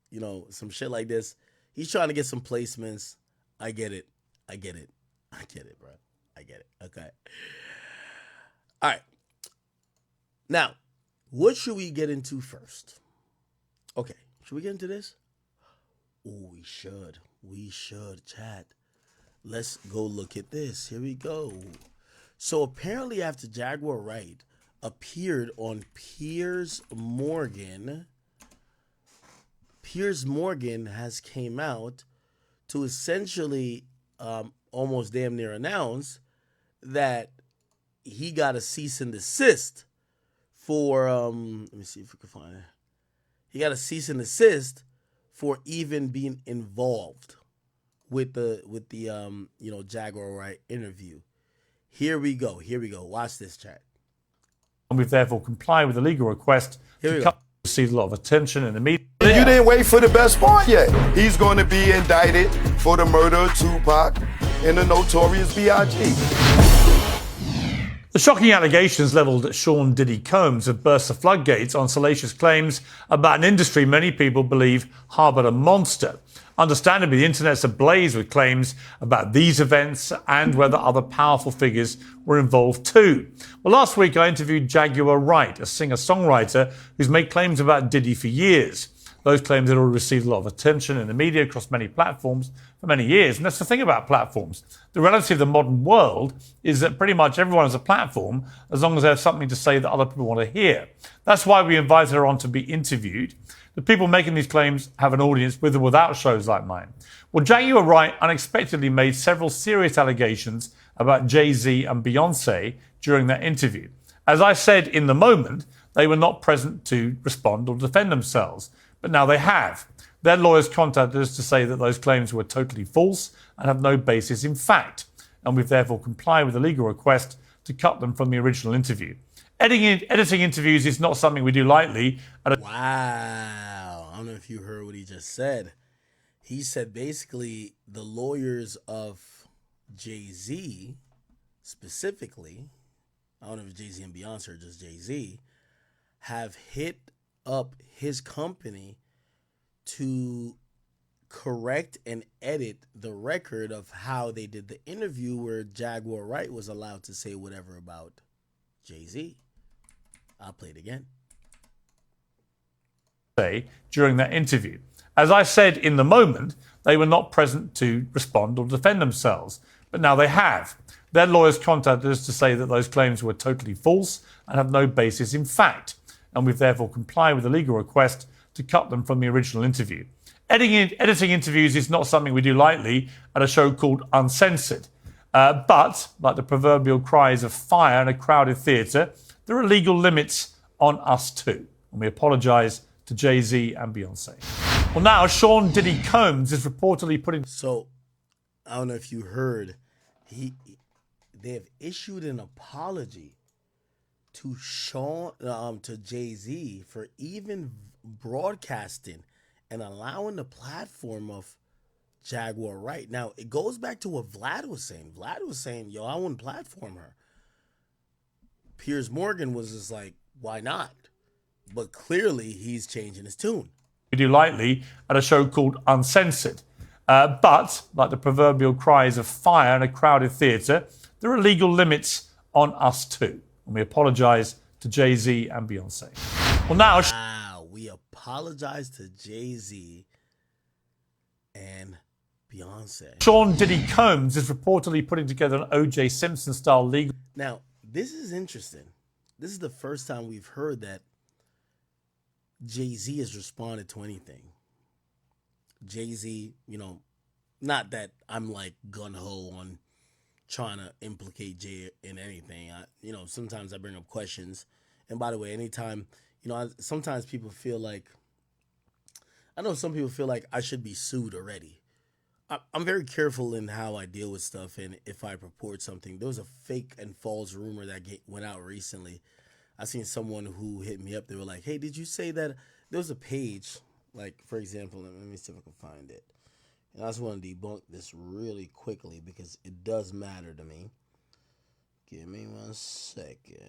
you know, some shit like this. He's trying to get some placements. I get it. I get it. I get it, bro. I get it. Okay. All right. Now, what should we get into first? Okay. Should we get into this? Oh, we should. We should, chat. Let's go look at this. Here we go. So apparently after Jaguar Wright appeared on Piers Morgan has came out to essentially almost damn near announce that he got a cease and desist for let me see if we can find it. He got a cease and desist for even being involved with the Jaguar Wright interview. Here we go. Watch this, chat. And we've therefore complied with the legal request to cut. Received a lot of attention in the media. You didn't wait for the best part yet. He's going to be indicted for the murder of Tupac and the Notorious B.I.G. The shocking allegations levelled at Sean Diddy Combs have burst the floodgates on salacious claims about an industry many people believe harboured a monster. Understandably, the internet's ablaze with claims about these events and whether other powerful figures were involved too. Well, last week I interviewed Jaguar Wright, a singer-songwriter who's made claims about Diddy for years. Those claims had already received a lot of attention in the media across many platforms for many years. And that's the thing about platforms. The reality of the modern world is that pretty much everyone has a platform as long as they have something to say that other people want to hear. That's why we invited her on to be interviewed. The people making these claims have an audience with or without shows like mine. Well, Jaguar Wright unexpectedly made several serious allegations about Jay-Z and Beyonce during that interview. As I said in the moment, they were not present to respond or defend themselves, but now they have. Their lawyers contacted us to say that those claims were totally false and have no basis in fact, and we've therefore complied with the legal request to cut them from the original interview. Editing interviews is not something we do lightly. Wow. I don't know if you heard what he just said. He said basically the lawyers of Jay-Z, specifically, I don't know if Jay-Z and Beyonce or just Jay-Z, have hit up his company to correct and edit the record of how they did the interview where Jaguar Wright was allowed to say whatever about Jay-Z. I'll play it again. During that interview. As I said in the moment, they were not present to respond or defend themselves, but now they have. Their lawyers contacted us to say that those claims were totally false and have no basis in fact, and we've therefore complied with the legal request to cut them from the original interview. Editing interviews is not something we do lightly at a show called Uncensored. But, like the proverbial cries of fire in a crowded theatre, there are legal limits on us too. And we apologise to Jay-Z and Beyonce. Well, now Sean Diddy Combs is reportedly putting... So, I don't know if you heard, they have issued an apology to to Jay-Z for even broadcasting and allowing the platform of Jaguar Wright. Now, it goes back to what Vlad was saying. Vlad was saying, yo, I wouldn't platform her. Piers Morgan was just like, why not? But clearly, he's changing his tune. We do lightly at a show called Uncensored. But, like the proverbial cries of fire in a crowded theatre, there are legal limits on us too. And we apologise to Jay-Z and Beyonce. Well, now... Wow, we apologize to Jay-Z and Beyonce. Sean Diddy Combs is reportedly putting together an O.J. Simpson-style legal... Now, this is interesting. This is the first time we've heard that Jay-Z has responded to anything. Jay-Z, not that I'm like gun-ho on trying to implicate Jay in anything. Sometimes I bring up questions. And by the way, anytime, sometimes people feel like, I know some people feel like I should be sued already. I'm very careful in how I deal with stuff, and if I purport something. There was a fake and false rumor that went out recently. I seen someone who hit me up. They were like, hey, did you say that? There was a page, like, for example, let me see if I can find it. And I just want to debunk this really quickly because it does matter to me. Give me 1 second.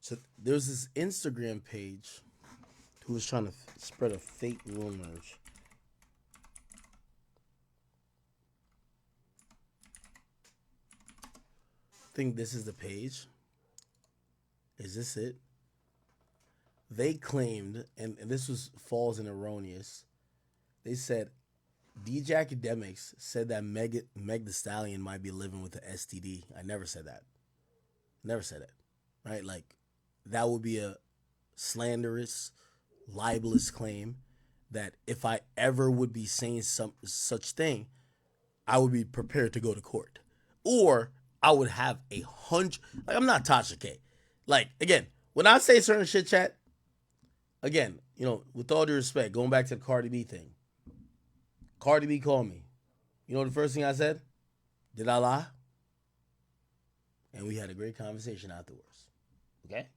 So there's this Instagram page who was trying to spread a fake rumors. I think this is the page. Is this it? They claimed, and this was false and erroneous. They said DJ Akademiks said that Meg Thee Stallion might be living with an STD. I never said that. Never said it. right? Like that would be a slanderous, libelous claim that if I ever would be saying some such thing, I would be prepared to go to court, or I would have 100. Like I'm not Tasha K. Like again, when I say certain shit, chat. Again, with all due respect, going back to the Cardi B thing. Cardi B called me. You know the first thing I said? Did I lie? And we had a great conversation afterwards. Okay?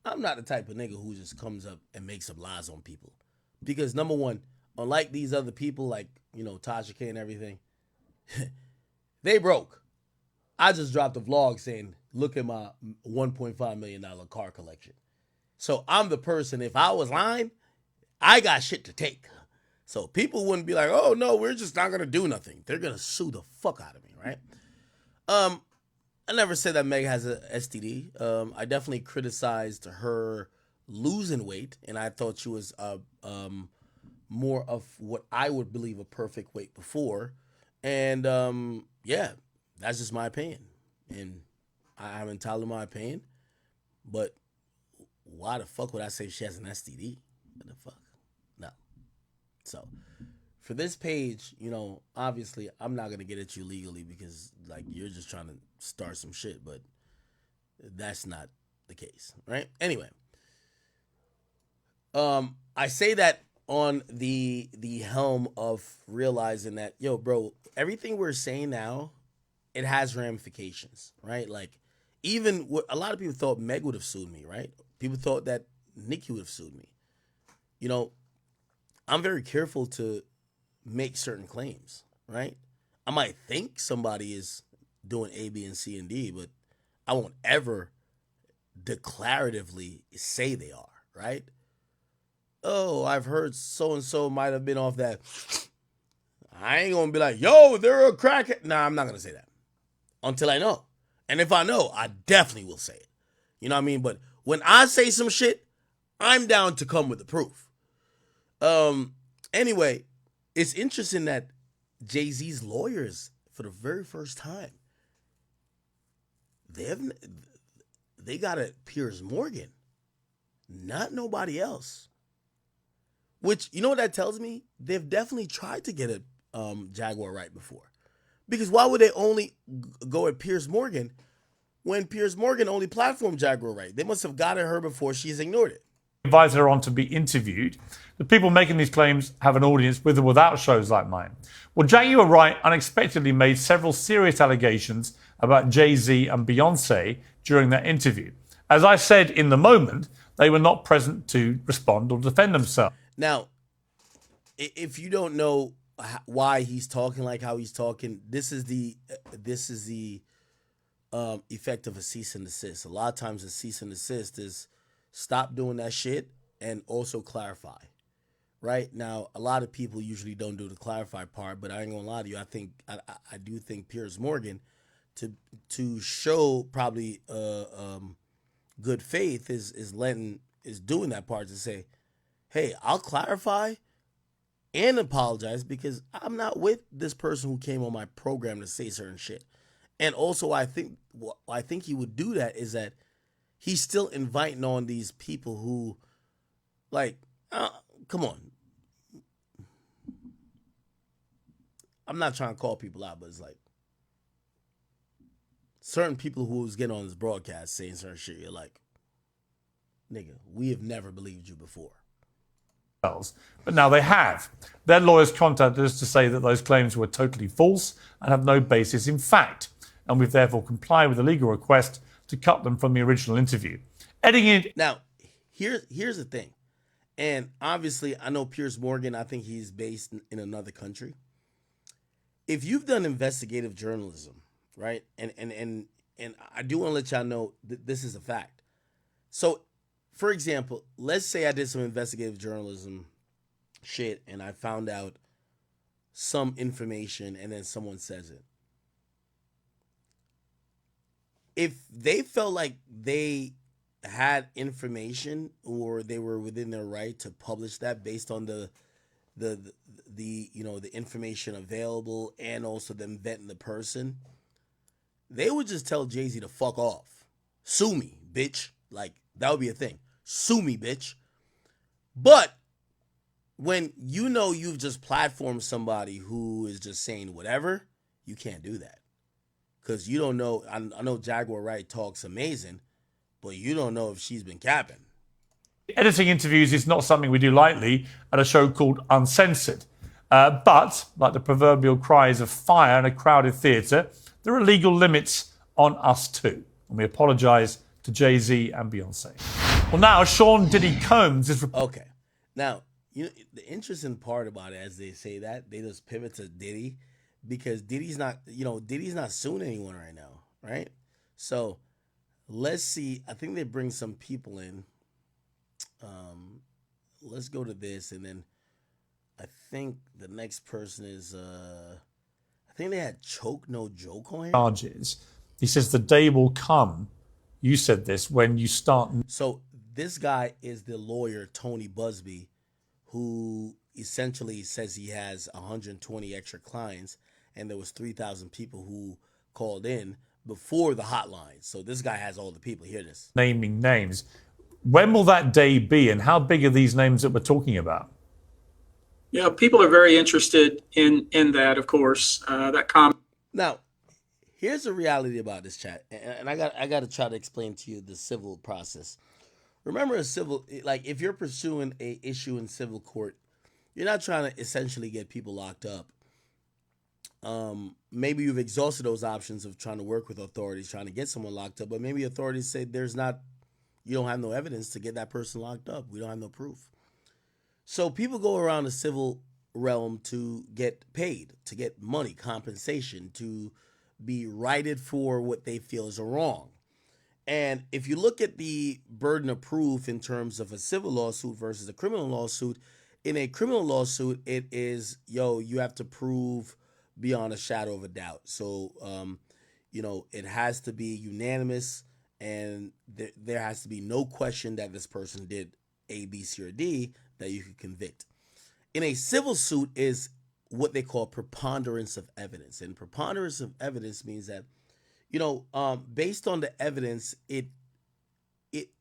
I'm not the type of nigga who just comes up and makes up lies on people. Because number one, unlike these other people like, Tasha K and everything, they broke. I just dropped a vlog saying, look at my $1.5 million car collection. So I'm the person, if I was lying, I got shit to take. So people wouldn't be like, oh no, we're just not gonna do nothing. They're gonna sue the fuck out of me, right? I never said that Meg has a STD. I definitely criticized her losing weight, and I thought she was more of what I would believe a perfect weight before. And yeah, that's just my opinion. And I'm entitled to my opinion. But why the fuck would I say she has an STD? What the fuck? No. So for this page, obviously I'm not gonna get at you legally because like you're just trying to start some shit, but that's not the case, right? Anyway, I say that on the helm of realizing that, yo, bro, everything we're saying now, it has ramifications, right? Like even what a lot of people thought Meg would have sued me, right? People thought that Nicki would have sued me. I'm very careful to make certain claims, right? I might think somebody is doing A, B, and C, and D, but I won't ever declaratively say they are, right? Oh, I've heard so-and-so might have been off that. I ain't gonna be like, yo, they're a crackhead. Nah, I'm not gonna say that until I know. And if I know, I definitely will say it. You know what I mean? But when I say some shit, I'm down to come with the proof. Anyway, it's interesting that Jay-Z's lawyers, for the very first time, they got a Piers Morgan, not nobody else. Which, you know what that tells me? They've definitely tried to get a Jaguar right before. Because why would they only go at Piers Morgan when Piers Morgan only platformed Jaguar right? They must have gotten her before she's ignored it. Invited her on to be interviewed. The people making these claims have an audience with or without shows like mine. Well, Jaguar Wright unexpectedly made several serious allegations about Jay-Z and Beyonce during that interview. As I said in the moment, they were not present to respond or defend themselves. Now, if you don't know why he's talking like how he's talking, this is the effect of a cease and desist. A lot of times a cease and desist is stop doing that shit and also clarify. Right? Now, a lot of people usually don't do the clarify part, but I ain't gonna lie to you. I do think Piers Morgan, to show probably good faith, is doing that part to say, hey, I'll clarify and apologize because I'm not with this person who came on my program to say certain shit. And also, I think he would do that is that he's still inviting on these people who, like, come on. I'm not trying to call people out, but it's like certain people who was getting on this broadcast saying certain shit. You're like, nigga, we have never believed you before. But now they have. Their lawyers contacted us to say that those claims were totally false and have no basis in fact. And we've therefore complied with the legal request to cut them from the original interview. Now, here's the thing. And obviously, I know Piers Morgan, I think he's based in another country. If you've done investigative journalism, right? And I do want to let y'all know that this is a fact. So, for example, let's say I did some investigative journalism shit and I found out some information and then someone says it. If they felt like they had information or they were within their right to publish that based on the information available and also them vetting the person, they would just tell Jay-Z to fuck off. Sue me, bitch. Like, that would be a thing. Sue me, bitch. But when you know you've just platformed somebody who is just saying whatever, you can't do that. Because you don't know. I know Jaguar Wright talks amazing, but you don't know if she's been capping. Editing interviews is not something we do lightly at a show called Uncensored. But, like the proverbial cries of fire in a crowded theatre, there are legal limits on us too. And we apologise to Jay-Z and Beyonce. Well, now, Sean Diddy Combs is... Okay. Now, you know, the interesting part about it, as they say that, they just pivot to Diddy, because Diddy's not suing anyone right now, right? So, let's see. I think they bring some people in. Let's go to this, and then I think the next person is I think they had Choke No Joke on here. Charges. He says the day will come, you said this, when you start... So this guy is the lawyer, Tony Busby, who essentially says he has 120 extra clients, and there was 3,000 people who called in before the hotline. So this guy has all the people. Hear this. Naming names. When will that day be, and how big are these names that we're talking about? Yeah, people are very interested in that, of course. Now, here's the reality about this, chat, and I got to try to explain to you the civil process. Remember, if you're pursuing a issue in civil court, you're not trying to essentially get people locked up. Maybe you've exhausted those options of trying to work with authorities, trying to get someone locked up, but maybe authorities say you don't have no evidence to get that person locked up. We don't have no proof. So people go around the civil realm to get paid, to get money, compensation, to be righted for what they feel is a wrong. And if you look at the burden of proof in terms of a civil lawsuit versus a criminal lawsuit, in a criminal lawsuit, it is, you have to prove beyond a shadow of a doubt. So, it has to be unanimous, and there has to be no question that this person did A, B, C, or D that you could convict. In a civil suit is what they call preponderance of evidence. And preponderance of evidence means that, based on the evidence, it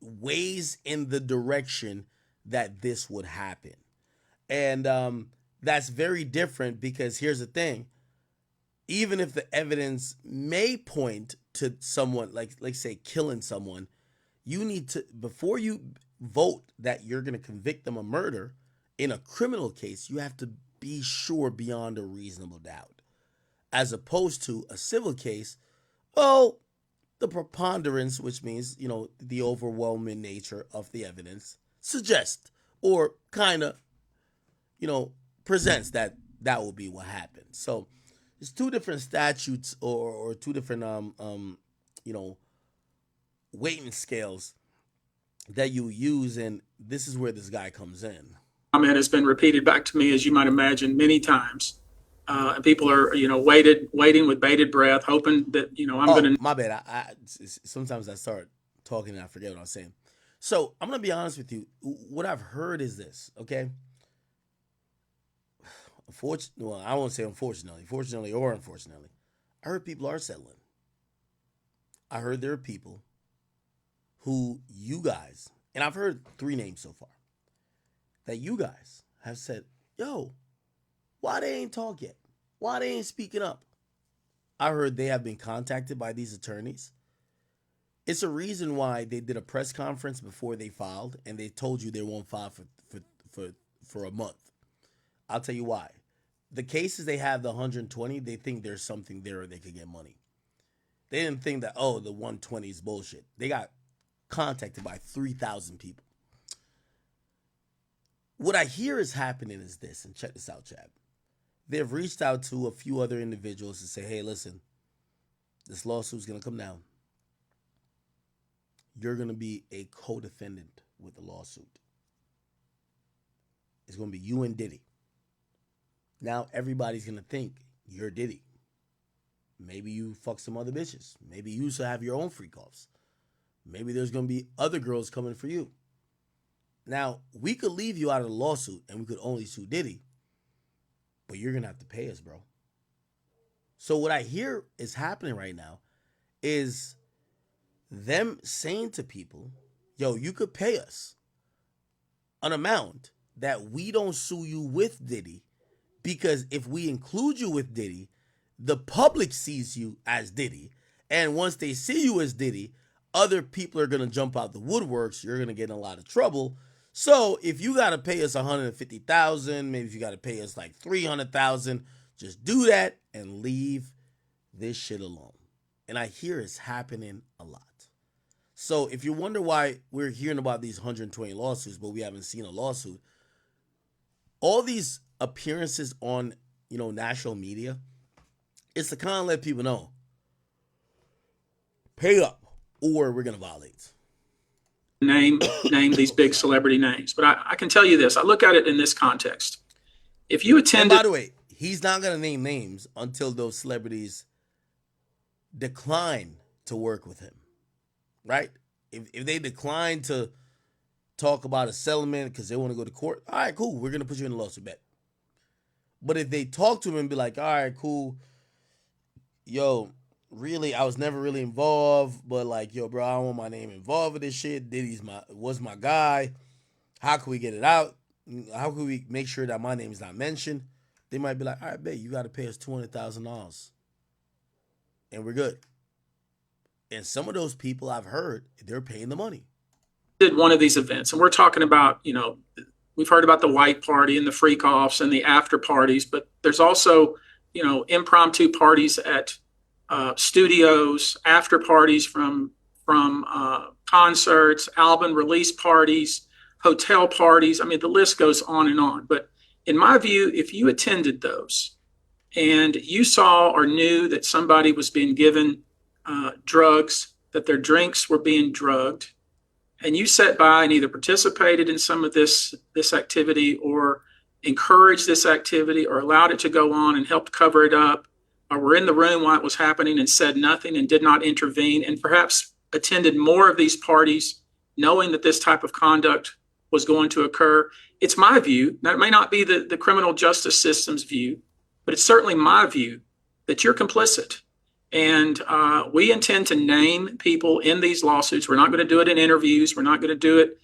weighs in the direction that this would happen. And that's very different, because here's the thing. Even if the evidence may point to someone, like say killing someone, you need to, before you vote that you're going to convict them of murder in a criminal case, you have to be sure beyond a reasonable doubt. As opposed to a civil case, well, the preponderance, which means, the overwhelming nature of the evidence, suggests or kind of, presents that will be what happened. So it's two different statutes or two different, weighting scales that you use, and this is where this guy comes in. Comment has been repeated back to me, as you might imagine, many times. And people are, waiting with bated breath, hoping that, I'm going to... My bad. I sometimes I start talking and I forget what I'm saying. So I'm going to be honest with you. What I've heard is this, okay? Well, I won't say unfortunately. Fortunately or unfortunately. I heard people are settling. I heard there are people who you guys, and I've heard 3 names so far, that you guys have said, yo, why they ain't talk yet? Why they ain't speaking up? I heard they have been contacted by these attorneys. It's a reason why they did a press conference before they filed, and they told you they won't file for a month. I'll tell you why. The cases they have, the 120, they think there's something there or they could get money. They didn't think that, the 120 is bullshit. They got contacted by 3,000 people. What I hear is happening is this, and check this out, Chad. They've reached out to a few other individuals to say, hey, listen, this lawsuit's going to come down. You're going to be a co-defendant with the lawsuit. It's going to be you and Diddy. Now everybody's going to think you're Diddy. Maybe you fuck some other bitches. Maybe you used to have your own freak offs. Maybe there's going to be other girls coming for you. Now, we could leave you out of the lawsuit and we could only sue Diddy, but you're going to have to pay us, bro. So what I hear is happening right now is them saying to people, yo, you could pay us an amount that we don't sue you with Diddy, because if we include you with Diddy, the public sees you as Diddy. And once they see you as Diddy, other people are going to jump out the woodworks. You're going to get in a lot of trouble. So if you got to pay us $150,000, maybe if you got to pay us like $300,000, just do that and leave this shit alone. And I hear it's happening a lot. So if you wonder why we're hearing about these 120 lawsuits, but we haven't seen a lawsuit, all these appearances on, national media, it's to kind of let people know, pay up or we're going to violate. Name these big celebrity names. But I can tell you this. I look at it in this context. If you attend... And by the way, he's not going to name names until those celebrities decline to work with him, right? If they decline to talk about a settlement because they want to go to court, all right, cool, we're going to put you in a lawsuit, bet. But if they talk to him and be like, all right, cool, yo, really, I was never really involved, but like, yo, bro, I don't want my name involved with this shit. Diddy's was my guy. How can we get it out? How can we make sure that my name is not mentioned? They might be like, all right, babe, you got to pay us $200,000. And we're good. And some of those people I've heard, they're paying the money. Did one of these events, and we're talking about, we've heard about the white party and the freak offs and the after parties, but there's also, impromptu parties at studios, after parties from concerts, album release parties, hotel parties. I mean, the list goes on and on. But in my view, if you attended those and you saw or knew that somebody was being given drugs, that their drinks were being drugged, and you sat by and either participated in some of this activity or encouraged this activity or allowed it to go on and helped cover it up, or were in the room while it was happening and said nothing and did not intervene, and perhaps attended more of these parties knowing that this type of conduct was going to occur, it's my view, that it may not be the criminal justice system's view, but it's certainly my view that you're complicit. And we intend to name people in these lawsuits. We're not going to do it in interviews. We're not going to do it,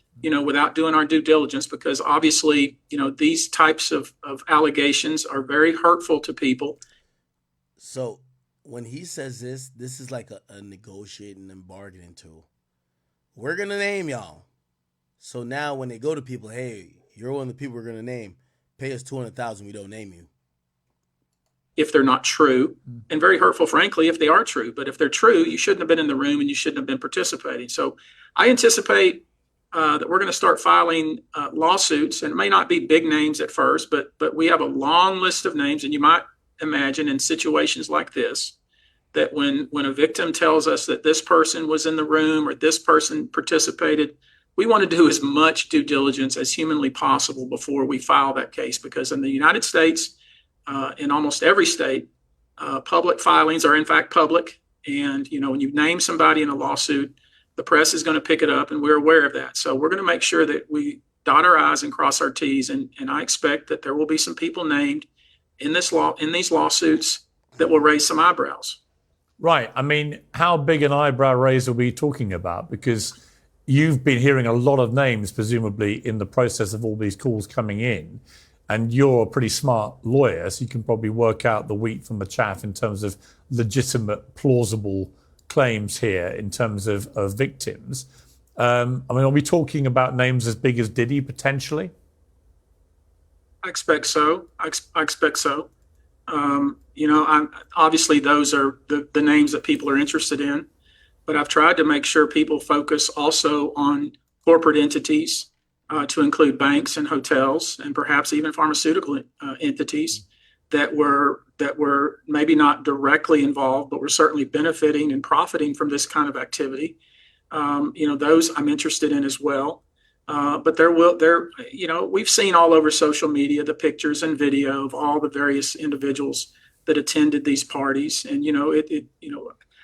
without doing our due diligence, because obviously, these types of allegations are very hurtful to people. So when he says this is like a negotiating and bargaining tool. We're going to name y'all. So now when they go to people, hey, you're one of the people we're going to name, pay us $200,000, we don't name you. If they're not true, and very hurtful, frankly, if they are true. But if they're true, you shouldn't have been in the room and you shouldn't have been participating. So I anticipate that we're going to start filing lawsuits, and it may not be big names at first, but we have a long list of names. And you might imagine in situations like this, that when a victim tells us that this person was in the room or this person participated, we want to do as much due diligence as humanly possible before we file that case. Because in the United States, in almost every state, public filings are in fact public. And, when you name somebody in a lawsuit, the press is going to pick it up, and we're aware of that. So we're going to make sure that we dot our I's and cross our T's. And I expect that there will be some people named in these lawsuits that will raise some eyebrows. Right. I mean, how big an eyebrow raise are we talking about? Because you've been hearing a lot of names, presumably, in the process of all these calls coming in. And you're a pretty smart lawyer, so you can probably work out the wheat from the chaff in terms of legitimate, plausible claims here in terms of victims. I mean, are we talking about names as big as Diddy, potentially? I expect so. I expect so. Obviously those are the names that people are interested in, but I've tried to make sure people focus also on corporate entities, to include banks and hotels and perhaps even pharmaceutical entities that were maybe not directly involved, but were certainly benefiting and profiting from this kind of activity. Those I'm interested in as well. But we've seen all over social media the pictures and video of all the various individuals that attended these parties. And,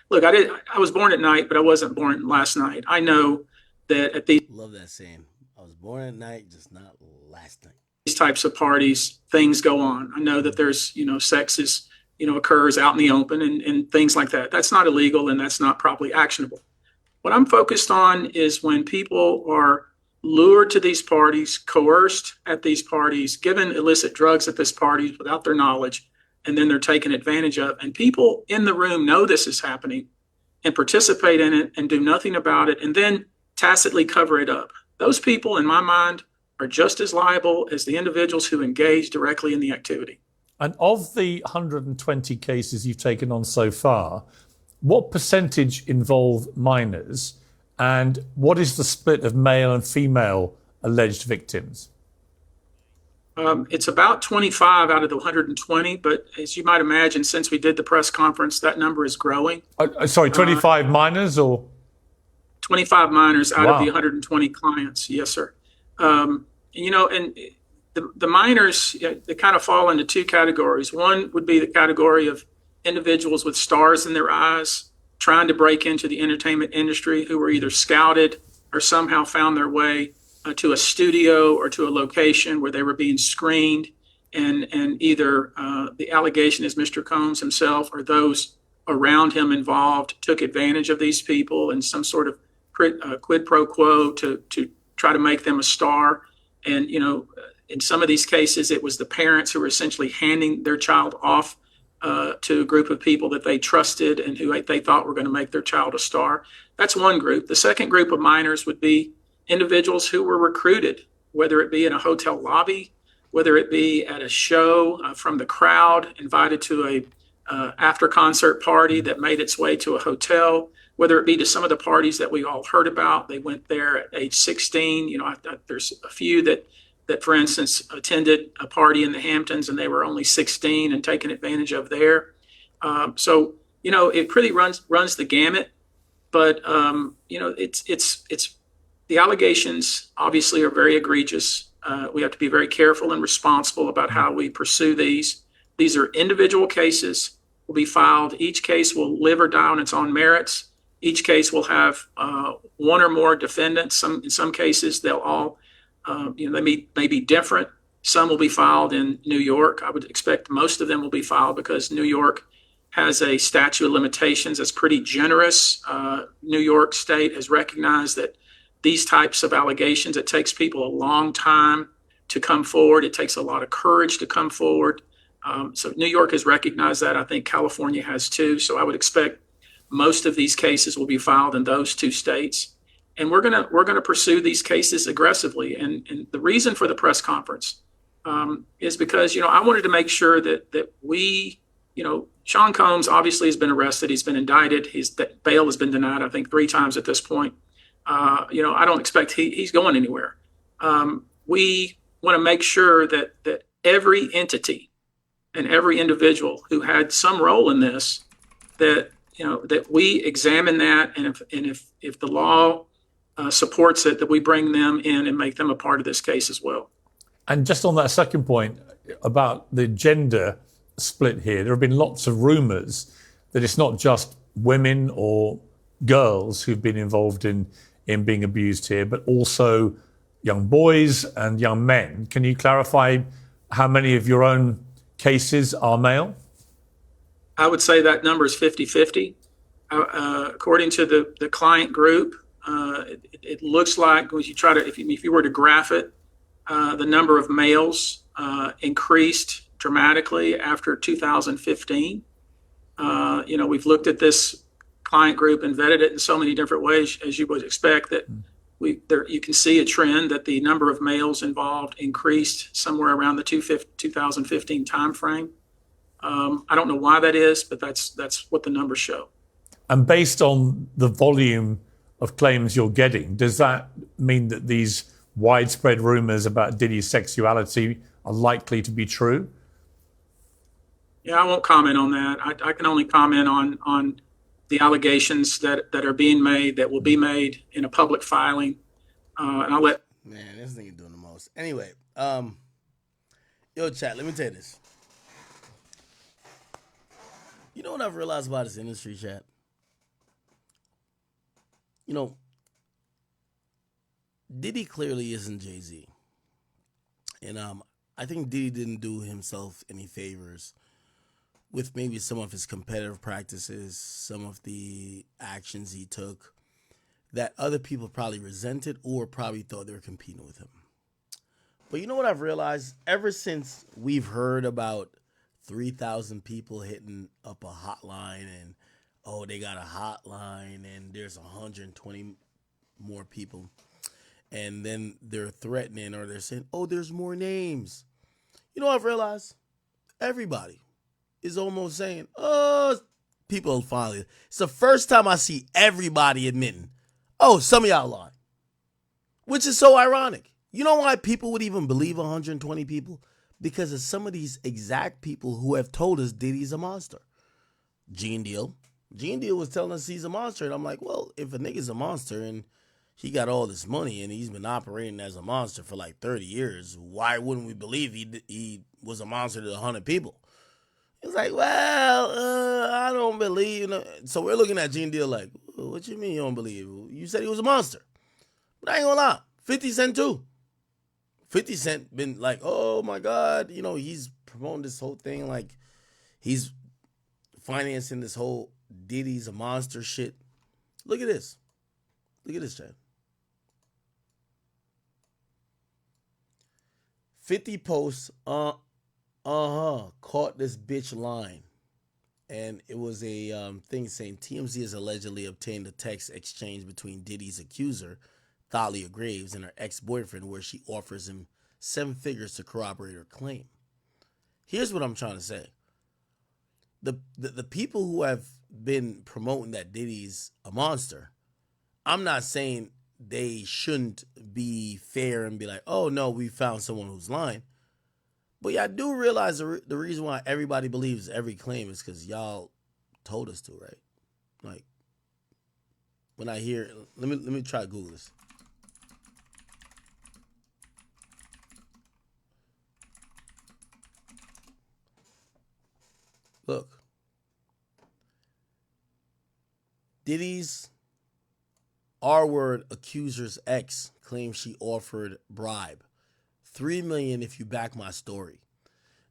look, I was born at night, but I wasn't born last night. I know that at these... Love that saying. I was born at night, just not last night. These types of parties, things go on. I know that there's, sex occurs out in the open and things like that. That's not illegal and that's not probably actionable. What I'm focused on is when people are lured to these parties, coerced at these parties, given illicit drugs at this party without their knowledge, and then they're taken advantage of. And people in the room know this is happening and participate in it and do nothing about it and then tacitly cover it up. Those people, in my mind, are just as liable as the individuals who engage directly in the activity. And of the 120 cases you've taken on so far, what percentage involve minors, and what is the split of male and female alleged victims? It's about 25 out of the 120, but as you might imagine, since we did the press conference, that number is growing. Sorry, 25 minors or? 25 minors out of Wow. the 120 clients. Yes, sir. And the minors, they kind of fall into two categories. One would be the category of individuals with stars in their eyes trying to break into the entertainment industry who were either scouted or somehow found their way to a studio or to a location where they were being screened, and either the allegation is Mr. Combs himself or those around him involved took advantage of these people in some sort of quid pro quo to try to make them a star. And, in some of these cases, it was the parents who were essentially handing their child off to a group of people that they trusted and who they thought were going to make their child a star. That's one group. The second group of minors would be individuals who were recruited, whether it be in a hotel lobby, whether it be at a show from the crowd, invited to a after concert party that made its way to a hotel, whether it be to some of the parties that we all heard about. They went there at age 16. There's a few that, for instance, attended a party in the Hamptons and they were only 16 and taken advantage of there. So it pretty runs the gamut. But it's the allegations obviously are very egregious. We have to be very careful and responsible about how we pursue these. These are individual cases, will be filed. Each case will live or die on its own merits. Each case will have one or more defendants. In some cases, they'll all, they may be different. Some will be filed in New York. I would expect most of them will be filed because New York has a statute of limitations that's pretty generous. New York State has recognized that these types of allegations, it takes people a long time to come forward. It takes a lot of courage to come forward. So New York has recognized that. I think California has too. So I would expect most of these cases will be filed in those two states. And we're gonna pursue these cases aggressively. And the reason for the press conference is because, I wanted to make sure that we, Sean Combs obviously has been arrested. He's been indicted. Bail has been denied, I think, 3 times at this point. I don't expect he's going anywhere. We want to make sure that every entity and every individual who had some role in this, that we examine that, and if the law supports it, that we bring them in and make them a part of this case as well. And just on that second point about the gender split here, there have been lots of rumours that it's not just women or girls who've been involved in being abused here, but also young boys and young men. Can you clarify how many of your own cases are male? I would say that number is 50-50. According to the client group, it looks like when you try to, if you were to graph it, the number of males increased dramatically after 2015. We've looked at this client group and vetted it in so many different ways, as you would expect, that you can see a trend that the number of males involved increased somewhere around the 2015 timeframe. I don't know why that is, but that's what the numbers show. And based on the volume of claims you're getting, does that mean that these widespread rumors about Diddy's sexuality are likely to be true? Yeah, I won't comment on that. I can only comment on the allegations that are being made, that will be made in a public filing. And I'll let... Man, this nigga doing the most. Anyway, yo, chat, let me tell you this. You know what I've realized about this industry, chat? Diddy clearly isn't Jay-Z. And I think Diddy didn't do himself any favors with maybe some of his competitive practices, some of the actions he took, that other people probably resented or probably thought they were competing with him. But you know what I've realized? Ever since we've heard about 3,000 people hitting up a hotline and, oh, they got a hotline and there's 120 more people. And then they're threatening or they're saying, oh, there's more names. You know what I've realized? Everybody is almost saying, oh, people finally. It's the first time I see everybody admitting, oh, some of y'all lying. Which is so ironic. You know why people would even believe 120 people? Because of some of these exact people who have told us Diddy's a monster. Gene Deal was telling us he's a monster. And I'm like, well, if a nigga's a monster and he got all this money and he's been operating as a monster for like 30 years, why wouldn't we believe he was a monster to 100 people? It's like, well, I don't believe. You know. So we're looking at Gene Deal like, what you mean you don't believe? You said he was a monster. But I ain't gonna lie, 50 Cent too. 50 Cent been like, oh my God, you know, he's promoting this whole thing like he's financing this whole Diddy's a monster shit. Look at this. Look at this, Chad. 50 posts, caught this bitch lying. And it was a thing saying TMZ has allegedly obtained a text exchange between Diddy's accuser, Thalia Graves, and her ex-boyfriend where she offers him 7 figures to corroborate her claim. Here's what I'm trying to say. The people who have been promoting that Diddy's a monster, I'm not saying they shouldn't be fair and be like, oh no, we found someone who's lying. But yeah, I do realize the reason why everybody believes every claim is because y'all told us to, right? Like, when I hear, let me try to Google this. Look. Diddy's R-word accuser's ex claims she offered bribe. $3 million if you back my story.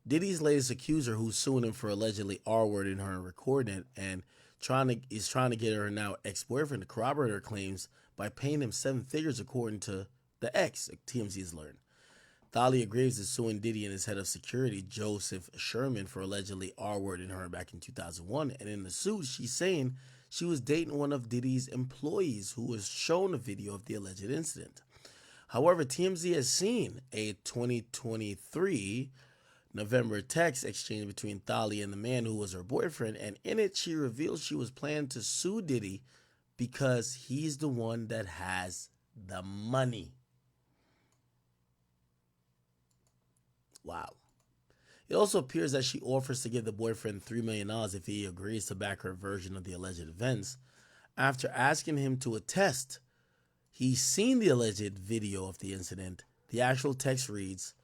Diddy's latest accuser, who's suing him for allegedly R-wording her and recording it, and is trying to get her now ex-boyfriend to corroborate her claims by paying him 7 figures, according to the ex, TMZ has learned. Thalia Graves is suing Diddy and his head of security, Joseph Sherman, for allegedly R-wording her back in 2001. And in the suit, she's saying she was dating one of Diddy's employees who was shown a video of the alleged incident. However, TMZ has seen a 2023 November text exchange between Thalia and the man who was her boyfriend, and in it she revealed she was planning to sue Diddy because he's the one that has the money. Wow. It also appears that she offers to give the boyfriend $3 million if he agrees to back her version of the alleged events. After asking him to attest he's seen the alleged video of the incident, the actual text reads,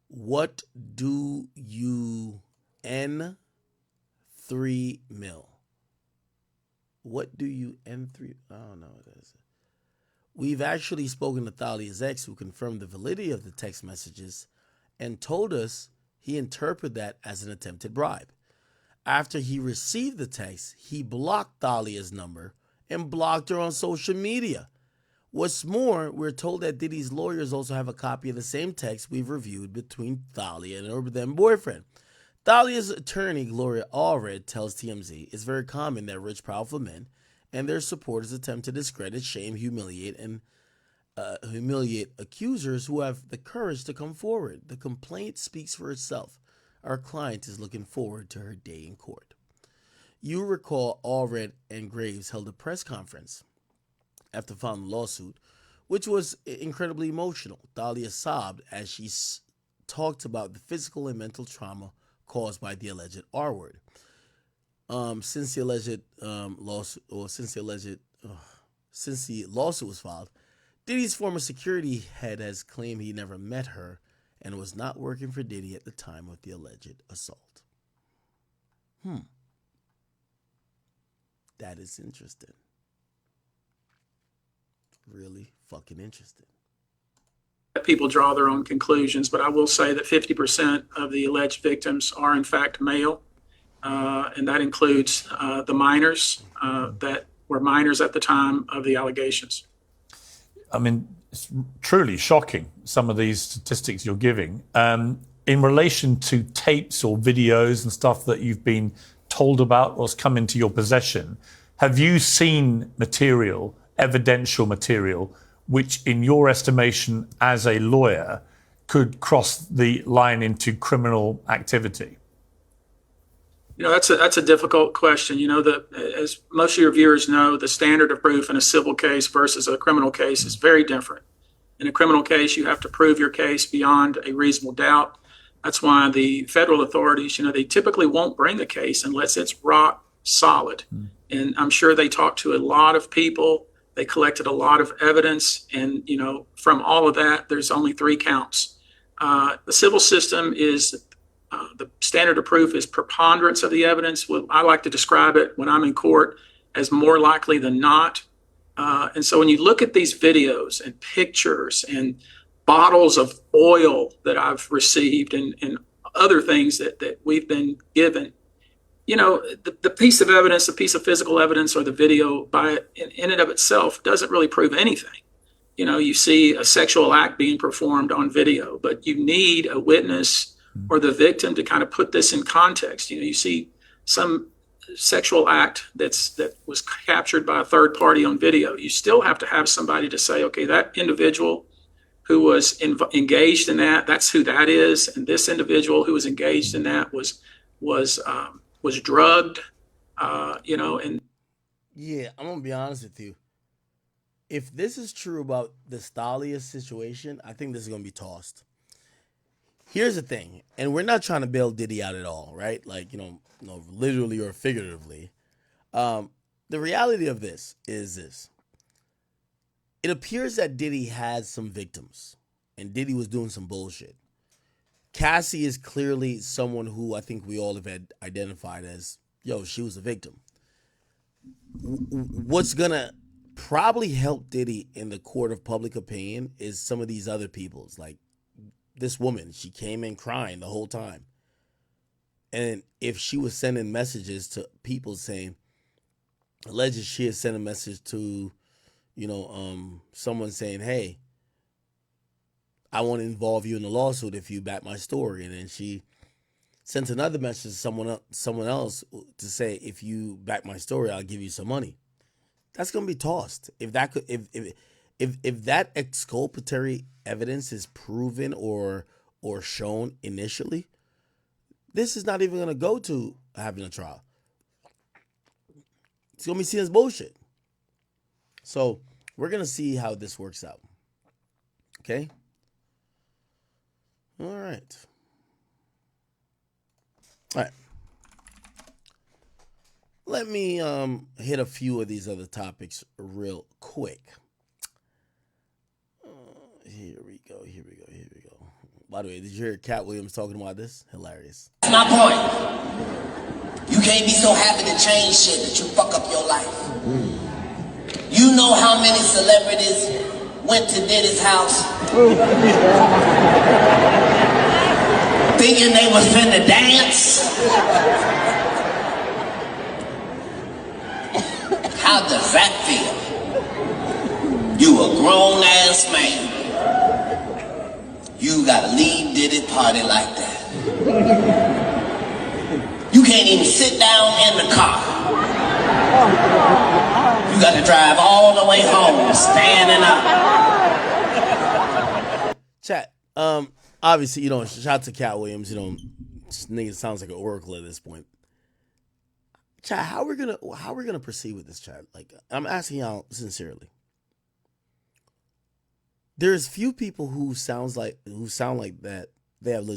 "What do you N 3 mil?" What do you N3? I don't know what it is. We've actually spoken to Thalia's ex, who confirmed the validity of the text messages and told us he interpreted that as an attempted bribe. After he received the text, he blocked Thalia's number and blocked her on social media. What's more, we're told that Diddy's lawyers also have a copy of the same text we've reviewed between Thalia and her then boyfriend. Thalia's attorney, Gloria Allred, tells TMZ it's very common that rich, powerful men and their supporters attempt to discredit, shame, humiliate accusers who have the courage to come forward. The complaint speaks for itself. Our client is looking forward to her day in court. You recall Allred and Graves held a press conference after filing the lawsuit, which was incredibly emotional. Thalia sobbed as she talked about the physical and mental trauma caused by the alleged R word. Since the lawsuit was filed, Diddy's former security head has claimed he never met her and was not working for Diddy at the time of the alleged assault. That is interesting. Really fucking interesting. People draw their own conclusions, but I will say that 50% of the alleged victims are in fact male, and that includes the minors that were minors at the time of the allegations. I mean, it's truly shocking, some of these statistics you're giving. In relation to tapes or videos and stuff that you've been told about or has come into your possession, have you seen material, evidential material, which in your estimation as a lawyer could cross the line into criminal activity? You know, that's a difficult question. You know, as most of your viewers know, the standard of proof in a civil case versus a criminal case is very different. In a criminal case, you have to prove your case beyond a reasonable doubt. That's why the federal authorities, you know, they typically won't bring a case unless it's rock solid. And I'm sure they talked to a lot of people. They collected a lot of evidence. And, you know, from all of that, there's only 3 counts. The civil system is the standard of proof is preponderance of the evidence. Well, I like to describe it when I'm in court as more likely than not. And so when you look at these videos and pictures and bottles of oil that I've received and other things that we've been given, you know, the piece of evidence, the piece of physical evidence or the video in and of itself doesn't really prove anything. You know, you see a sexual act being performed on video, but you need a witness or the victim to kind of put this in context. You know, you see some sexual act that was captured by a third party on video. You still have to have somebody to say, okay, that individual who was engaged in that, that's who that is, and this individual who was engaged in that was drugged. You know, and yeah, I'm gonna be honest with you. If this is true about the Stalia situation, I think this is gonna be tossed. Here's the thing, and we're not trying to bail Diddy out at all, right? Like, you know, literally or figuratively. The reality of this is this. It appears that Diddy has some victims, and Diddy was doing some bullshit. Cassie is clearly someone who I think we all have identified as, yo, she was a victim. What's gonna probably help Diddy in the court of public opinion is some of these other people's, like this woman. She came in crying the whole time. And if she was sending messages to people saying, allegedly she had sent a message to, you know, someone saying, hey, I want to involve you in the lawsuit if you back my story. And then she sent another message to someone else to say, if you back my story, I'll give you some money. That's gonna be tossed. If that exculpatory evidence is proven or shown initially, this is not even gonna go to having a trial. It's gonna be seen as bullshit. So we're gonna see how this works out. Okay? All right. Let me hit a few of these other topics real quick. Here we go. By the way, did you hear Cat Williams talking about this? Hilarious. That's my point. You can't be so happy to change shit that you fuck up your life. You know how many celebrities went to Diddy's house thinking they was finna dance? How does that feel? You a grown ass man. You gotta leave Diddy's party like that. You can't even sit down in the car. You gotta drive all the way home, standing up. Chat. Obviously, you know, shout out to Cat Williams. You know, this nigga sounds like an oracle at this point. Chat, how we're gonna proceed with this, chat? Like, I'm asking y'all sincerely. There's few people who sound like that they have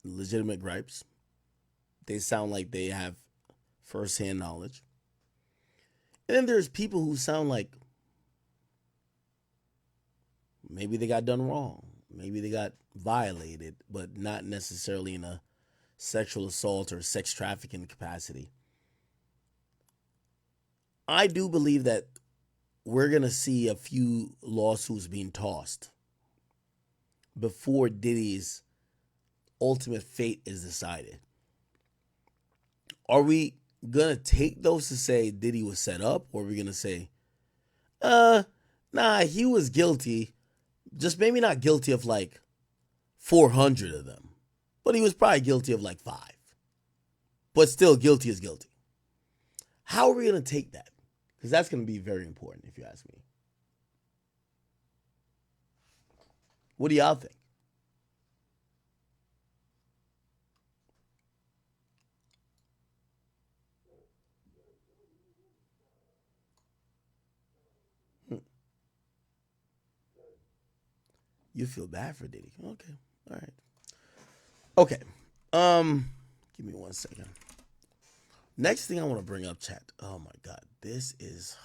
legitimate gripes. They sound like they have firsthand knowledge. And then there's people who sound like maybe they got done wrong. Maybe they got violated, but not necessarily in a sexual assault or sex trafficking capacity. I do believe that we're going to see a few lawsuits being tossed before Diddy's ultimate fate is decided. Are we gonna take those to say Diddy was set up, or are we gonna say, nah, he was guilty, just maybe not guilty of like 400 of them, but he was probably guilty of like 5. But still, guilty is guilty. How are we gonna take that? Because that's gonna be very important, if you ask me. What do y'all think? You feel bad for Diddy. Okay. All right. Okay. Give me 1 second. Next thing I want to bring up, chat. Oh my God. This is...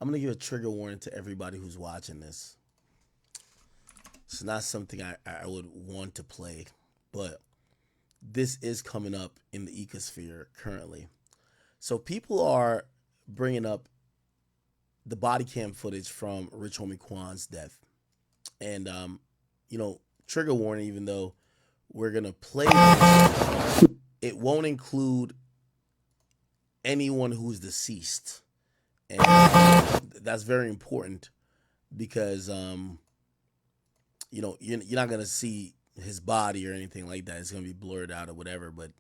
I'm going to give a trigger warning to everybody who's watching this. It's not something I would want to play, but this is coming up in the ecosphere currently. So people are bringing up the body cam footage from Rich Homie Quan's death. And, trigger warning, even though we're going to play this, it won't include anyone who's deceased. And that's very important because, you're not going to see his body or anything like that. It's going to be blurred out or whatever. But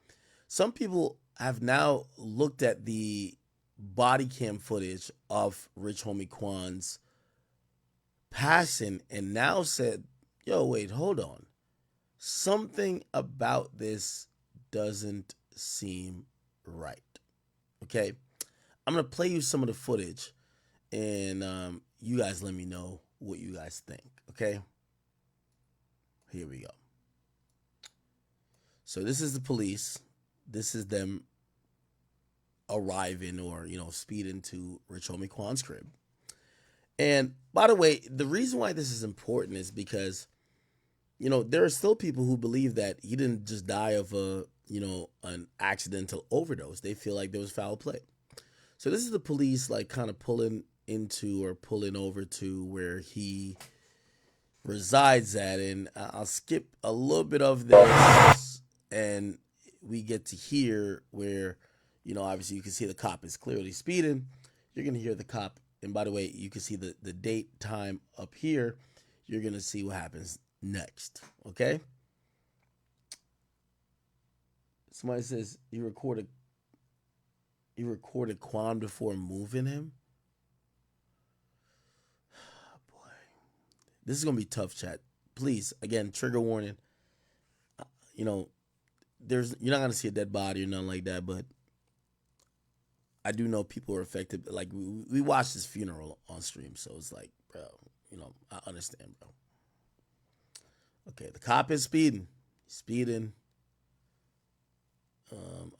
some people have now looked at the body cam footage of Rich Homie Quan's passing and now said, yo, wait, hold on. Something about this doesn't seem right. Okay? I'm going to play you some of the footage and you guys let me know what you guys think. Okay? Here we go. So this is the police. This is them arriving or, speeding to Rich Homie Quan's crib. And by the way, the reason why this is important is because, there are still people who believe that he didn't just die of an accidental overdose. They feel like there was foul play. So this is the police like kind of pulling into or pulling over to where he resides at. And I'll skip a little bit of this and we get to hear where, obviously you can see the cop is clearly speeding. You're going to hear the cop. And by the way, you can see the date, time up here. You're going to see what happens next. Okay? Somebody says you recorded Quan before moving him. Boy. This is going to be tough, chat. Please, again, trigger warning. You're not going to see a dead body or nothing like that, but I do know people are affected. Like, we watched this funeral on stream, so it's like, bro, I understand, bro. Okay, the cop is speeding. He's speeding.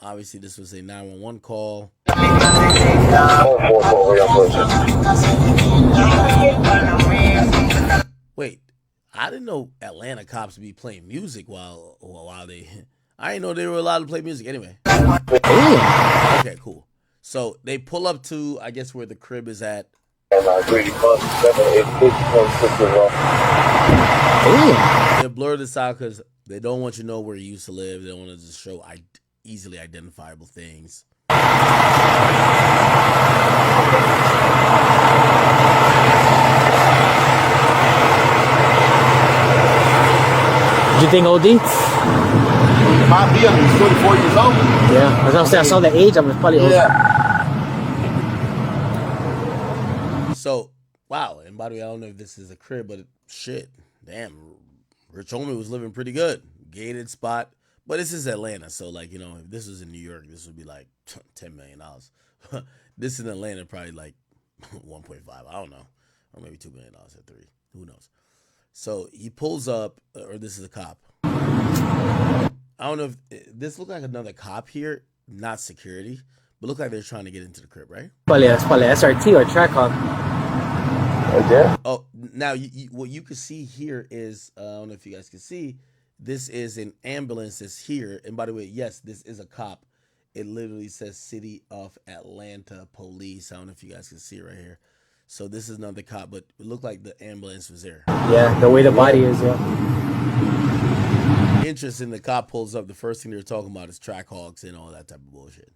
Obviously, this was a 911 call. Wait, I didn't know Atlanta cops be playing music while they... I didn't know they were allowed to play music anyway. Okay, cool. So they pull up to, I guess, where the crib is at. They blur this out because they don't want you to know where he used to live. They don't want to just show easily identifiable things. Did you think OD? Might be, he's 44 years old. Yeah, as I was saying, I saw the age. I was probably old. Yeah. So, wow. And by the way, I don't know if this is a crib, but shit, damn, Rich Homie was living pretty good. Gated spot. But this is Atlanta, so like, if this was in New York, this would be like $10 million. This in Atlanta, probably like 1.5. I don't know. Or maybe $2 million at 3. Who knows? So he pulls up, or this is a cop. I don't know if this looked like another cop here, not security, but looked like they're trying to get into the crib, right? Probably SRT or Trackhawk. Okay. Oh, now what you can see here is, I don't know if you guys can see, this is an ambulance that's here. And by the way, yes, this is a cop. It literally says City of Atlanta Police. I don't know if you guys can see it right here. So this is another cop, but it looked like the ambulance was there. Yeah, the way the body is, yeah. interesting. The cop pulls up. The first thing they're talking about is track hawks and all that type of bullshit.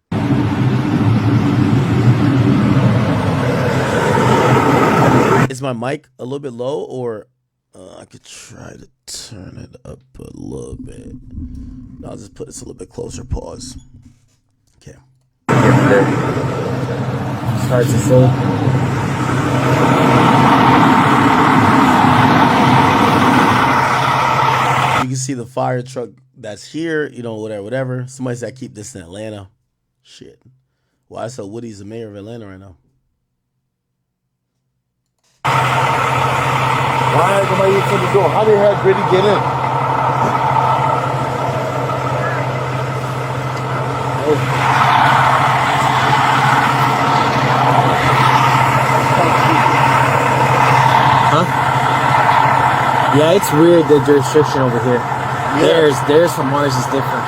Is my mic a little bit low, or I could try to turn it up a little bit? I'll just put this a little bit closer. Pause. Okay. Starts to full. You can see the fire truck that's here, you know, whatever. Somebody said keep this in Atlanta. Shit. Why so Woody's the mayor of Atlanta right now? Why nobody open the door? How the hell did he get in? Huh? Yeah, it's weird the jurisdiction over here. Yeah. Theirs from ours is different.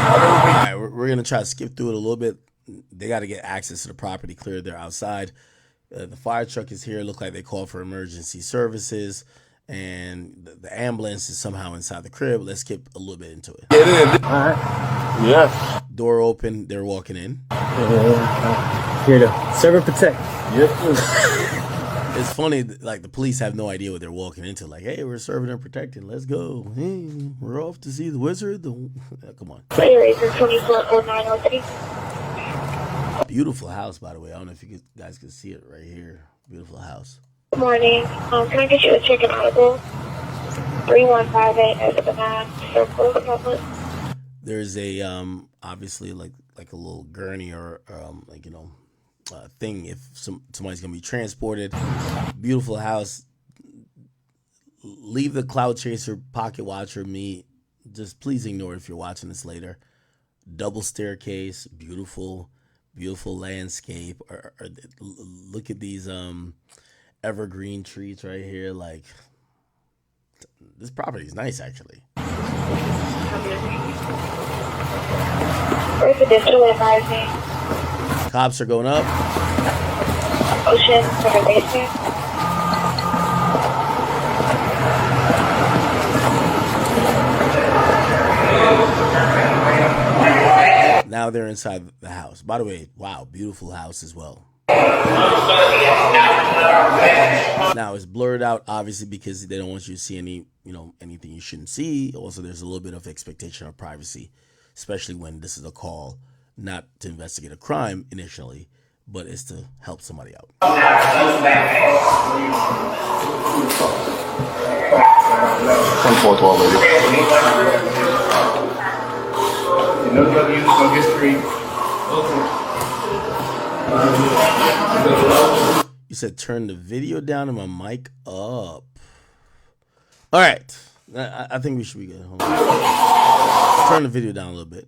All right, we're gonna try to skip through it a little bit. They got to get access to the property cleared. They're outside. The fire truck is here. Look like they called for emergency services, and the ambulance is somehow inside the crib. Let's skip a little bit into it. Get in. All right. Yes. Door open. They're walking in. Here to serve and protect. Yes. It's funny, like the police have no idea what they're walking into. Like, hey, we're serving and protecting. Let's go. Hey, we're off to see the wizard. Come on. Razor 240903. Beautiful house, by the way. I don't know if you guys can see it right here. Beautiful house. Good morning. Can I get you a check and audible? 3158 over the 9 circle. There's a obviously like a little gurney or like, you know, thing if somebody's gonna be transported. Beautiful house. Leave the cloud chaser, pocket watcher, me. Just please ignore it if you're watching this later. Double staircase, beautiful landscape. Look at these evergreen trees right here. Like, this property is nice, actually. Residential advising. Cops are going up. Ocean for the basement. Now they're inside the house. By the way, wow, beautiful house as well. Now it's blurred out, obviously, because they don't want you to see anything you shouldn't see. Also, there's a little bit of expectation of privacy, especially when this is a call not to investigate a crime initially, but it's to help somebody out. 2412, lady. No W's, no history. You said turn the video down and my mic up. All right. I think we should be good. Hold on. Turn the video down a little bit.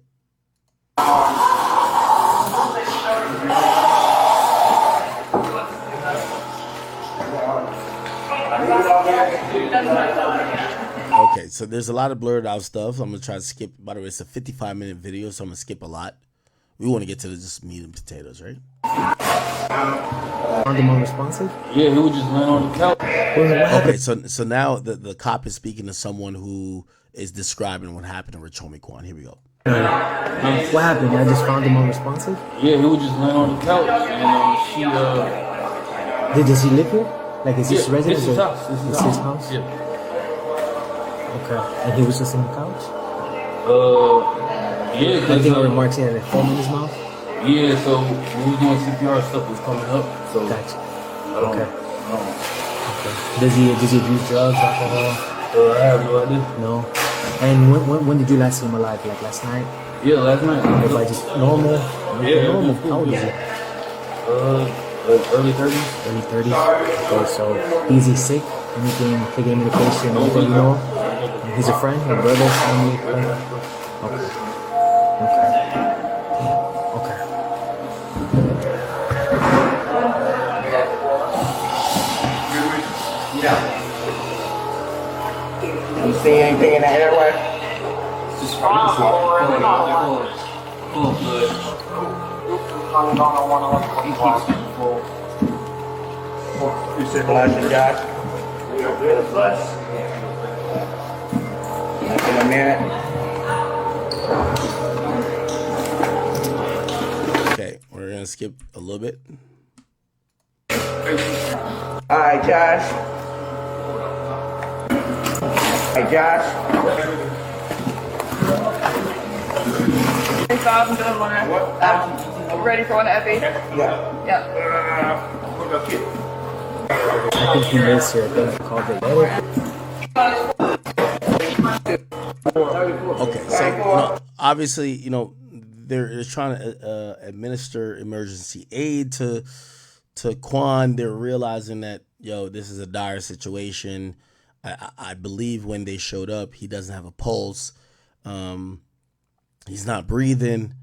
Okay, so there's a lot of blurred out stuff. I'm going to try to skip. By the way, it's a 55-minute video, so I'm going to skip a lot. We want to get to the just meat and potatoes, right? Found him unresponsive? Yeah, he was just laying on the couch. Okay, so now the cop is speaking to someone who is describing what happened to Rich Homie Quan. Here we go. What happened? I just found him unresponsive? Yeah, he was just laying on the couch, and she Does he live here? Like, is this residence? This is his house. This is his house? Yeah. Okay. And he was just on the couch? Yeah. I think remarks he had a foam in his mouth? Yeah, so when we were doing CPR, stuff was coming up. So gotcha. Okay. Does he abuse drugs, alcohol? I have no idea. No. And when did you last see him alive? Like last night? Yeah, last night. Like just normal? Yeah. Normal. How old is he? Like early 30s. Early 30s. Okay, so is he sick? Anything? Taking medication? Anything you know? He's a friend, a brother, family. Okay. You see anything in the airway? Just full blood. He keeps getting full. You said flush, Josh? Yeah, flush. Nothing a minute. Okay, we're gonna skip a little bit. All right, Josh. Hey, Josh. I'm doing one. Ready for one at FE? Yeah. Yeah. I think he missed here. I think he called it. Okay, so obviously, they're trying to administer emergency aid to Quan. They're realizing that this is a dire situation. I believe when they showed up, he doesn't have a pulse. He's not breathing,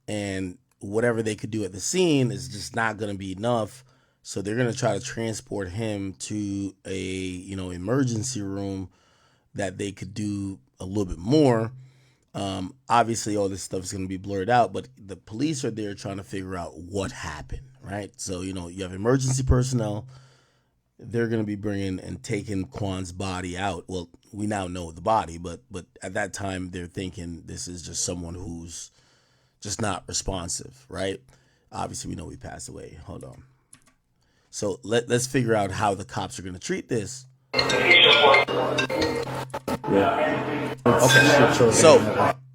and whatever they could do at the scene is just not going to be enough. So they're going to try to transport him to a emergency room that they could do a little bit more. Obviously, all this stuff is going to be blurred out, but the police are there trying to figure out what happened, right? So you have emergency personnel. They're going to be bringing and taking Quan's body out. Well, we now know the body, but at that time they're thinking this is just someone who's just not responsive, right? Obviously, we know he passed away. Hold on. So let's figure out how the cops are going to treat this. Yeah. Okay. So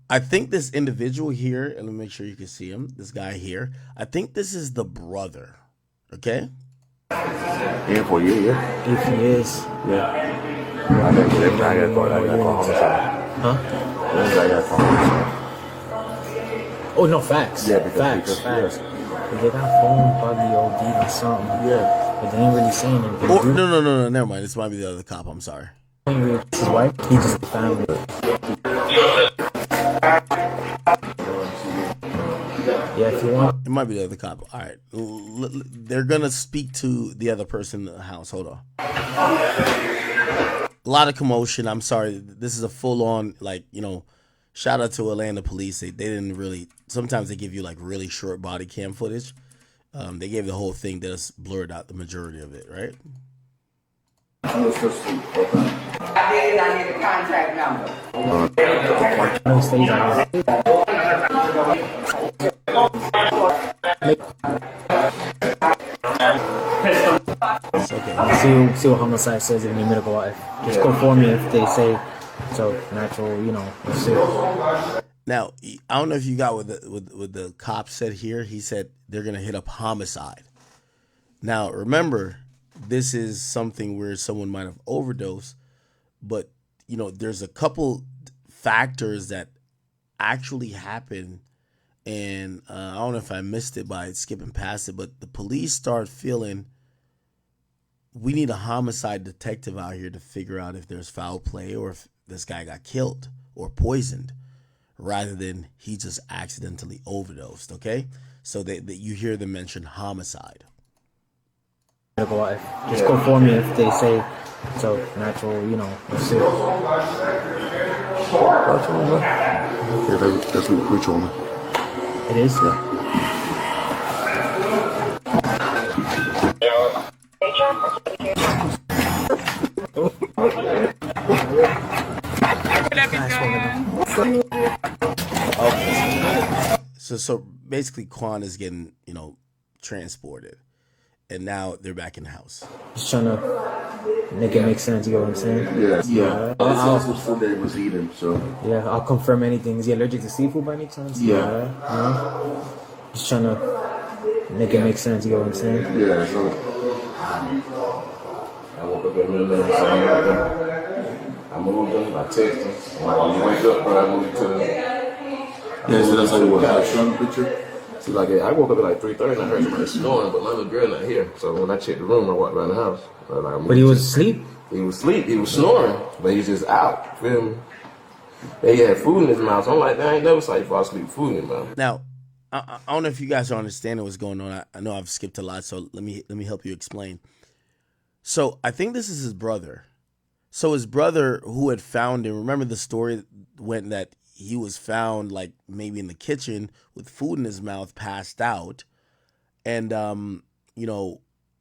I think this individual here, and let me make sure you can see him. This guy here. I think this is the brother. Okay. Yeah, for you, yeah. If he is. Yeah. I think every time I got caught, I got caught homicide. Huh? Every time I got caught homicide. Oh, no, facts. Yeah, because Facts. They got phone probably OD'd or something. Yeah. But they ain't really saying anything. Oh, no, never mind. This might be the other cop. I'm sorry. His wife, he just found it. Yeah, if you want. It might be the other cop. All right. They're going to speak to the other person in the house. Hold on. A lot of commotion. I'm sorry. This is a full-on, shout out to Atlanta police. They didn't really, sometimes they give you, really short body cam footage. They gave the whole thing, they just blurred out the majority of it, right? I need a contact number. No stage on Okay. See what homicide says in the medical life. Just conform me if they say so. Natural, let's see. Now, I don't know if you got what the cop said here. He said they're gonna hit up homicide. Now, remember, this is something where someone might have overdosed, but there's a couple factors that actually happen, and I don't know if I missed it by skipping past it, but the police start feeling we need a homicide detective out here to figure out if there's foul play or if this guy got killed or poisoned, rather than he just accidentally overdosed. Okay, so that you hear them mention homicide. Medical life. Just conform me if they say so. Natural, let's see. Yeah, that's what we told me. It is. Okay. So basically, Quan is getting transported, and now they're back in the house. Just trying to make it make sense. You know what I'm saying? Yeah. That's what food they was eating. So yeah, I'll confirm anything. Is he allergic to seafood by any chance? Yeah. Just trying to make it make sense. You know what I'm saying? Yeah. So I woke up in the middle of the night. I moved them. I texted them. When you wake up, bro, I moved to. Yeah, so that's how you got a strong picture. See, I woke up at 3:30 and I heard somebody snoring, but my little girl not here. So when I checked the room, I walked around the house. But he was asleep? He was asleep. He was snoring, but he's just out. Feel me? He had food in his mouth. So I'm like, I ain't never saw you fall asleep with food in his mouth. Now, I don't know if you guys are understanding what's going on. I know I've skipped a lot, so let me help you explain. So I think this is his brother. So his brother, who had found him, remember the story went that he was found maybe in the kitchen with food in his mouth, passed out. And,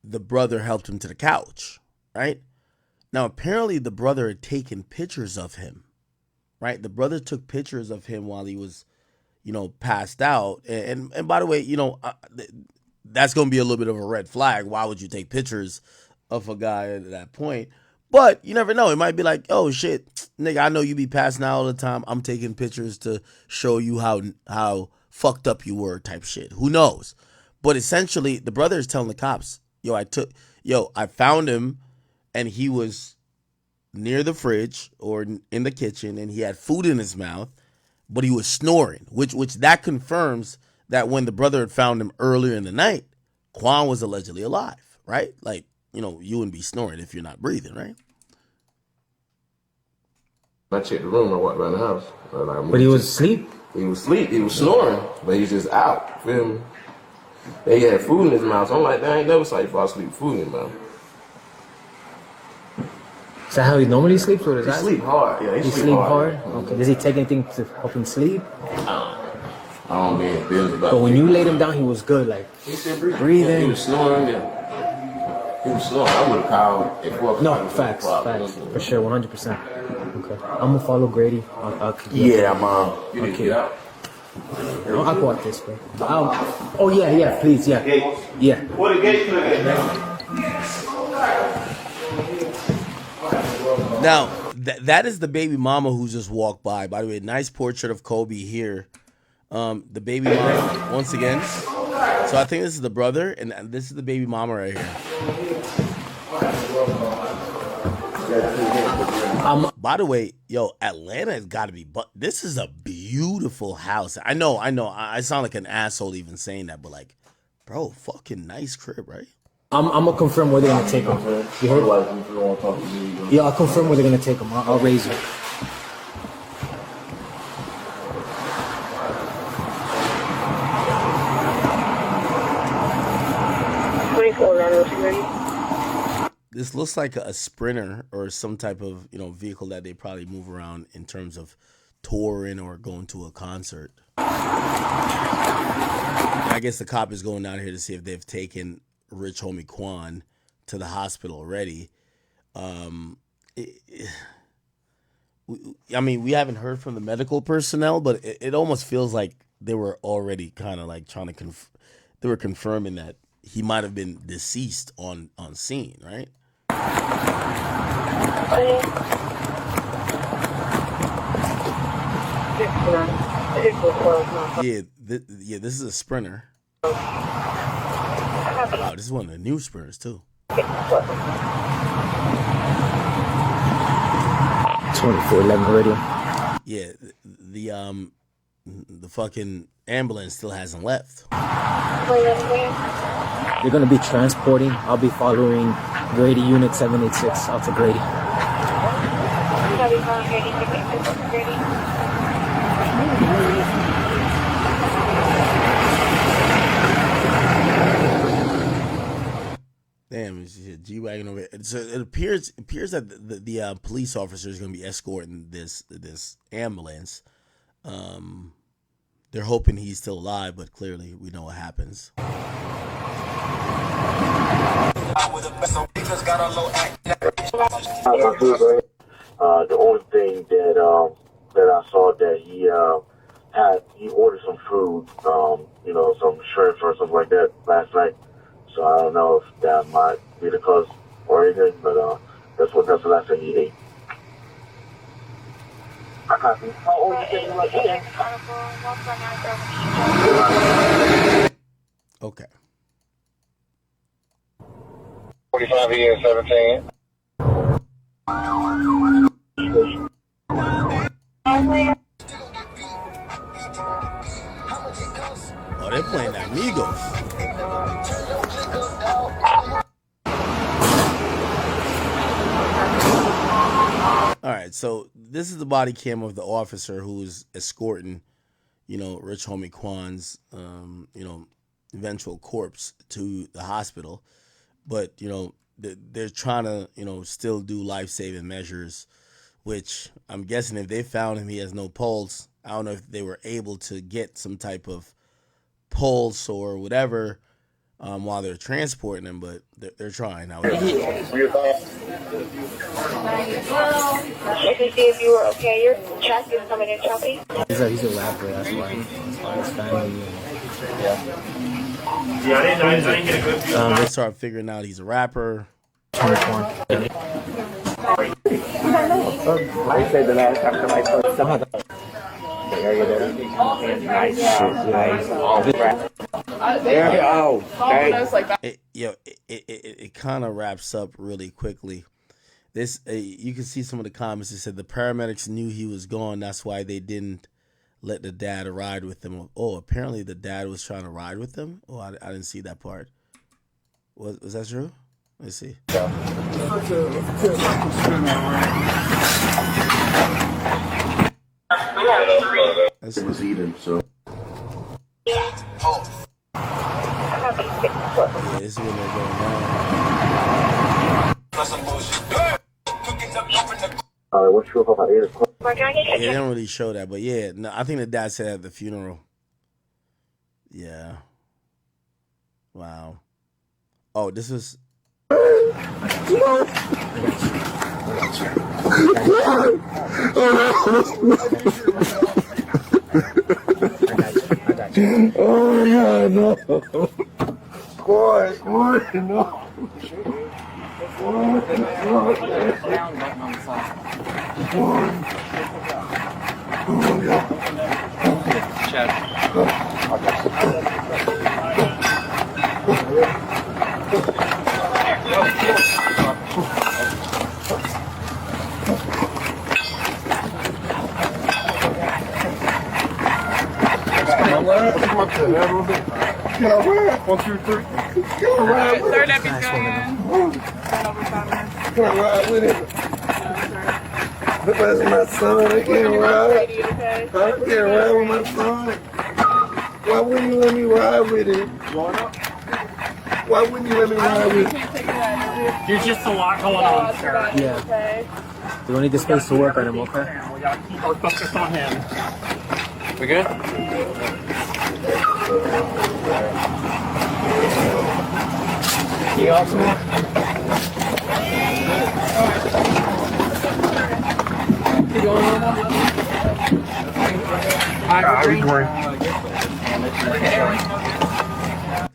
the brother helped him to the couch, right? Now, apparently the brother had taken pictures of him, right? The brother took pictures of him while he was, passed out. And by the way, that's going to be a little bit of a red flag. Why would you take pictures of a guy at that point? But you never know. It might be like, oh shit, nigga, I know you be passing out all the time. I'm taking pictures to show you how fucked up you were, type shit. Who knows? But essentially, the brother is telling the cops, I found him, and he was near the fridge or in the kitchen, and he had food in his mouth, but he was snoring, which that confirms that when the brother had found him earlier in the night, Quan was allegedly alive, right? Like, you wouldn't be snoring if you're not breathing, right? I checked the room. I walked around the house. But he was asleep? He was asleep. He was snoring, but he's just out. Feel me? He had food in his mouth. So I'm like, I ain't never saw you fall asleep with food in his mouth. Is that how he normally sleeps? Or does He sleep hard. Yeah, he sleep hard? Okay. Does he take anything to help him sleep? I don't be in business about But when you laid him down, he was good. Like, he still breathing. breathing. Yeah, he was snoring. Yeah. He was snoring. I would have called at 4 o'clock. No, facts. For sure, 100%. Okay. I'm going to follow Grady. I'll keep you Yeah, up. you need to get out. I'll go out this way. Oh, yeah, please, yeah. Yeah. What the gate look at? Now, that is the baby mama who just walked by. By the way, nice portrait of Kobe here. The baby mama, once again. So I think this is the brother, and this is the baby mama right here. By the way, Atlanta has got to be, but this is a beautiful house. I know. I sound like an asshole even saying that, but like, bro, fucking nice crib, right? I'm gonna confirm where they're gonna take him. You heard? Yeah, I'll confirm where they're gonna take him. I'll raise you. This looks like a Sprinter or some type of vehicle that they probably move around in terms of touring or going to a concert. I guess the cop is going down here to see if they've taken Rich Homie Quan to the hospital already. We haven't heard from the medical personnel, but it almost feels like they were already kind of like trying to they were confirming that he might have been deceased on scene, right? Yeah, this is a Sprinter. Wow, this is one of the new Sprinters too. 2411 radio. Yeah, the fucking ambulance still hasn't left. They're gonna be transporting. I'll be following Grady Unit 786 out to Grady. Damn, it's a G-Wagon over here. So it appears that the police officer is going to be escorting this ambulance. They're hoping he's still alive, but clearly we know what happens. The only thing that I saw that he ordered some food, some shrimp or something like that last night. So I don't know if that might be the cause or anything, but that's the last thing he ate. I copy. How old is he? Okay. 45 years, 17. Oh, they're playing that Migos. All right, so this is the body cam of the officer who's escorting, Rich Homie Quan's, eventual corpse to the hospital. But, they're trying to, still do life-saving measures, which I'm guessing if they found him, he has no pulse. I don't know if they were able to get some type of pulse or whatever while they're transporting him, but they're trying. Check to see if you were okay. Your check is coming in choppy. He's a rapper, that's why. That's why his family. Yeah, I didn't get a good view. They start figuring out he's a rapper. Like I said the last time somebody told someone the area there. Nice. It kind of wraps up really quickly. This you can see some of the comments. It said the paramedics knew he was gone. That's why they didn't let the dad ride with them. Oh, apparently the dad was trying to ride with them. Oh, I didn't see that part. Was that true? Let's see. It was eating, so. Yeah, this is when they're going down. What's true about 8 o'clock? Yeah, they don't really show that, but yeah, no, I think the dad said at the funeral. Yeah. Wow. Oh, this was. Oh yeah, no. Boy, no. Can I ride? 1, 2, 3. Can I ride with it? Third epic going. Can I ride with it? That's my son. I can't ride. I can't ride with my son. Why wouldn't you let me ride with it? Why wouldn't you let me ride with it? There's just a lot going on, sir. Yeah. We don't need the space to work on him, okay? We gotta keep our focus on him. We good? You also? You going on?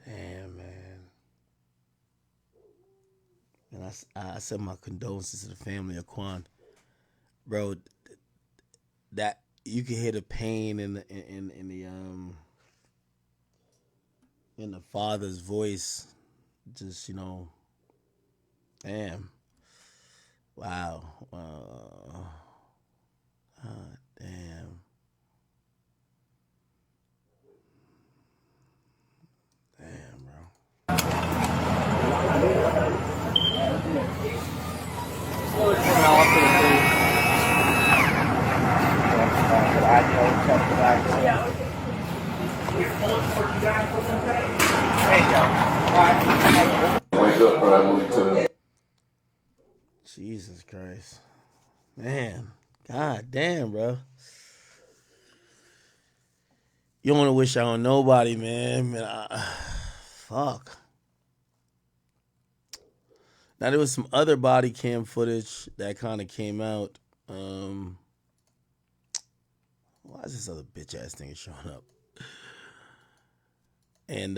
Damn, man. And I send my condolences to the family of Quan. Bro, that you can hear the pain in the father's voice. Just, damn. Wow. Damn. Damn, bro. Wake up, bro. I moved to. Jesus Christ. Man. God damn, bro. You don't want to wish out on nobody, man. Fuck. Now, there was some other body cam footage that kind of came out. Why is this other bitch ass thing showing up? And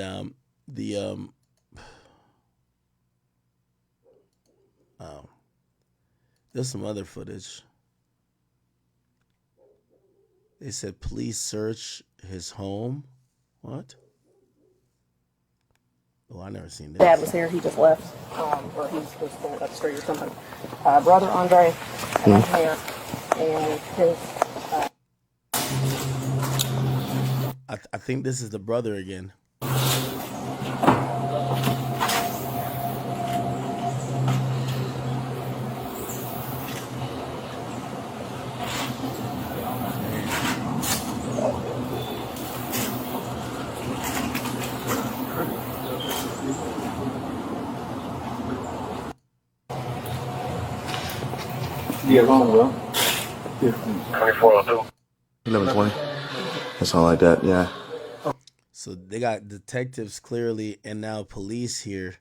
there's some other footage. They said police search his home. What? Oh, I never seen this. Dad was here. He just left, or he was going up the street or something. Brother Andre, and I'm here, and his. I think this is the brother again. Yeah, long, bro. 2402. 1120. Or something like that, yeah. So they got detectives clearly, and now police here.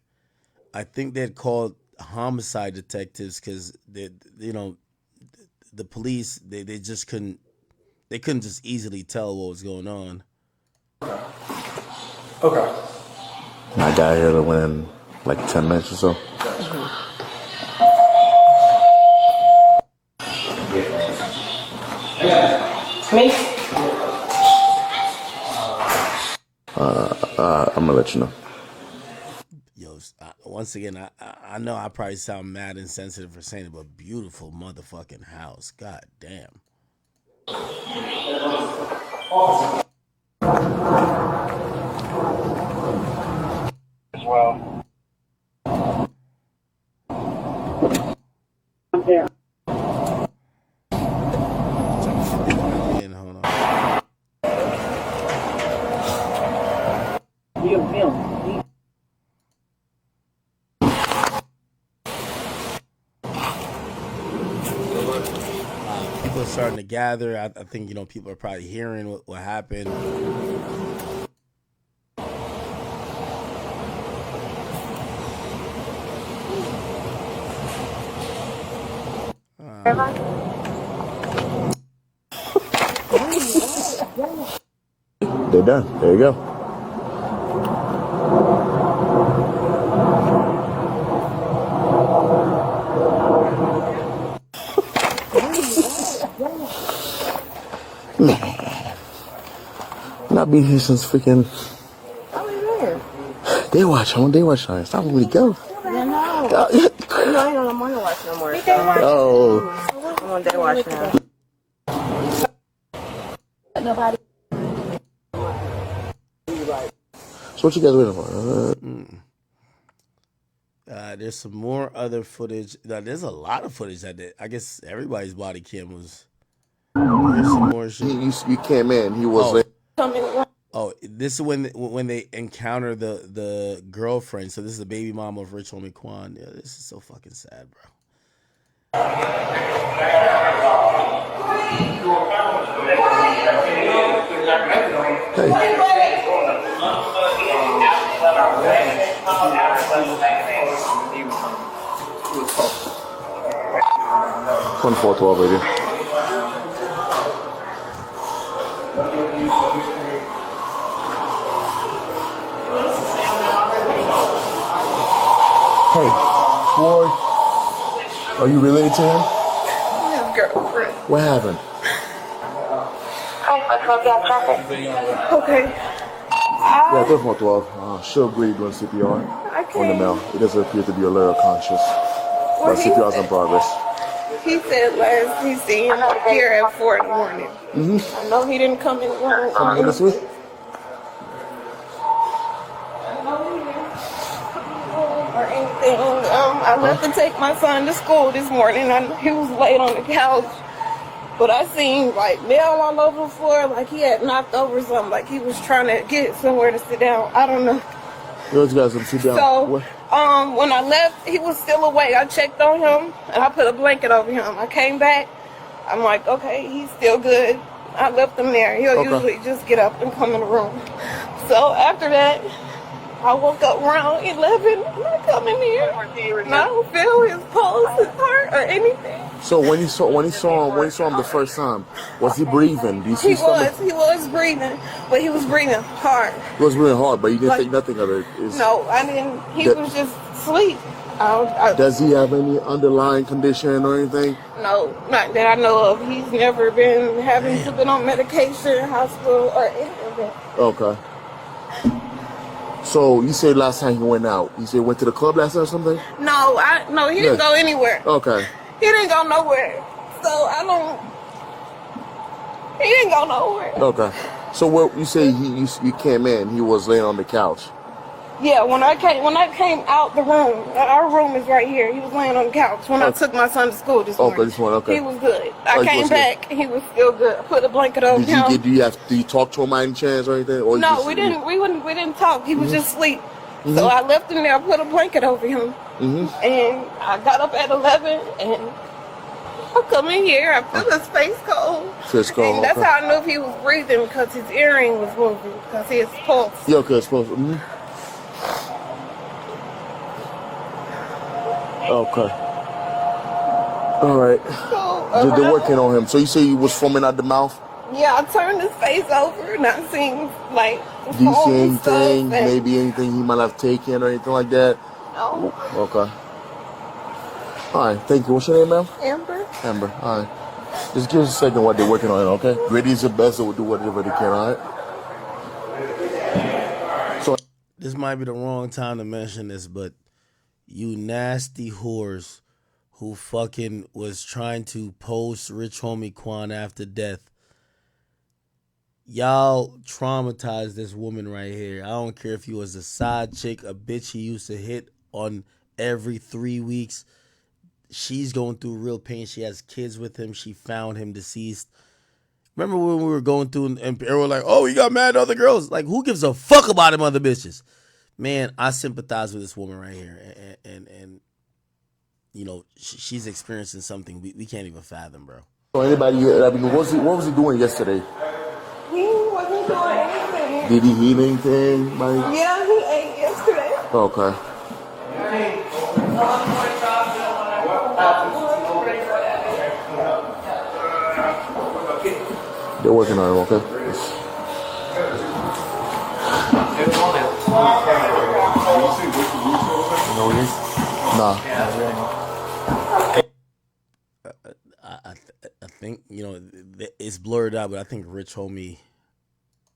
I think they'd called homicide detectives because the police they just couldn't just easily tell what was going on. Okay. I got here within like 10 minutes or so. Me? I'm gonna let you know. Yo, once again, I know I probably sound mad insensitive for saying it, but beautiful motherfucking house. God damn. As well. I'm here. Hold on. People are starting to gather. I think people are probably hearing what happened. They're done. There you go. Man. Not been here since freaking. How are you there? They watch on. It's time for me to go. Yeah, no. No, I ain't on morning watch no more. Oh. I'm on day watch now. Nobody. So what you guys waiting for? There's some more other footage. There's a lot of footage I guess everybody's body cam was. There's some more shit. You came in. He was. Oh, this is when they encounter the girlfriend. So this is the baby mama of Rich Homie Quan. Yeah, this is so fucking sad, bro. Hey. 24-12, baby. Hey, boy, are you related to him? His girlfriend. What happened? Okay. Yeah, 12-12. She'll agree doing CPR on the mail. It doesn't appear to be alert or conscious. But CPR is in progress. He said last he seen him here at 4 in the morning. I know he didn't come in the morning. Come in this week? Or anything. I left to take my son to school this morning. He was laid on the couch. But I seen like nail all over the floor, like he had knocked over something, like he was trying to get somewhere to sit down. I don't know. Those guys can sit down. So, when I left, he was still awake. I checked on him and I put a blanket over him. I came back. I'm like, okay, he's still good. I left him there. He'll usually just get up and come in the room. So after that, I woke up around 11. I come in here. And I don't feel his pulse, his heart, or anything. So when you saw him the first time, was he breathing? Do you see He was breathing, but he was breathing hard. He was breathing hard, but you didn't think nothing of it. No, I didn't. He was just asleep. Does he have any underlying condition or anything? No, not that I know of. He's never been having to been on medication, hospital, or any of that. Okay. So you said last time he went out, you said went to the club last night or something? No, he didn't go anywhere. Okay. He didn't go nowhere. So he didn't go nowhere. Okay. So what you say you came in, he was laying on the couch. Yeah, when I came out the room, our room is right here. He was laying on the couch when I took my son to school this morning. Okay, this morning, okay. He was good. I came back, he was still good. I put a blanket over him. Do you talk to him by any chance or anything? Or No, we didn't talk. He was just asleep. So I left him there, put a blanket over him. And I got up at 11 and I come in here, I feel his face cold. Face cold, And that's okay. how I knew if he was breathing because his earring was moving, because his pulse. Yeah, okay, it's supposed to. Okay. All right. So, They're working on him. So you say he was foaming out the mouth? yeah, I turned his face over and I seen like Do you see foam and stuff anything, and- maybe anything he might have taken or anything like that? No. Okay. All right, thank you. What's your name, ma'am? Amber. Amber. All right. Just give us a second what they're working on, okay? Grady's the best, so we'll do whatever they can, all right? So this might be the wrong time to mention this, but you nasty whores who fucking was trying to post Rich Homie Quan after death. Y'all traumatized this woman right here. I don't care if he was a side chick, a bitch he used to hit on every 3 weeks. She's going through real pain. She has kids with him. She found him deceased. Remember when we were going through and we were like, oh, he got mad at other girls. Like, who gives a fuck about them other bitches? Man, I sympathize with this woman right here. And you know, she's experiencing something we can't even fathom, bro. So anybody, I mean, what was he doing yesterday? He wasn't doing anything. Did he eat anything, Mike? Yeah, he ate yesterday. Okay. They're working on him, okay? Nah. I think, you know, it's blurred out, but I think Rich Homie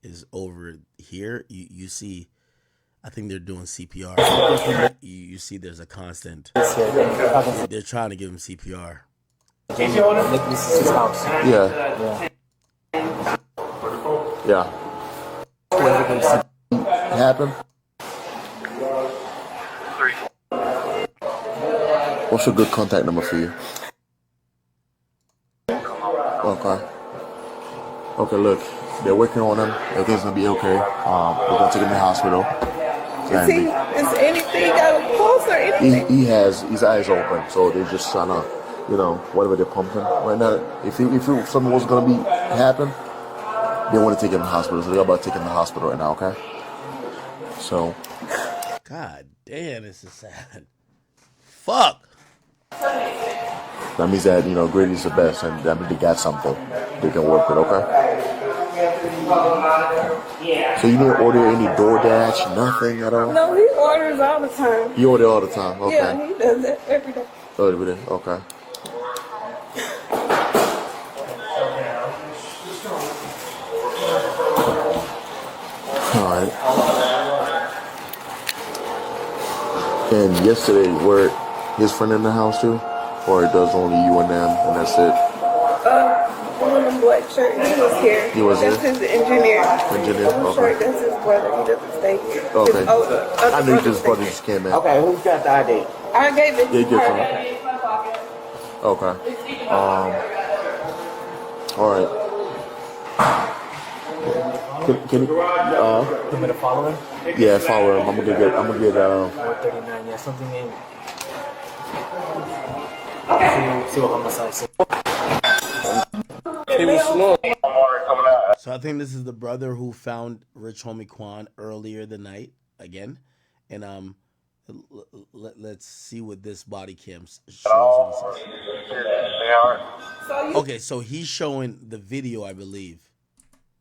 is over here. You see, I think they're doing CPR. You see there's a constant. They're trying to give him CPR. This is his house. Yeah. Yeah. Happened? What's a good contact number for you? Okay. Okay, look, they're working on him. Everything's gonna be okay. We're gonna take him to the hospital. Is anything got a pulse or anything? He has his eyes open, so they're just trying to, you know, whatever they're pumping right now. If something was gonna happen, they want to take him to the hospital, so they're about to take him to the hospital right now. Okay. So. God damn, this is sad. Fuck. That means that, you know, Grady's the best, and that means they got something they can work with, okay? So you didn't order any DoorDash, nothing at all? No, he orders all the time. You order all the time, okay? Yeah, he does that every day. Oh, every day, okay. All right. And yesterday, were his friend in the house too? Or it does only you and them, and that's it? One in black shirt, he was here. He was that's here? his engineer. Engineer, I'm okay. sure that's his brother. He doesn't stay here. Okay. His older I knew brother his stay brother here. just came in. Okay, who's got the ID? I gave it Yeah, to good her. Okay. All right. Can you want me to follow him? Yeah, follow him. I'm gonna get 139, yeah, something in. See what homicide says. He was snoring. So I think this is the brother who found Rich Homie Quan earlier the night again, and let's see what this body cam shows. Okay, so he's showing the video, I believe.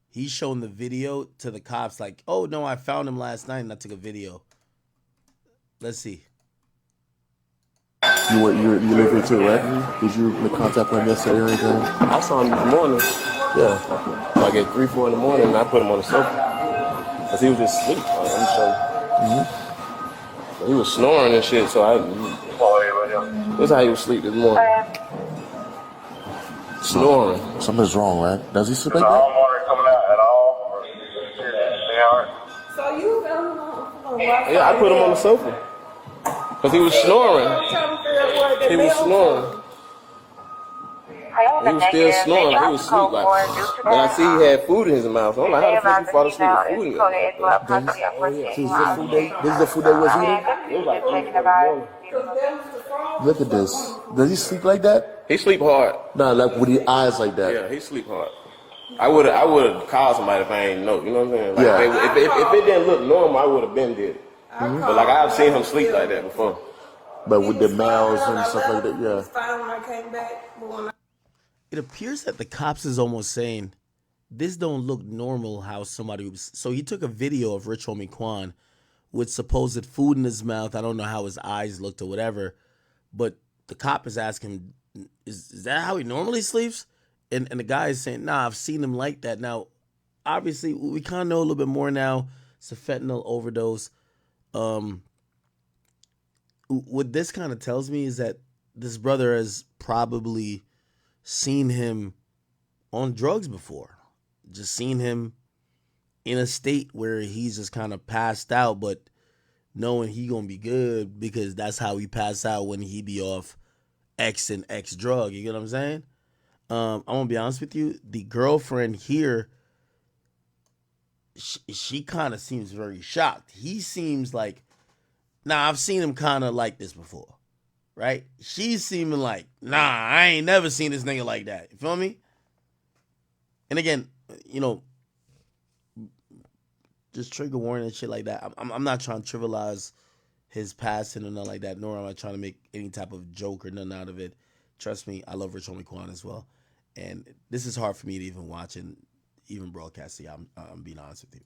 He's showing the video to the cops, like, "Oh no, I found him last night and I took a video." Let's see. You live here too, right? Did you make contact with him yesterday or anything? I saw him this morning. Yeah. Like at 3, 4 in the morning, and I put him on the sofa. Because he was just asleep. Like, I'm sure. He was snoring and shit, so that's how he was asleep this morning. Snoring. Something's wrong, right? Does he sleep like No that? water coming out at all. So you found him on Yeah, I put him on the sofa. Because he was snoring. He was snoring. He was still snoring, like he was asleep. Like, and I see he had food in his mouth. So I'm like, how the fuck you fall asleep with food in your mouth? This is the food that was eating? It was like 3 in the morning. Look at this. Does he sleep like that? He sleep hard. Nah, like with the eyes like that. Yeah, he sleep hard. I would have called somebody if I ain't know. You know what I'm saying? Like if it didn't look normal, I would have been did it. But like I've seen him sleep like that before. But with the mouths and stuff like that, yeah. Fine when I came back, but when It appears that the cops is almost saying this don't look normal. How somebody was. So he took a video of Rich Homie Quan with supposed food in his mouth. I don't know how his eyes looked or whatever, but the cop is asking, "Is that how he normally sleeps?" And the guy is saying, "Nah, I've seen him like that." Now, obviously, we kind of know a little bit more now. It's a fentanyl overdose. What this kind of tells me is that this brother has probably seen him on drugs before. Just seen him in a state where he's just kind of passed out, but knowing he gonna be good because that's how he pass out when he be off X and X drug. You get what I'm saying? I'm gonna be honest with you. The girlfriend here, she kind of seems very shocked. He seems like, nah, I've seen him kind of like this before, right? She's seeming like, nah, I ain't never seen this nigga like that. You feel me? And again, you know, just trigger warning and shit like that. I'm not trying to trivialize his passing or nothing like that, nor am I trying to make any type of joke or nothing out of it. Trust me, I love Rich Homie Quan as well. And this is hard for me to even watch and even broadcast. Yeah, I'm being honest with you.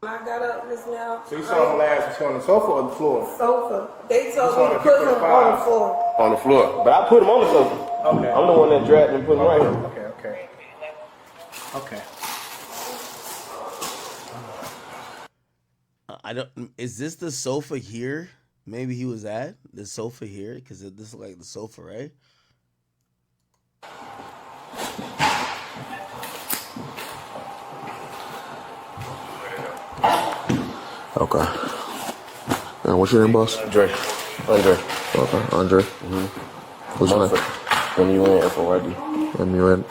I got up just now. So you saw him last on the sofa or the floor? Sofa. They told me to put him on the floor. On the floor. But I put him on the sofa. Okay. I'm the one that dragged him and put him right here. Okay. I don't. Is this the sofa here? Maybe he was at the sofa here because this is like the sofa, right? Okay. And what's your name, boss? Andre. Okay, Andre. What's your name? M-U-N-F-O-R-D. M-U-N.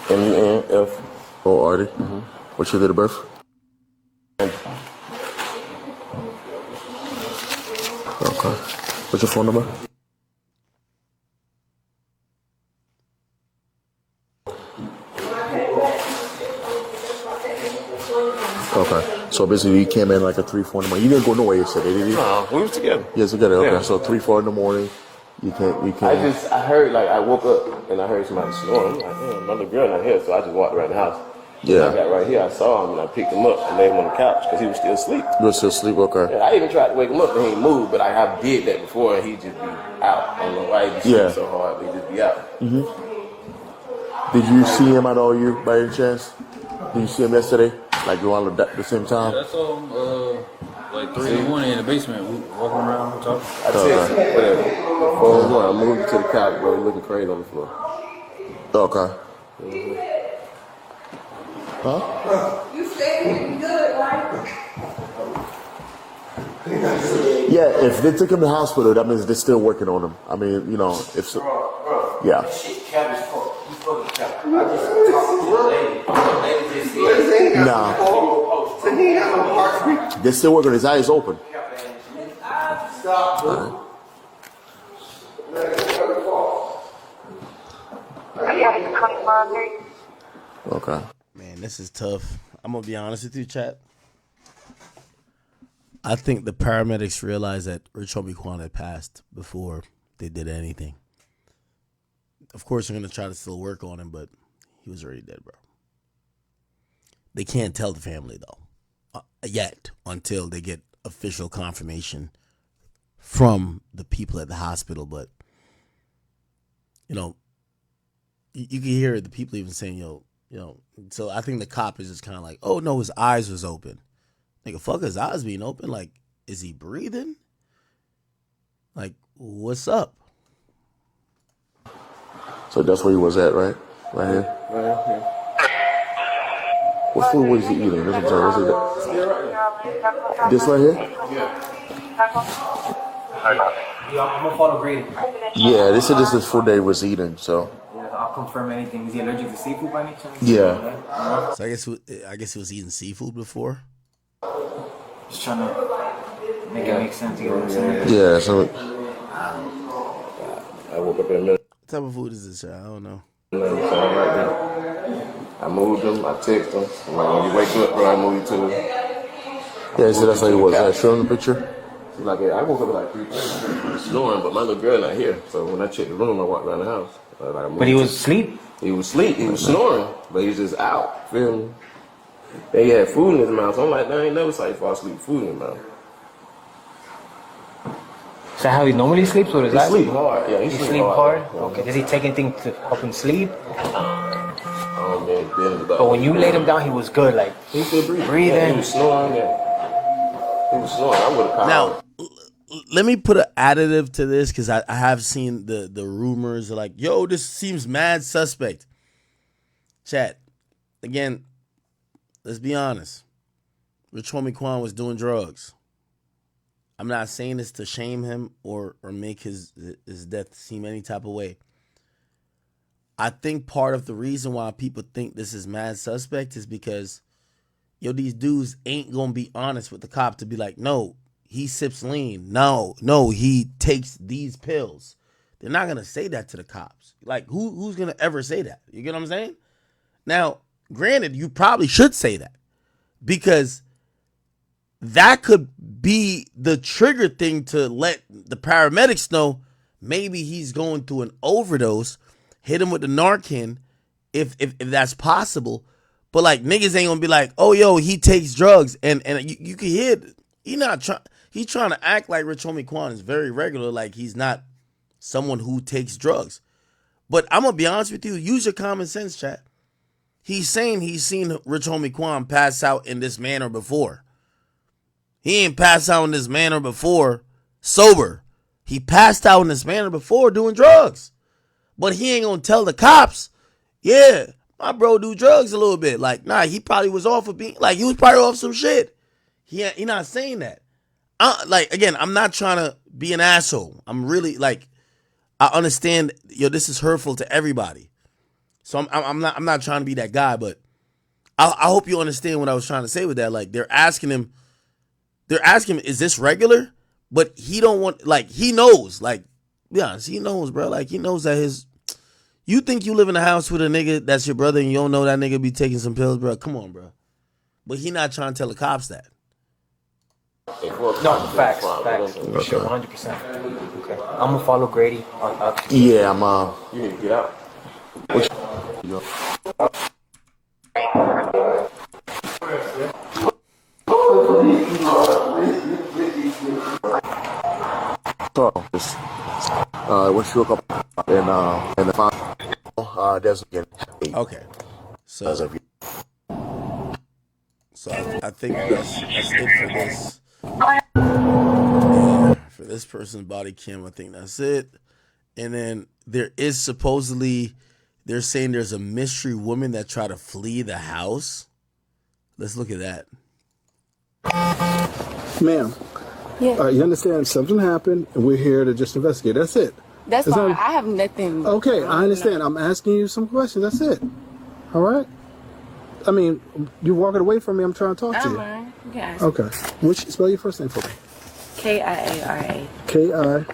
M-U-N-F-O-R-D. What's your date of birth? Okay. What's your phone number? Okay. So basically, you came in like a 3-4 in the morning. You didn't go nowhere yesterday, did you? No, we was together. Yes, together. Okay. Yeah. So 3-4 in the morning. You can't. I heard, like, I woke up and I heard somebody snoring. I'm like, damn, my little girl not here. So I just walked around the house. Yeah. When I got right here, I saw him and I picked him up and laid him on the couch because he was still asleep. You were still asleep? Okay. Yeah, I even tried to wake him up and he ain't moved, but I did that before and he'd just be out. I don't know why he be sleeping so hard, but he'd just be out. Did you see him at all, you, by any chance? Did you see him yesterday? Like, around the same time? Yeah, I saw him like 3 in the morning in the basement, walking around, talking. I said, whatever. I moved to the couch, bro. He looking crazy on the floor. Okay. Huh? You said he good, right? Yeah, if they took him to the hospital, that means they're still working on him. I mean, you know, if so. Yeah. Nah. They're still working. His eyes open. Stop. Okay. Man, this is tough. I'm gonna be honest with you, chat. I think the paramedics realized that Rich Homie Quan had passed before they did anything. Of course, they're gonna try to still work on him, but he was already dead, bro. They can't tell the family though, yet, until they get official confirmation from the people at the hospital. But you know, you can hear the people even saying, "Yo." You know, so I think the cop is just kind of like, oh no, his eyes was open. Nigga, fuck his eyes being open. Like, is he breathing? Like, what's up? So that's where he was at, right? Right here? Right here. What food was he eating? That's what I'm saying. What's this right here? I'm gonna follow Grady. Yeah, this is food that he was eating, so. I'll confirm anything. Is he allergic to seafood by any chance? Yeah. So I guess he was eating seafood before. Just trying to make it make sense. You know what I'm saying? Yeah. So. I woke up in the middle. type of food is this, y'all? I don't know. I moved him. I text him. I'm like, when you wake up, bro, I move you to the. Yeah, so that's like what that showing the picture. Like I woke up at like 3:30, snoring, but my little girl not here. So when I checked the room, I walked around the house. But he was asleep. He was asleep. He was snoring, but he was just out. Feel me? And he had food in his mouth. So I'm like, I ain't never saw you fall asleep with food in his mouth. Is that how he normally sleeps, or is He that sleep hard. Yeah, he sleep hard? Okay. Does he take anything to help him sleep? But when you laid him down, he was good. Like he still breathing. Yeah, he was snoring. Yeah. He was snoring. I would have called. Now, let me put an additive to this because I have seen the rumors like, yo, this seems mad suspect. Chat. Again, let's be honest. Rich Homie Quan was doing drugs. I'm not saying this to shame him or make his death seem any type of way. I think part of the reason why people think this is mad suspect is because, yo, these dudes ain't gonna be honest with the cop to be like, no, he sips lean. No, he takes these pills. They're not gonna say that to the cops. Like, who's gonna ever say that? You get what I'm saying? Now, granted, you probably should say that because that could be the trigger thing to let the paramedics know maybe he's going through an overdose. Hit him with the Narcan if that's possible. But like niggas ain't gonna be like, oh yo, he takes drugs, and you can hear he's trying to act like Rich Homie Quan is very regular, like he's not someone who takes drugs. But I'm gonna be honest with you, use your common sense, chat. He's saying he's seen Rich Homie Quan pass out in this manner before. He ain't passed out in this manner before sober. He passed out in this manner before doing drugs. But he ain't gonna tell the cops, yeah, my bro do drugs a little bit. Like, nah, he probably was off of being, like, he was probably off some shit. He not saying that. Like, again, I'm not trying to be an asshole. I'm really, like, I understand, yo, this is hurtful to everybody. So I'm not trying to be that guy, but I hope you understand what I was trying to say with that. Like, they're asking him, is this regular? But he don't want, like, he knows, like, be honest, he knows, bro. Like, he knows that you think you live in a house with a nigga that's your brother and you don't know that nigga be taking some pills, bro. Come on, bro. But he not trying to tell the cops that. No, facts. For sure, 100%. Okay. I'm gonna follow Grady. Yeah, you need to get out. Once you look up and the final there's okay. So I think that's it for this. Yeah, for this person's body cam, I think that's it. And then there is supposedly, they're saying there's a mystery woman that tried to flee the house. Let's look at that. Ma'am, Yeah. you understand something happened and we're here to just investigate. That's it. That's fine. I have nothing. Okay, I understand. I'm asking you some questions. That's it. All right? I mean, you're walking away from me. I'm trying to talk to you. Mind. You can ask. Okay. Spell your first name for me. Kiara. Kiara.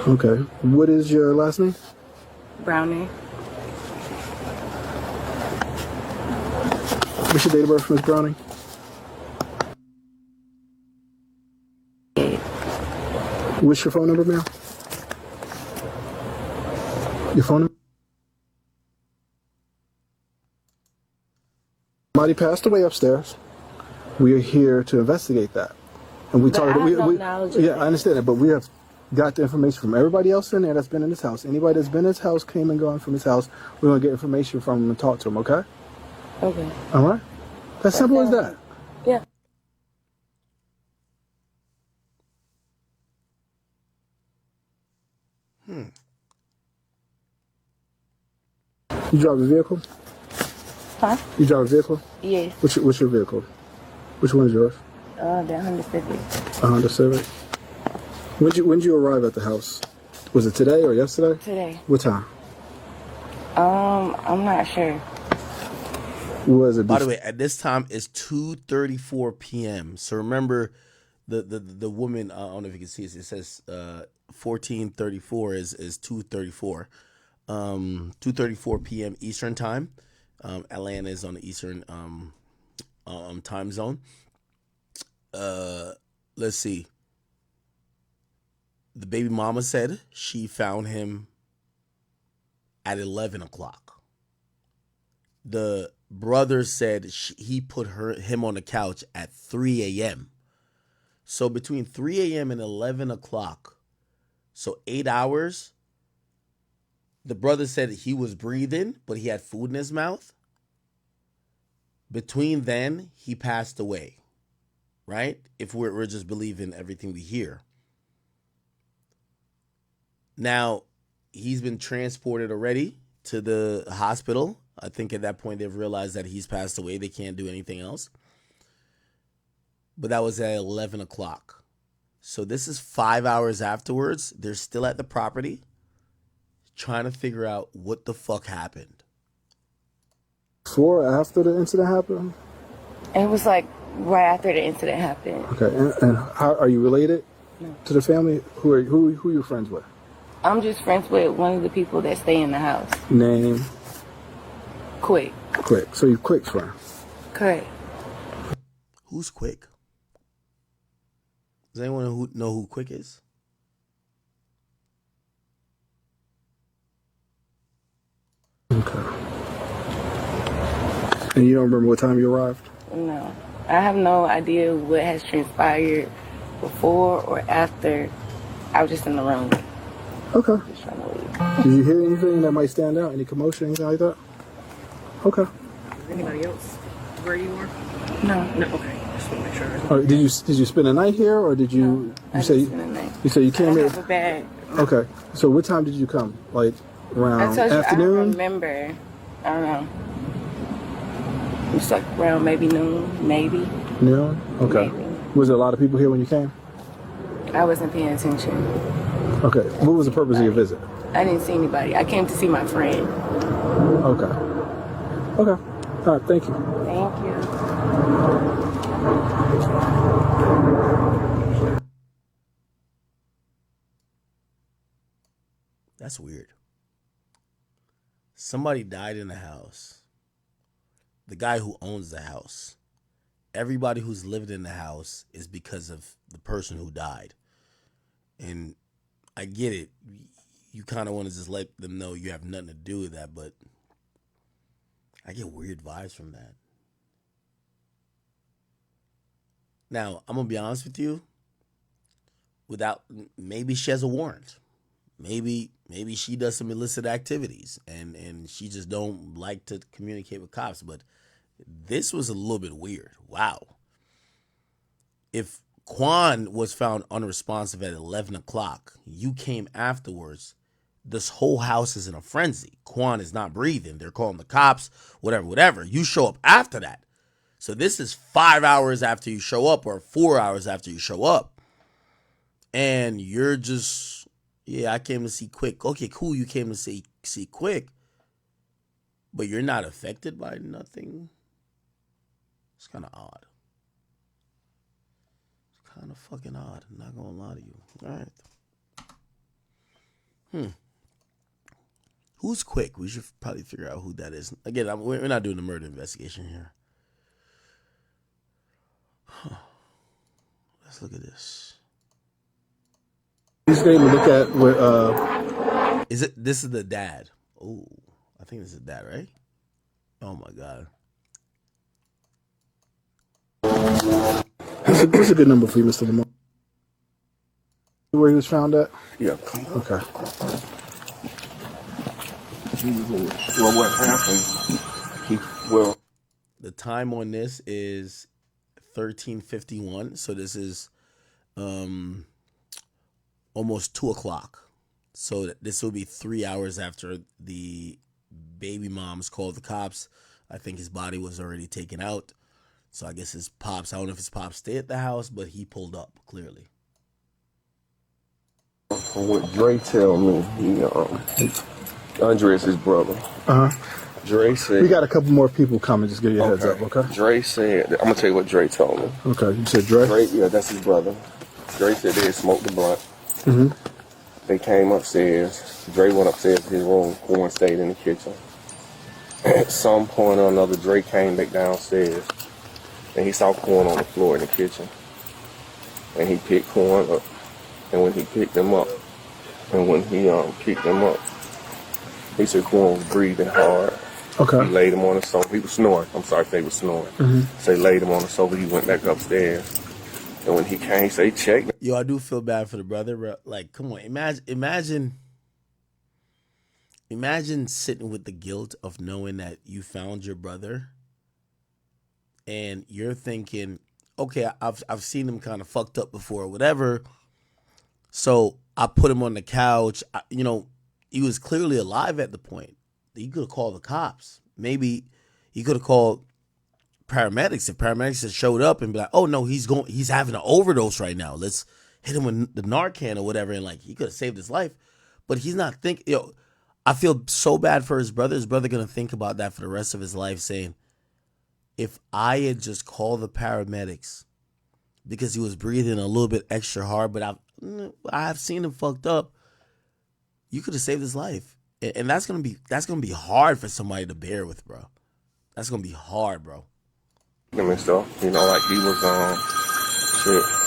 Okay. What is your last name? Brownie. What's your date of birth, Miss Browning? What's your phone number, ma'am? Your phone number? Somebody passed away upstairs. We are here to investigate that. And we talked. Yeah, I understand that, but we have got the information from everybody else in there that's been in this house. Anybody that's been in this house, came and gone from this house, we're going to get information from them and talk to them, okay? Okay. All right? That's simple as that. Yeah. You drive a vehicle? Huh? You drive a vehicle? Yes. What's your vehicle? Which one is yours? The Honda Civic. A Honda Civic. When did you arrive at the house? Was it today or yesterday? Today. What time? I'm not sure. Was it? By the way, at this time it's 2:34 p.m. So remember, the woman. I don't know if you can see it. It says 14:34 is 2:34. 2:34 p.m. Eastern time. Atlanta is on the Eastern time zone. Let's see. The baby mama said she found him at 11 o'clock. The brother said he put him on the couch at 3 a.m. So between 3 a.m. and 11 o'clock, so 8 hours, the brother said he was breathing, but he had food in his mouth. Between then, he passed away, right? If we're just believing everything we hear. Now, he's been transported already to the hospital. I think at that point they've realized that he's passed away. They can't do anything else. But that was at 11 o'clock. So this is 5 hours afterwards. They're still at the property trying to figure out what the fuck happened. Before or after the incident happened? It was like right after the incident happened. Okay, and how are you related to the family? Who are you friends with? I'm just friends with one of the people that stay in the house. Name? Quick. Quick. So you Quick's friend? Correct. Who's Quick? Does anyone know who Quick is? Okay. And you don't remember what time you arrived? No. I have no idea what has transpired before or after. I was just in the room. Okay. Did you hear anything that might stand out? Any commotion, anything like that? Okay. Anybody else where you were? No. No. Okay. Just want to make sure. Did you spend the night here, or did you? I didn't spend the night. You say you came I here. have a bag. Okay. So what time did you come? Like around I told you, afternoon? I don't remember. I don't know. It was like around maybe noon, maybe. Noon? Okay. Maybe. Was there a lot of people here when you came? I wasn't paying attention. Okay. What was the purpose of your visit? I didn't see anybody. I came to see my friend. Okay. Okay. All right. Thank you. Thank you. That's weird. Somebody died in the house. The guy who owns the house. Everybody who's lived in the house is because of the person who died. And I get it. You kind of want to just let them know you have nothing to do with that, but I get weird vibes from that. Now, I'm going to be honest with you. Maybe she has a warrant. Maybe she does some illicit activities and she just don't like to communicate with cops. But this was a little bit weird. Wow. If Quan was found unresponsive at 11 o'clock, you came afterwards, this whole house is in a frenzy. Quan is not breathing. They're calling the cops, whatever. You show up after that. So this is 5 hours after you show up or 4 hours after you show up. And you're just, yeah, I came to see Quick. Okay, cool, you came to see Quick. But you're not affected by nothing. It's kind of odd. It's kind of fucking odd. I'm not going to lie to you. All right. Who's Quick? We should probably figure out who that is. Again, we're not doing a murder investigation here. Let's look at this. He's going to look at what. This is the dad. Oh, I think this is the dad, right? Oh my God. What's a good number for you, Mr. Lamar? Where he was found at? Yeah. Okay. Well, what happened? The time on this is 13:51. So this is almost 2 o'clock. So this will be 3 hours after the baby moms called the cops. I think his body was already taken out. So I guess his pops, I don't know if his pops stayed at the house, but he pulled up, clearly. From what Dre tell me, Andre is his brother. Dre said... We got a couple more people coming. Just give you a heads up, okay? Dre said... I'm going to tell you what Dre told me. Okay, you said Dre? Yeah, that's his brother. Dre said they had smoked the blunt. They came upstairs. Dre went upstairs to his room. Corn stayed in the kitchen. At some point or another, Dre came back downstairs, and he saw Corn on the floor in the kitchen. And he picked Corn up. And when he picked him up, he said Corn was breathing hard. Okay. He laid him on the sofa. He was snoring. I'm sorry if they were snoring. So he laid him on the sofa. He went back upstairs. And when he came, he said, check. Yo, I do feel bad for the brother, bro. Like, come on. Imagine sitting with the guilt of knowing that you found your brother and you're thinking, okay, I've seen him kind of fucked up before or whatever. So I put him on the couch. He was clearly alive at the point. He could have called the cops. Maybe he could have called paramedics. If paramedics had showed up and be like, oh no, he's having an overdose right now. Let's hit him with the Narcan or whatever. And like, he could have saved his life, but he's not thinking, I feel so bad for his brother. His brother going to think about that for the rest of his life, saying, if I had just called the paramedics because he was breathing a little bit extra hard, but I've seen him fucked up, you could have saved his life. And that's gonna be hard for somebody to bear with, bro. That's gonna be hard, bro. And stuff, like he was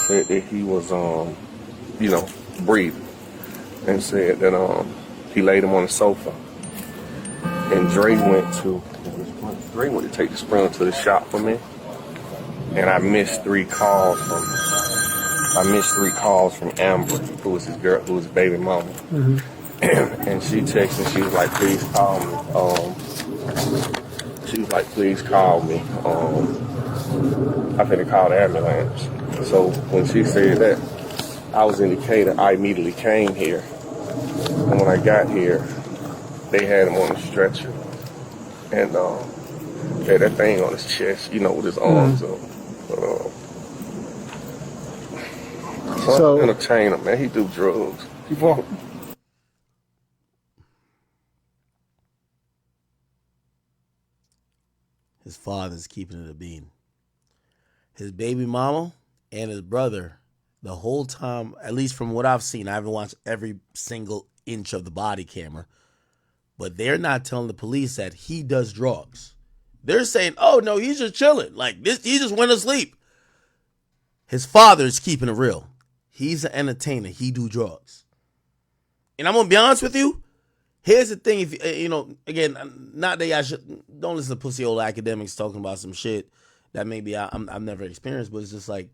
said that he was breathing, and said that he laid him on the sofa. And Dre went to take the Sprinter to the shop for me, and I missed three calls from Amber, who was his baby mama. And she texted me. She was like, please call me. I'm finna call the ambulance. So when she said that, I was in Decatur. I immediately came here. And when I got here, they had him on a stretcher. And had that thing on his chest, with his arms up. So entertain him, man. He do drugs. His father's keeping it a bean. His baby mama and his brother, the whole time, at least from what I've seen, I haven't watched every single inch of the body camera, but they're not telling the police that he does drugs. They're saying, oh no, he's just chilling. Like this, he just went to sleep. His father's keeping it real. He's an entertainer. He do drugs. And I'm going to be honest with you. Here's the thing, if again, not that y'all don't listen to pussy old academics talking about some shit that maybe I've never experienced, but it's just like,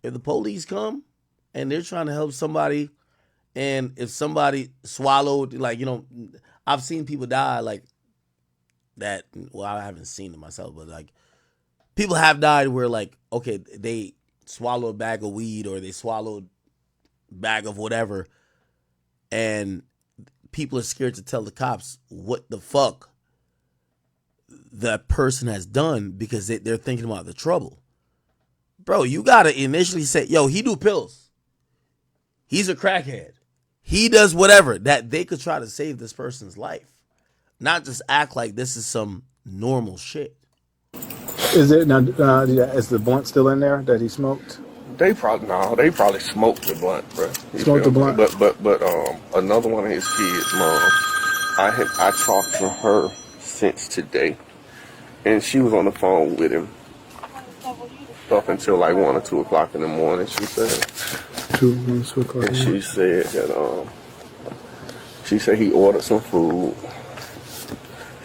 if the police come and they're trying to help somebody, and if somebody swallowed, I've seen people die like that. Well, I haven't seen it myself, but like people have died where like, okay, they swallowed a bag of weed or they swallowed a bag of whatever, and people are scared to tell the cops what the fuck that person has done because they're thinking about the trouble. Bro, you got to initially say, yo, he do pills. He's a crackhead. He does whatever that they could try to save this person's life. Not just act like this is some normal shit. Is it now? Is the blunt still in there that he smoked? They probably smoked the blunt, bro. Smoked the blunt. But another one of his kids, mom, I talked to her since today, and she was on the phone with him up until like 1 or 2 o'clock in the morning. She said, 2 o'clock. And she said that she said he ordered some food.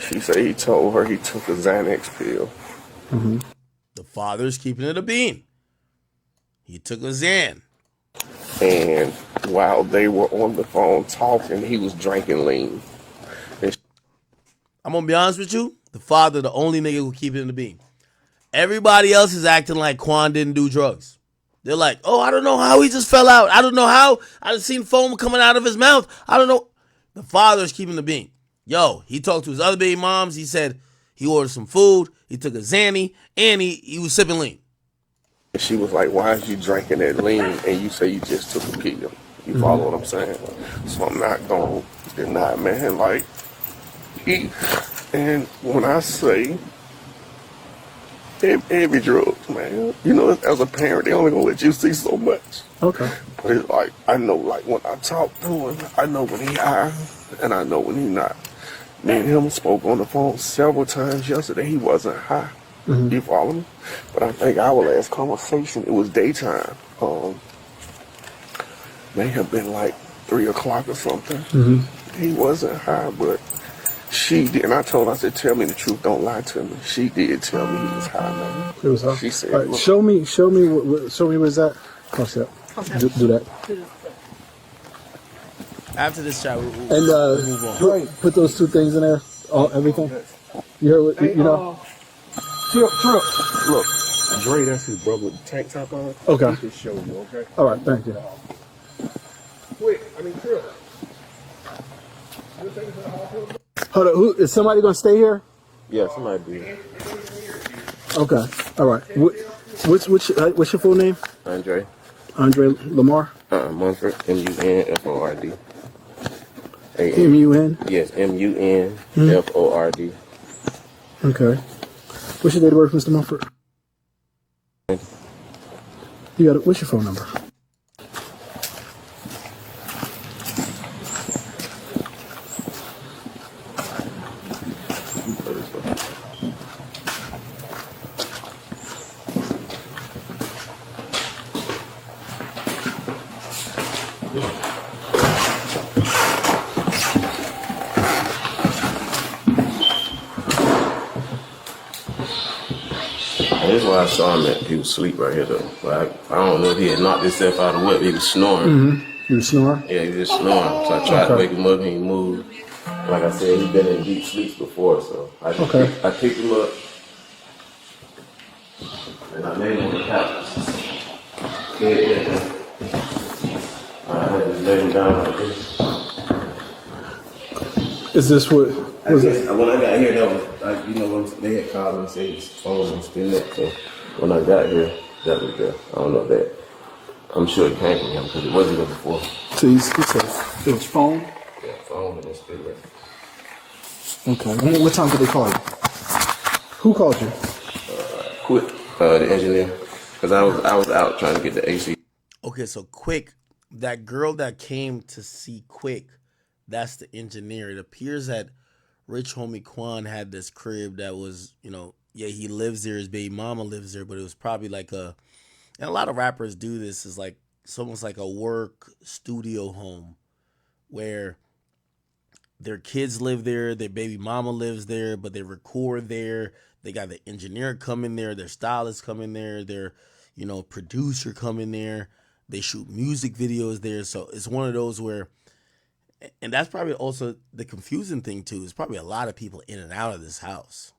She said he told her he took a Xanax pill. Mm-hmm. The father's keeping it a bean. He took a Xan. And while they were on the phone talking, he was drinking lean. I'm going to be honest with you. The father, the only nigga who keep it in the bean. Everybody else is acting like Quan didn't do drugs. They're like, oh, I don't know how he just fell out. I don't know how. I just seen foam coming out of his mouth. I don't know. The father's keeping the bean. Yo, he talked to his other baby moms. He said he ordered some food. He took a Xanny, and he was sipping lean. She was like, why is you drinking that lean and you say you just took a pill? You follow what I'm saying? So I'm not going to deny, man. Like, and when I say heavy drugs, man. You know, as a parent, they only gonna let you see so much. Okay. But it's like, I know, like, when I talk to him, I know when he high, and I know when he not. Me and him spoke on the phone several times yesterday. He wasn't high. Mm-hmm. You follow me? But I think our last conversation, it was daytime. May have been like 3 o'clock or something. Mm-hmm. He wasn't high, but she did. And I told her, I said, tell me the truth, don't lie to me. She did tell me he was high, man. It was high. She said, all right, look. show me where's that? Oh, shit. Do that. After this shot, we'll And move on. put those 2 things in there. Everything. You heard what, you know? Trip. Look, Dre, that's his brother with the tank top on. Okay. He can show you, okay? All right, thank you. Trip. Hold on, is somebody gonna stay here? Yeah, somebody be here. Okay, all right. What's your full name? Andre. Andre Lamar? Munford, M-U-N-F-O-R-D. M-U-N? Yes, M-U-N-F-O-R-D. Okay. What's your date of birth, Mr. Munford? What's your phone number? This is why I saw him he was asleep right here though. But I don't know if he had knocked himself out of the whip. He was snoring. Mm-hmm. He was snoring? Yeah, he was just snoring. So I tried to wake him up and he moved. Like I said, he's been in deep sleep before, so I picked him up and I laid him on the couch. I had to lay him down like this. Is this what? When I got here, that was when they had called and said his phone was still up. So when I got here, that was there. I don't know that. I'm sure it came from him because it wasn't there before. So he said it was phone? Yeah, phone and it's still there. Okay. What time did they call you? Who called you? Quick, the engineer, because I was out trying to get the AC. Okay, so Quick, that girl that came to see Quick, that's the engineer. It appears that Rich Homie Quan had this crib that was, he lives there, his baby mama lives there, but it was probably like and a lot of rappers do this, is like, it's almost like a work studio home where their kids live there, their baby mama lives there, but they record there. They got the engineer come in there, their stylist come in there, their, producer come in there. They shoot music videos there. So it's one of those where, and that's probably also the confusing thing too, is probably a lot of people in and out of this house.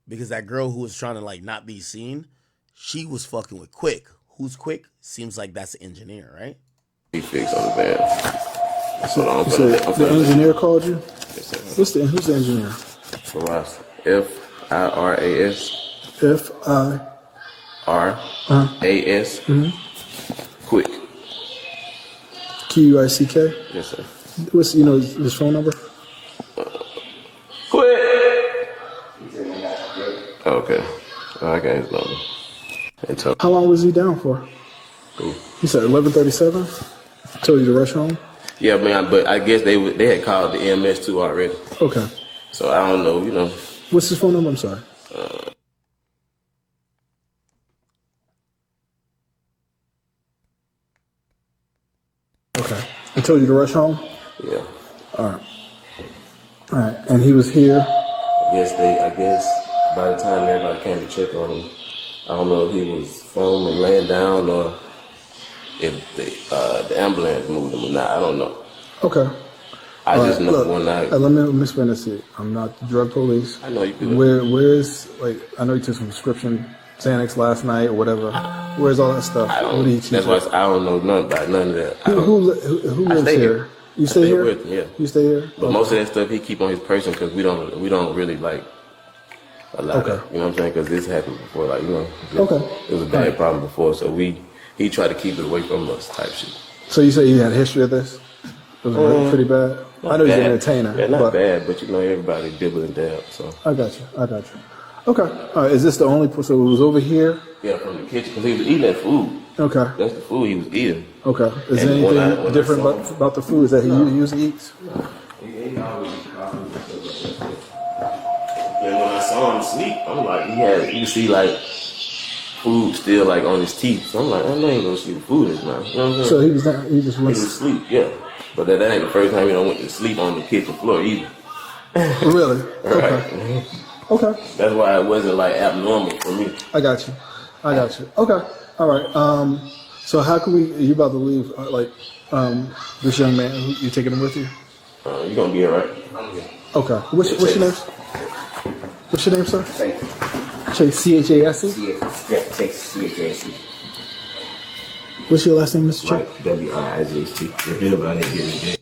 Because that girl who was trying to not be seen, she was fucking with Quick. Who's Quick? Seems like that's the engineer, right? He fixed on the bed. So the engineer called you? Who's the engineer? Firas. F-I-R-A-S. F-I-R-A-S. Quick. Q-U-I-C-K? Yes, sir. What's his phone number? Quick. Okay. I got his number. How long was he down for? Who? He said 11:37. Told you to rush home. Yeah, man. But I guess they had called the EMS too already. Okay. So I don't know. What's his phone number? I'm sorry. Okay. I told you to rush home? Yeah. All right. And he was here? I guess by the time everybody came to check on him, I don't know if he was foaming, laying down, or if the ambulance moved him or not. I don't know. Okay. I just know one night. Let me explain this to you. I'm not the drug police. I know you could. Where's, I know you took some prescription Xanax last night or whatever. Where's all that stuff? What do you keep? That's why I don't know nothing about none of that. Who lives here? You stay here? With him, yeah. You stay here? But most of that stuff he keep on his person because we don't really allow that. You know what I'm saying? Because this happened before, it was a bad problem before. So he tried to keep it away from us type shit. So you say you had a history of this? It was pretty bad? I know you're an entertainer. Yeah, not bad, but everybody dibble and dab. So I got you. Okay. All right. Is this the only? So it was over here. Yeah, from the kitchen because he was eating that food. Okay. That's the food he was eating. Okay. Is there anything different about the foods that he usually eats? He always eats coffee and stuff like that. And when I saw him sleep, I'm like, you see like food still like on his teeth. So I'm like, I ain't gonna see the food in his mouth. You know what I'm saying? So he was not. He just went. He was asleep. Yeah, but that ain't the first time went to sleep on the kitchen floor either. Really? Right. Okay. Okay. That's why it wasn't like abnormal for me. I got you. Okay. All right. So how can we? Are you about to leave? This young man, you taking him with you? You gonna be alright. Okay. What's your name? What's your name, sir? Chase. C-H-A-S-E? Yeah, Chase. C-H-A-S-E. What's your last name, Mr. Chase? Right. W-I-S-H-T. If anybody didn't get it.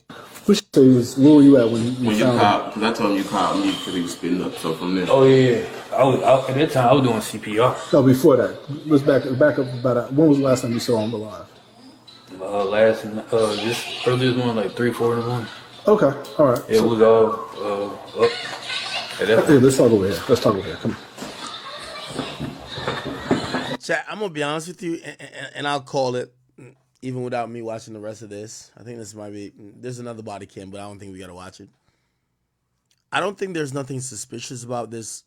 Where were you at when you found called? Because I told him you called me because he was spitting up. So from there. Oh yeah, at that time I was doing CPR. No, before that. Let's back up about when was the last time you saw him alive? This earliest one like 3-4 in the morning. Okay, all right. It was all up. Hey, let's talk over here. Come on. Chat, I'm gonna be honest with you, and I'll call it, even without me watching the rest of this. I think this might be. There's another body cam, but I don't think we gotta watch it. I don't think there's nothing suspicious about this,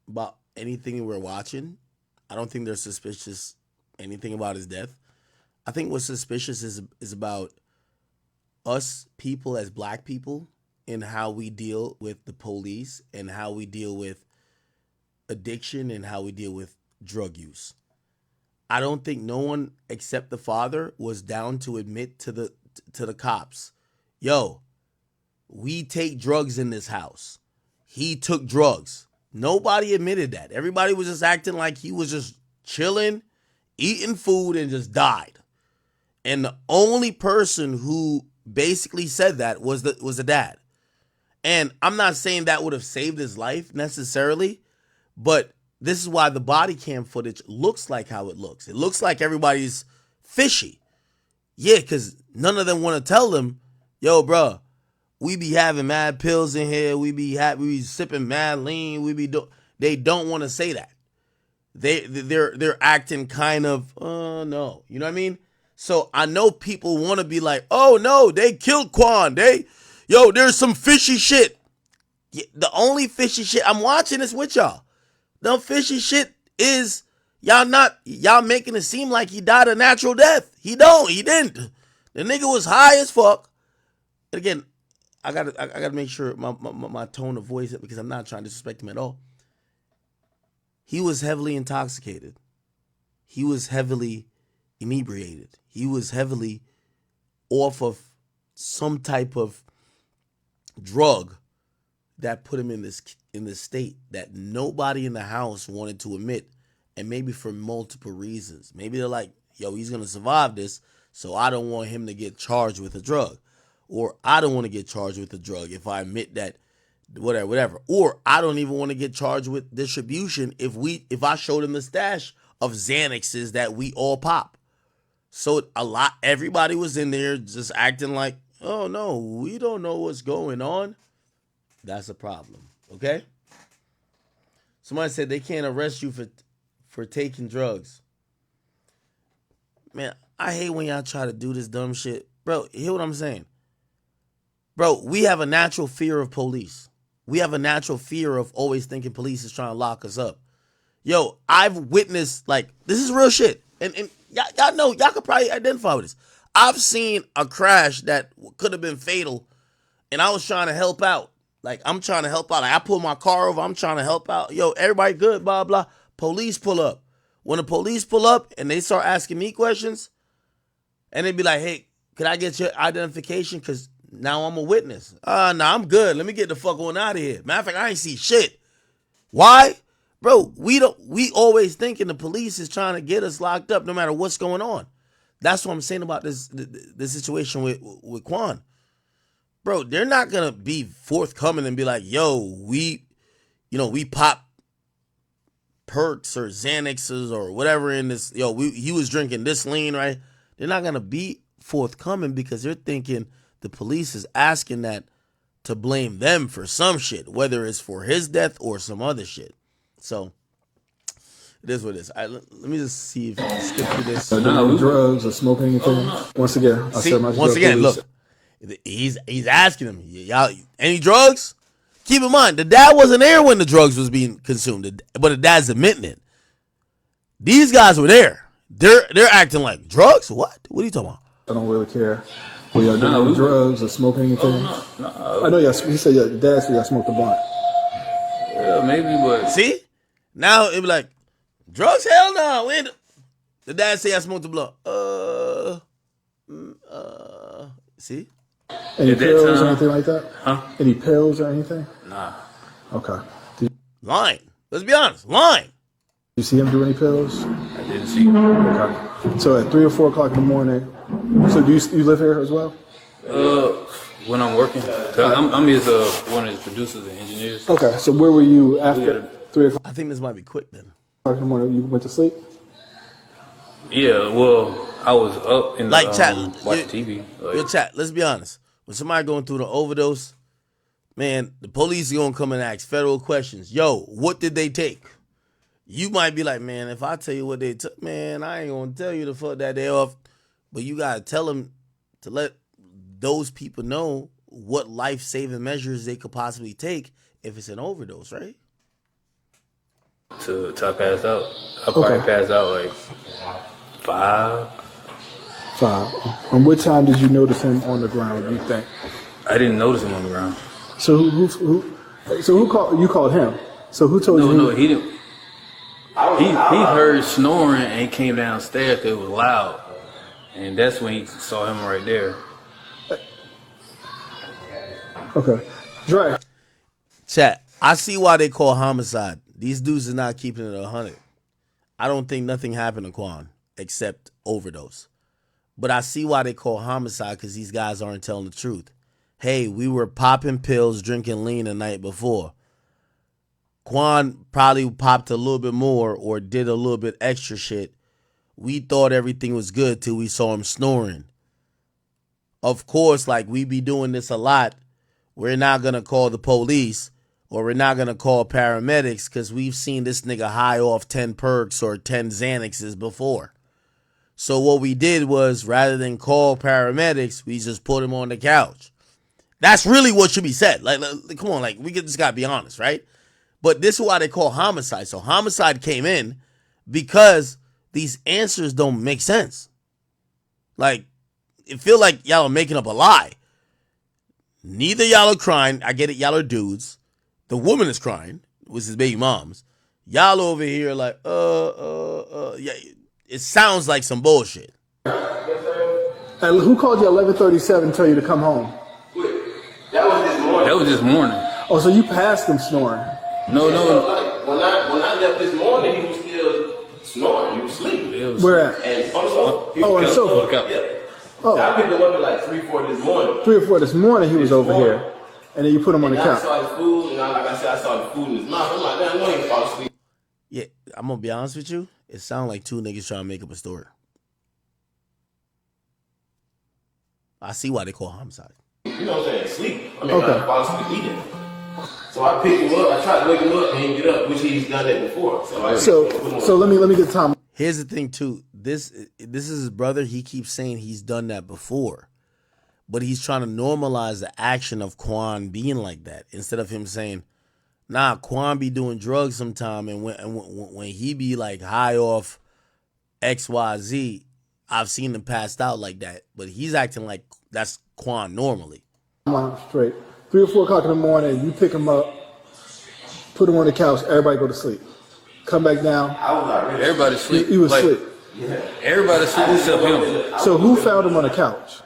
about anything we're watching. I don't think there's suspicious anything about his death. I think what's suspicious is about us people as black people and how we deal with the police and how we deal with addiction and how we deal with drug use. I don't think no one except the father was down to admit to the cops, yo, we take drugs in this house. He took drugs. Nobody admitted that. Everybody was just acting like he was just chilling, eating food, and just died. And the only person who basically said that was the dad. And I'm not saying that would have saved his life necessarily, but this is why the body cam footage looks like how it looks. It looks like everybody's fishy. Yeah, because none of them want to tell them, yo, bro, we be having mad pills in here. We be sipping mad lean. They don't want to say that. They're acting kind of, no. You know what I mean? So I know people want to be like, oh, no, they killed Quan. There's some fishy shit. Yeah, the only fishy shit, I'm watching this with y'all. The fishy shit is y'all making it seem like he died a natural death. He didn't. The nigga was high as fuck. And again, I gotta make sure my tone of voice, because I'm not trying to disrespect him at all. He was heavily intoxicated. He was heavily inebriated. He was heavily off of some type of drug that put him in this state that nobody in the house wanted to admit, and maybe for multiple reasons. Maybe they're like, yo, he's gonna survive this, so I don't want him to get charged with a drug, or I don't want to get charged with a drug if I admit that, whatever, or I don't even want to get charged with distribution if I showed him the stash of Xanaxes that we all pop. So everybody was in there just acting like, oh no, we don't know what's going on. That's a problem, okay? Somebody said they can't arrest you for taking drugs. Man, I hate when y'all try to do this dumb shit. Bro, hear what I'm saying? Bro, we have a natural fear of police. We have a natural fear of always thinking police is trying to lock us up. Yo, I've witnessed, this is real shit. And y'all know, y'all could probably identify with this. I've seen a crash that could have been fatal, and I was trying to help out. I'm trying to help out. I pull my car over. I'm trying to help out. Yo, everybody good, blah, blah. Police pull up. When the police pull up and they start asking me questions, and they be like, hey, could I get your identification? Because now I'm a witness. Nah, I'm good. Let me get the fuck on out of here. Matter of fact, I ain't see shit. Why? Bro, we always thinking the police is trying to get us locked up no matter what's going on. That's what I'm saying about this situation with Quan. Bro, they're not going to be forthcoming and be like, yo, we pop perks or Xanaxes or whatever in this, he was drinking this lean, right? They're not going to be forthcoming because they're thinking the police is asking that to blame them for some shit, whether it's for his death or some other shit. So it is what it is. Let me just see if I can skip through this. No drugs or smoking anything. Once again, look, he's asking him, y'all, any drugs? Keep in mind, the dad wasn't there when the drugs was being consumed, but the dad's admitting it. These guys were there. They're acting like drugs. What? What are you talking about? I don't really care. Were y'all doing drugs or smoking anything? I know y'all. He said your dad said y'all smoked a blunt. Yeah, maybe, but see, now it be like drugs. Hell no. The dad say I smoked a blunt. See. Any pills or anything like that? Huh? Any pills or anything? Nah. Okay. Lying. Let's be honest. Lying. You see him do any pills? I didn't see him. Okay. So at 3 or 4 o'clock in the morning. So do you live here as well? When I'm working, I'm his one of his producers and engineers. Okay. So where were you after 3 o'clock? I think this might be quick then. In the morning, you went to sleep? Yeah. Well, I was up in like the, chat, watching TV. Your chat. Let's be honest. When somebody going through the overdose, man, the police are gonna come and ask federal questions. Yo, what did they take? You might be like, man, if I tell you what they took, man, I ain't gonna tell you to fuck that day off. But you gotta tell them to let those people know what life-saving measures they could possibly take if it's an overdose, right? To I pass out. I probably passed out like 5. 5. And what time did you notice him on the ground? You think? I didn't notice him on the ground. So who called? You called him. So who told you? No, he didn't. He heard snoring and came downstairs. It was loud, and that's when he saw him right there. Okay, Dre. Chat. I see why they call homicide. These dudes is not keeping it 100. I don't think nothing happened to Quan except overdose. But I see why they call homicide because these guys aren't telling the truth. Hey, we were popping pills, drinking lean the night before. Quan probably popped a little bit more or did a little bit extra shit. We thought everything was good till we saw him snoring. Of course, like we be doing this a lot, we're not going to call the police or we're not going to call paramedics because we've seen this nigga high off 10 perks or 10 Xanaxes before. So what we did was, rather than call paramedics, we just put him on the couch. That's really what should be said. Like come on, like we just gotta be honest, right? But this is why they call homicide. So homicide came in because these answers don't make sense. Like, it feel like y'all are making up a lie. Neither y'all are crying. I get it, y'all are dudes. The woman is crying, which is baby moms. Y'all over here like, yeah. It sounds like some bullshit. And who called you at 11:37 and tell you to come home? That was this morning. Oh, so you passed him snoring? No. When I left this morning, he was still snoring. He was sleeping. Where at? And on the sofa. Yeah. Oh. I picked him up at like 3 or 4 this morning. 3 or 4 this morning, he was over here, and then you put him on the couch. I saw the food, and like I said, I saw the food in his mouth. I'm like, damn, I ain't fall asleep. Yeah, I'm gonna be honest with you. It sounds like two niggas trying to make up a story. I see why they call homicide. You know what I'm saying? Sleep. I mean, I fall asleep eating. So I picked him up. I tried to wake him up and he get up, which he's done that before. So let me get Tom. Here's the thing too. This is his brother. He keeps saying he's done that before, but he's trying to normalize the action of Quan being like that instead of him saying, "Nah, Quan be doing drugs sometime, and when he be like high off XYZ, I've seen him passed out like that." But he's acting like that's Quan normally. Come on, straight. 3 or 4 o'clock in the morning, you pick him up, put him on the couch, everybody go to sleep. Come back down. Everybody sleep. He was asleep. Yeah. Everybody sleep except him. So who found him on the couch?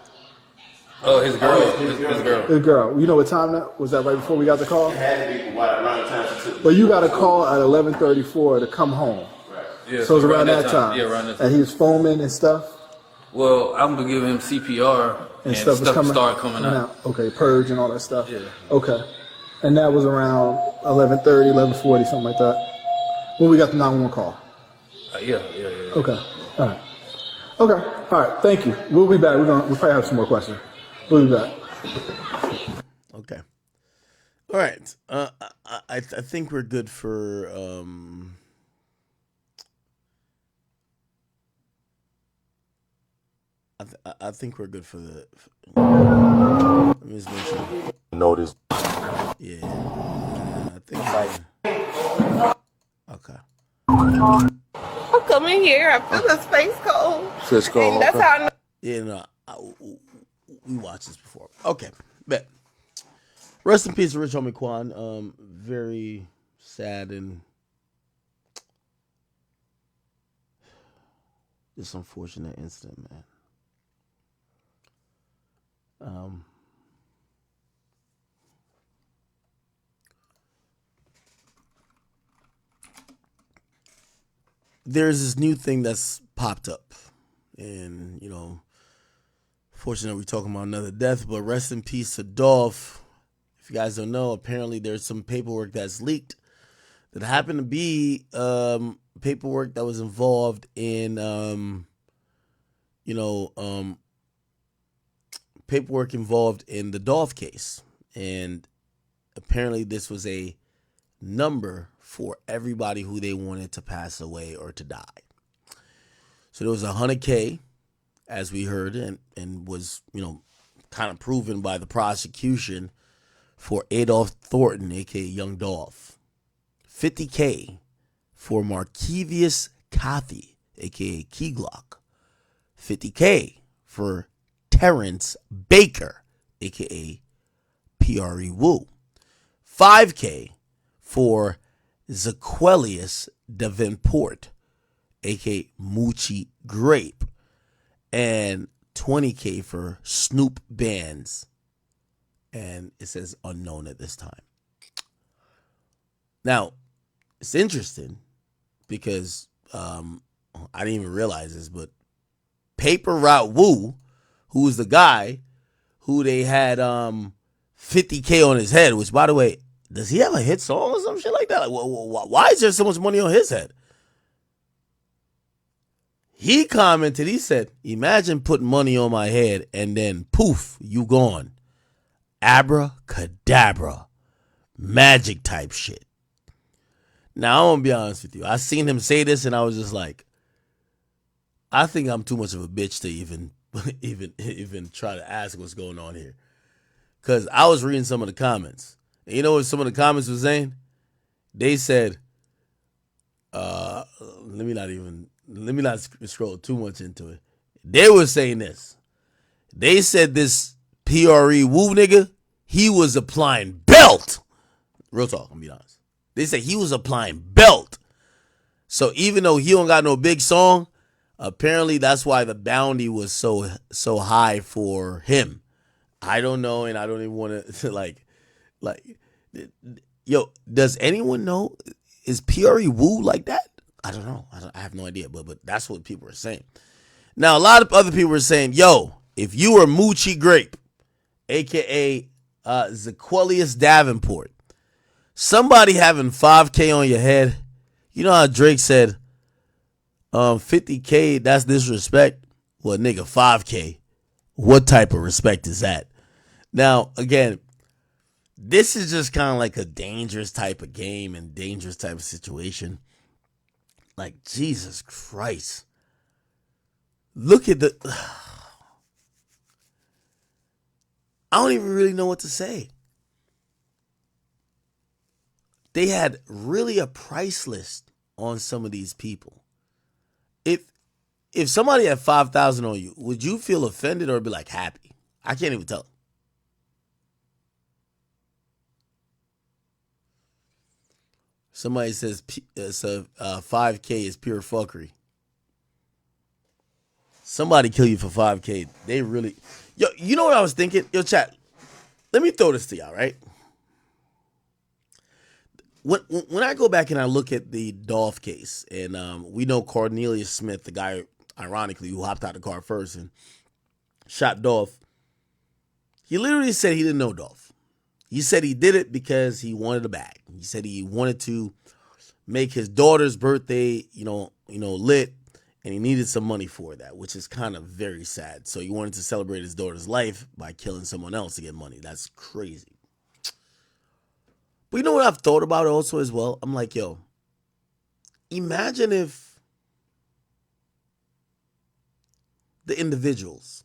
Oh, his girl. His girl. His girl. You know what time that was? That right before we got the call? It had to be around the time she took. But you got a call at 11:34 to come home. Right. Yeah, so it was around that time. Yeah, around that time. And he was foaming and stuff. Well, I'm gonna give him CPR and stuff started coming out. Okay, purge and all that stuff. Yeah. Okay. And that was around 11:30, 11:40, something like that. When we got the 911 call. Yeah. Okay. All right. Okay. All right. Thank you. We'll be back. We'll probably have some more questions. We'll be back. All right. I think we're good for I think we're good for the. Let me just make sure. Notice. Yeah. I think. Okay. I'm coming here. I feel the space cold. Space cold. And that's how I know. Yeah, no. We watched this before. Okay. Bet. Rest in peace, Rich Homie Quan. Very sad and just unfortunate incident, man. There's this new thing that's popped up, and fortunately we're talking about another death, but rest in peace to Dolph. If you guys don't know, apparently there's some paperwork that's leaked that happened to be paperwork that was involved in paperwork involved in the Dolph case, and apparently this was a number for everybody who they wanted to pass away or to die. So there was $100K, as we heard, and was kind of proven by the prosecution for Adolph Thornton, aka Young Dolph. $50K for Markevius Cathy, aka Key Glock. $50K for Terrence Baker, aka PRE Wu. $5K for Zaquelius Davenport, aka Moochie Grape, and $20K for Snoop Bands, and it says unknown at this time. Now, it's interesting because I didn't even realize this, but Paper Route Wu, who's the guy who they had $50K on his head, which, by the way, does he have a hit song or some shit like that? Like, why is there so much money on his head? He commented, he said, imagine putting money on my head and then poof, you gone. Abracadabra. Magic type shit. Now, I'm going to be honest with you. I seen him say this and I was just like, I think I'm too much of a bitch to even try to ask what's going on here. Because I was reading some of the comments. And you know what some of the comments were saying? They said, let me not scroll too much into it. They were saying this. They said this PRE Wu nigga, he was applying belt. Real talk, I'm be honest. They said he was applying belt. So even though he don't got no big song, apparently that's why the bounty was so high for him. I don't know, and I don't even want to like, yo, does anyone know? Is PRE Wu like that? I don't know. I have no idea, but that's what people are saying. Now, a lot of other people are saying, yo, if you were Moochie Grape, a.k.a. Zaquelius Davenport, somebody having $5K on your head, you know how Drake said, $50K, that's disrespect? Well, nigga, $5K, what type of respect is that? Now, again, this is just kind of like a dangerous type of game and dangerous type of situation. Like, Jesus Christ. Look at the... I don't even really know what to say. They had really a price list on some of these people. If somebody had 5,000 on you, would you feel offended or be like happy? I can't even tell. Somebody says 5K is pure fuckery. Somebody kill you for 5K. They really... Yo, you know what I was thinking? Yo, chat, let me throw this to y'all, right? When I go back and I look at the Dolph case, and we know Cornelius Smith, the guy, ironically, who hopped out of the car first and shot Dolph, he literally said he didn't know Dolph. He said he did it because he wanted a bag. He said he wanted to make his daughter's birthday, lit, and he needed some money for that, which is kind of very sad. So he wanted to celebrate his daughter's life by killing someone else to get money. That's crazy. But you know what I've thought about also as well? I'm like, yo, imagine if the individuals,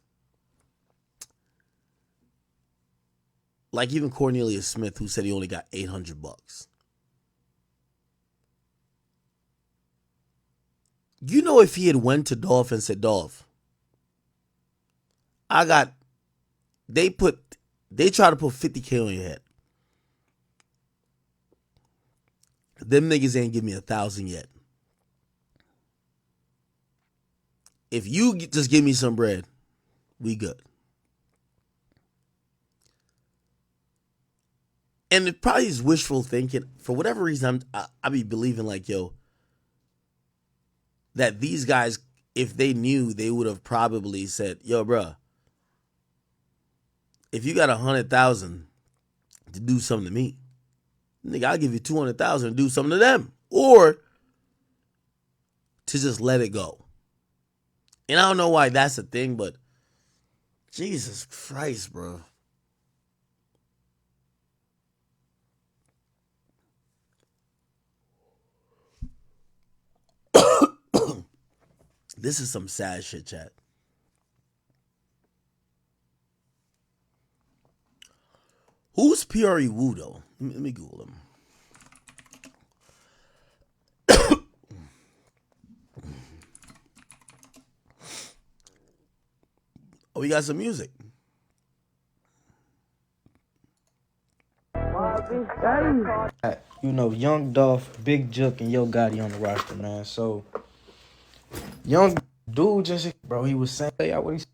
like even Cornelius Smith, who said he only got $800. You know, if he had went to Dolph and said, Dolph, they try to put 50K on your head. Them niggas ain't give me 1,000 yet. If you just give me some bread, we good. And it probably is wishful thinking. For whatever reason, I be believing like, yo, that these guys, if they knew, they would have probably said, yo, bruh, if you got 100,000 to do something to me, nigga, I'll give you 200,000 to do something to them. Or to just let it go. And I don't know why that's a thing, but Jesus Christ, bro. This is some sad shit, chat. Who's PRE Wu, though? Let me Google him. Oh, we got some music. You know, Young Dolph, Big Jook, and Yo Gotti on the roster, man. So, young dude just, bro, he was saying,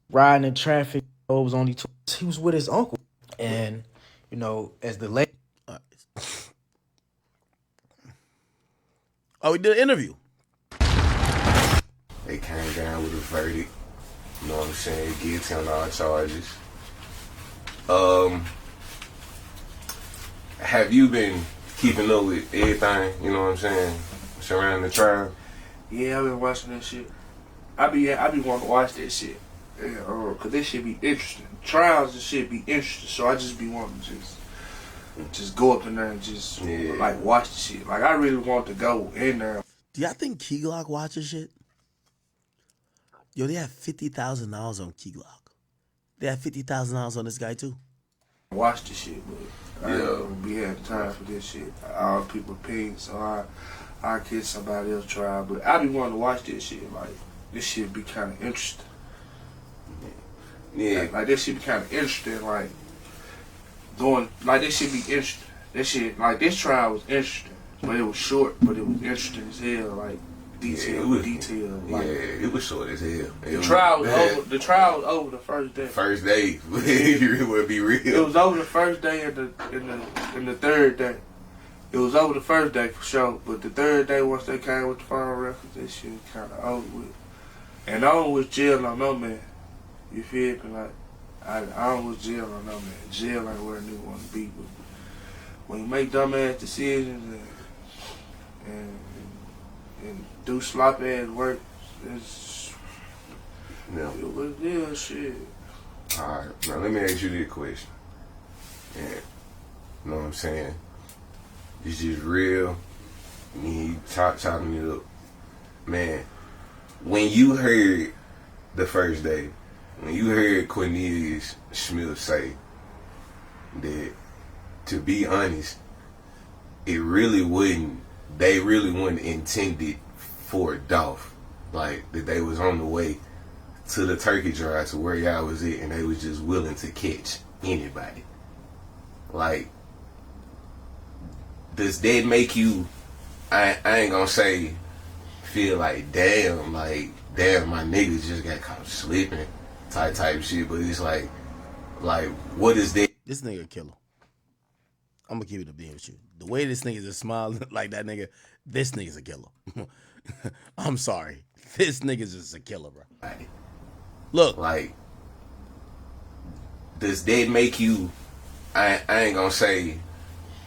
riding in traffic. It was only two. He was with his uncle. And, you know, as the late. Oh, we did an interview. They came down with a verdict. You know what I'm saying? Guilty on all charges. Have you been keeping up with everything, you know what I'm saying, surrounding the trial? Yeah, I've been watching that shit. I be wanting to watch that shit. Yeah, cause this shit be interesting. Trials and shit be interesting, so I just be wanting to just go up in there and just like watch the shit. Like I really want to go in there. Do y'all think Key Glock watches shit? Yo, they have $50,000 on Key Glock. They have $50,000 on this guy too. Watch the shit, but I don't be having time for this shit. All people ping, so I catch somebody else trial. But I be wanting to watch this shit. Like this shit be kind of interesting. Yeah, like this shit be kind of interesting. Like going, like this shit be interesting. This shit, like this trial was interesting, but it was short, but it was interesting as hell. Like detail. Like, it was short as hell. The trial was over. The trial was over the first day. First day, it would be real. It was over the first day and the third day. It was over the first day for sure, but the third day once they came with the final records, that shit was kind of over with. And I don't was jail on no man. You feel me? Like I don't was jail on no man. Jail ain't where a nigga want to be. But when you make dumbass decisions and do sloppy ass work, it was real shit. Alright, now let me ask you this question. Yeah, you know what I'm saying? It's just real. Me chopping it up. Man, when you heard the first day, when you heard Cornelius Smith say that, to be honest, they really wouldn't intended for Dolph. Like, that they was on the way to the turkey drive to where y'all was at, and they was just willing to catch anybody. Like, does that make you, I ain't gonna say feel like damn my niggas just got caught slipping type shit, but it's like what is that? This nigga a killer. I'm gonna keep it a beam with you. The way this nigga just smiling like that nigga, this nigga's a killer. I'm sorry. This nigga's just a killer, bro. Look. Like, does that make you, I ain't gonna say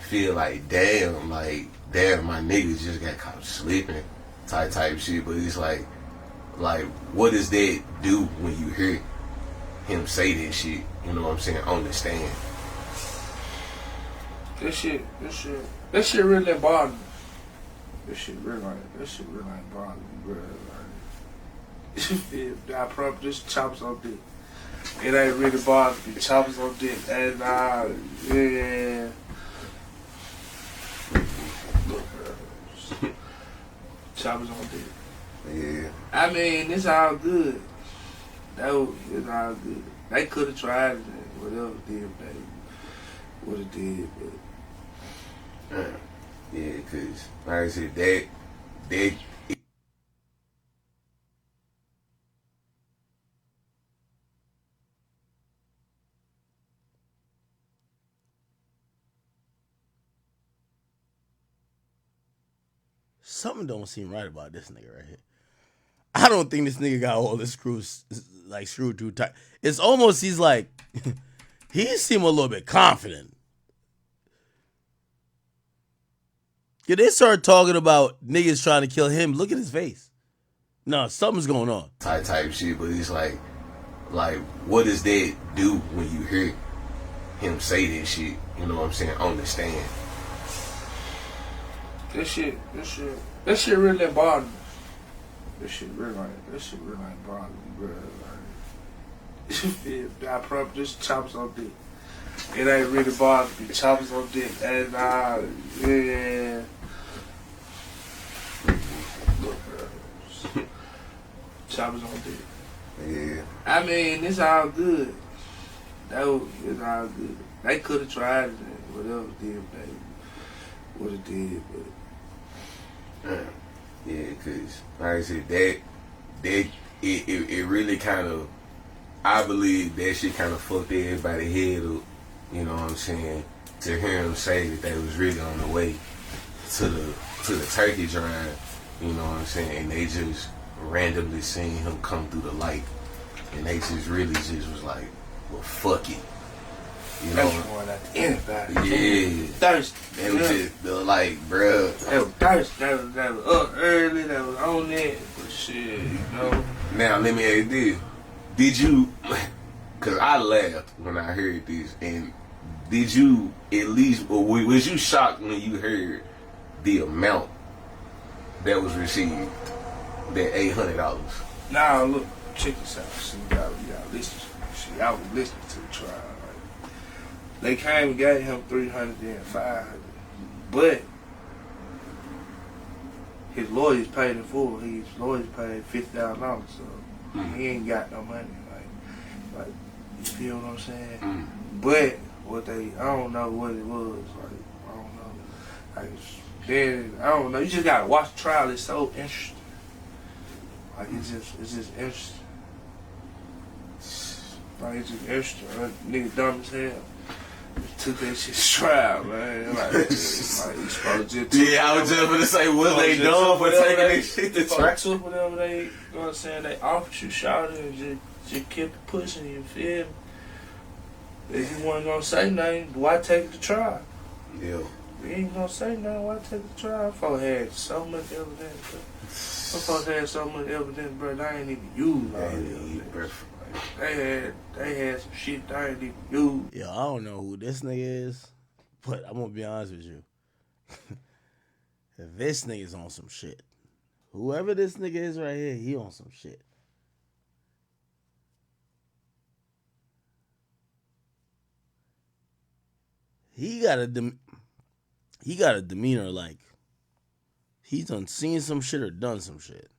feel like damn my niggas just got caught slipping type shit, but it's like what does that do when you hear him say that shit, you know what I'm saying, on the stand? This shit That shit really bothered me. That shit really ain't bothered me, bro. Like, I probably just chops on dick. It ain't really bothered me. Chops on dick. And yeah. Choppers on dick. Yeah. I mean, it's all good. It's all good. They could have tried it and whatever did, they would have did, but. Yeah, because, like I said, that Something don't seem right about this nigga right here. I don't think this nigga got all the screws like screwed too tight. It's almost he's like he seem a little bit confident. Yeah, they start talking about niggas trying to kill him. Look at his face. No, something's going on. type shit, but it's like, what does that do when you hear him say that shit? You know what I'm saying? On the stand. That shit really bothered me. That shit really ain't bothered me, bro. Like, I probably just chops on dick. It ain't really bothered me. Chops on dick. And yeah. Choppers on dick. Yeah. I mean, it's all good. It's all good. They could have tried it and whatever did, they would have did, but. Yeah, because, like I said, it really kind of, I believe that shit kind of fucked everybody head up, you know what I'm saying, to hear him say that they was really on the way to the turkey drive, you know what I'm saying, and they just randomly seen him come through the light, and they just really just was like, well, fuck it. You know, that's going out to anybody. Yeah. Thirsty. They was just like, bruh. They was thirsty. They was up early. They was on it. But shit, you know. Now, let me ask you this. Did you, because I laughed when I heard this, and did you at least, or was you shocked when you heard the amount that was received, that $800? Nah, look, check this out. See, y'all listen. See, I was listening to the trial. They came and gave him $300 and $500, but his lawyers paid in full. His lawyers paid $50,000, so he ain't got no money. Like you feel what I'm saying? But what I don't know what it was. Like I don't know. Like then I don't know. You just gotta watch the trial. It's so interesting. Like it's just interesting. Like it's just interesting. That nigga dumb as hell. Took that shit stride, man. Like you supposed to just yeah, I was just gonna say, what they doing for taking this shit to try? Took whatever they, you know what I'm saying, they offered you, shouted, and just kept pushing you, feel me? If you wasn't gonna say nothing, why take the trial? Yeah. You ain't gonna say nothing, why take the trial? Folks had so much evidence, bro. Folks had so much evidence, bro, they ain't even used all the evidence. They had some shit they ain't even used. Yo, I don't know who this nigga is, but I'm gonna be honest with you. This nigga's on some shit. Whoever this nigga is right here, he on some shit. He got a demeanor like he's done seen some shit or done some shit.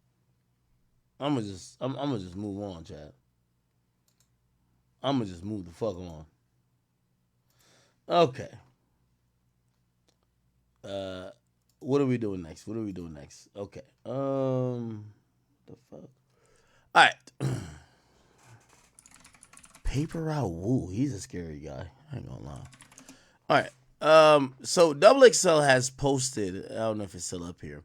I'm gonna just move on, Chad. I'm gonna just move the fuck on. Okay. What are we doing next? Okay. The fuck? All right. Paper Route Woo. He's a scary guy. I ain't gonna lie. All right. So Double XL has posted. I don't know if it's still up here,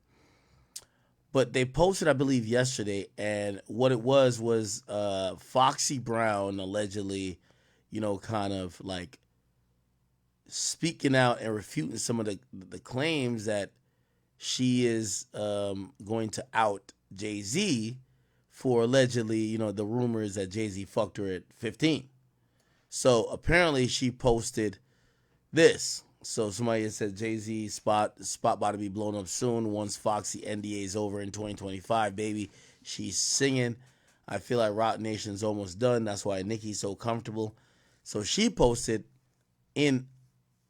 but they posted, I believe, yesterday, and what it was Foxy Brown allegedly, kind of like speaking out and refuting some of the claims that she is going to out Jay-Z for allegedly, the rumors that Jay-Z fucked her at 15. So apparently she posted this. So somebody has said Jay-Z spot about to be blown up soon once Foxy NDA is over in 2025, baby. She's singing. I feel like Rock Nation's almost done. That's why Nicki's so comfortable. So she posted in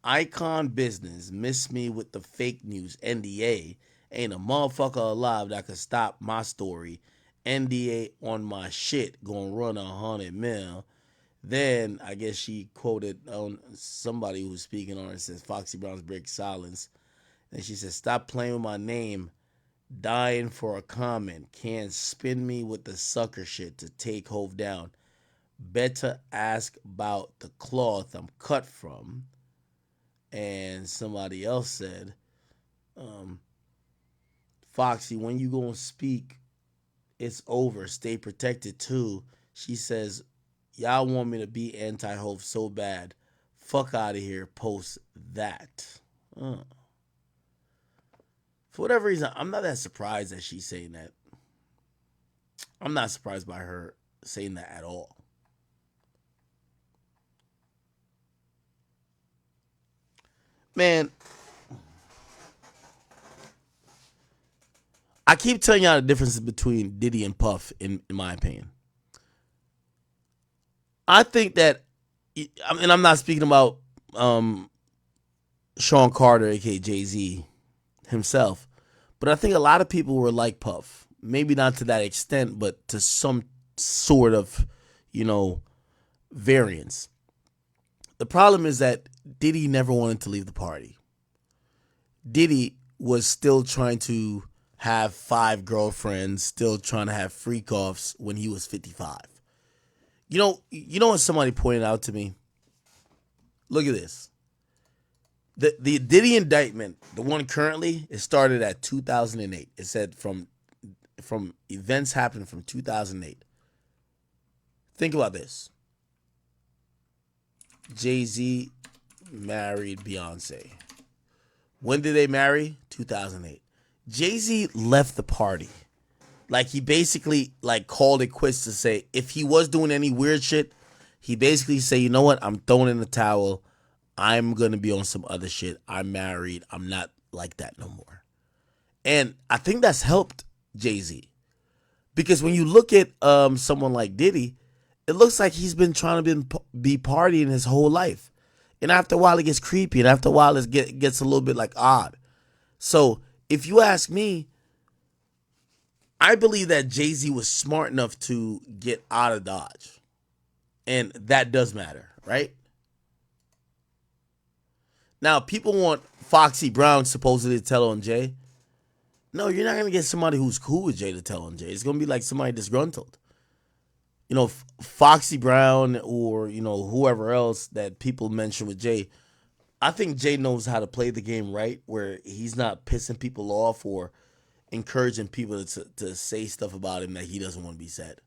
Icon Business, miss me with the fake news. NDA ain't a motherfucker alive that could stop my story. NDA on my shit, gonna run 100 mil. Then I guess she quoted on somebody who was speaking on it, says Foxy Brown's break silence. And she said, stop playing with my name. Dying for a comment. Can't spin me with the sucker shit to take Hove down. Better ask about the cloth I'm cut from. And somebody else said, Foxy, when you gonna speak, it's over. Stay protected too. She says, y'all want me to be anti-Hove so bad. Fuck out of here. Post that. For whatever reason, I'm not that surprised that she's saying that. I'm not surprised by her saying that at all. Man, I keep telling y'all the differences between Diddy and Puff, in my opinion. I think that, and I'm not speaking about Sean Carter, aka Jay-Z himself, but I think a lot of people were like Puff. Maybe not to that extent, but to some sort of, variance. The problem is that Diddy never wanted to leave the party. Diddy was still trying to have 5 girlfriends, still trying to have freak offs when he was 55. You know what somebody pointed out to me? Look at this. The Diddy indictment, the one currently, it started at 2008. It said from events happening from 2008. Think about this. Jay-Z married Beyonce. When did they marry? 2008. Jay-Z left the party. Like, he basically called it quits to say if he was doing any weird shit, he basically say, you know what, I'm throwing in the towel. I'm going to be on some other shit. I'm married. I'm not like that no more. And I think that's helped Jay-Z. Because when you look at someone like Diddy, it looks like he's been trying to be partying his whole life. And after a while, it gets creepy. And after a while, it gets a little bit odd. So if you ask me, I believe that Jay-Z was smart enough to get out of Dodge. And that does matter, right? Now, people want Foxy Brown supposedly to tell on Jay. No, you're not going to get somebody who's cool with Jay to tell on Jay. It's going to be like somebody disgruntled. Foxy Brown or, whoever else that people mention with Jay. I think Jay knows how to play the game right, where he's not pissing people off or encouraging people to say stuff about him that he doesn't want to be said.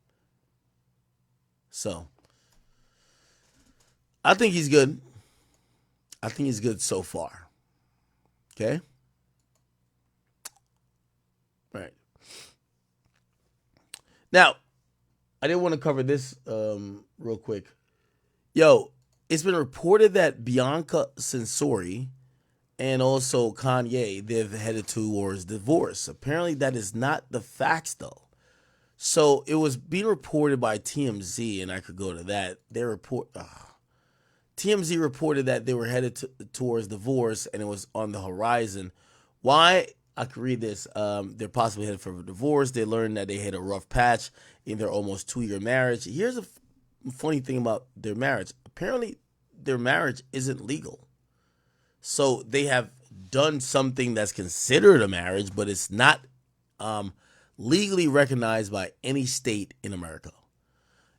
So, I think he's good. I think he's good so far. Okay? Right. Now, I didn't want to cover this real quick. Yo, it's been reported that Bianca Censori and also Kanye, they've headed towards divorce. Apparently, that is not the facts, though. So, it was being reported by TMZ, and I could go to that. TMZ reported that they were headed towards divorce, and it was on the horizon. Why? I could read this. They're possibly headed for a divorce. They learned that they had a rough patch in their almost 2-year marriage. Here's a funny thing about their marriage. Apparently, their marriage isn't legal. So they have done something that's considered a marriage, but it's not legally recognized by any state in America.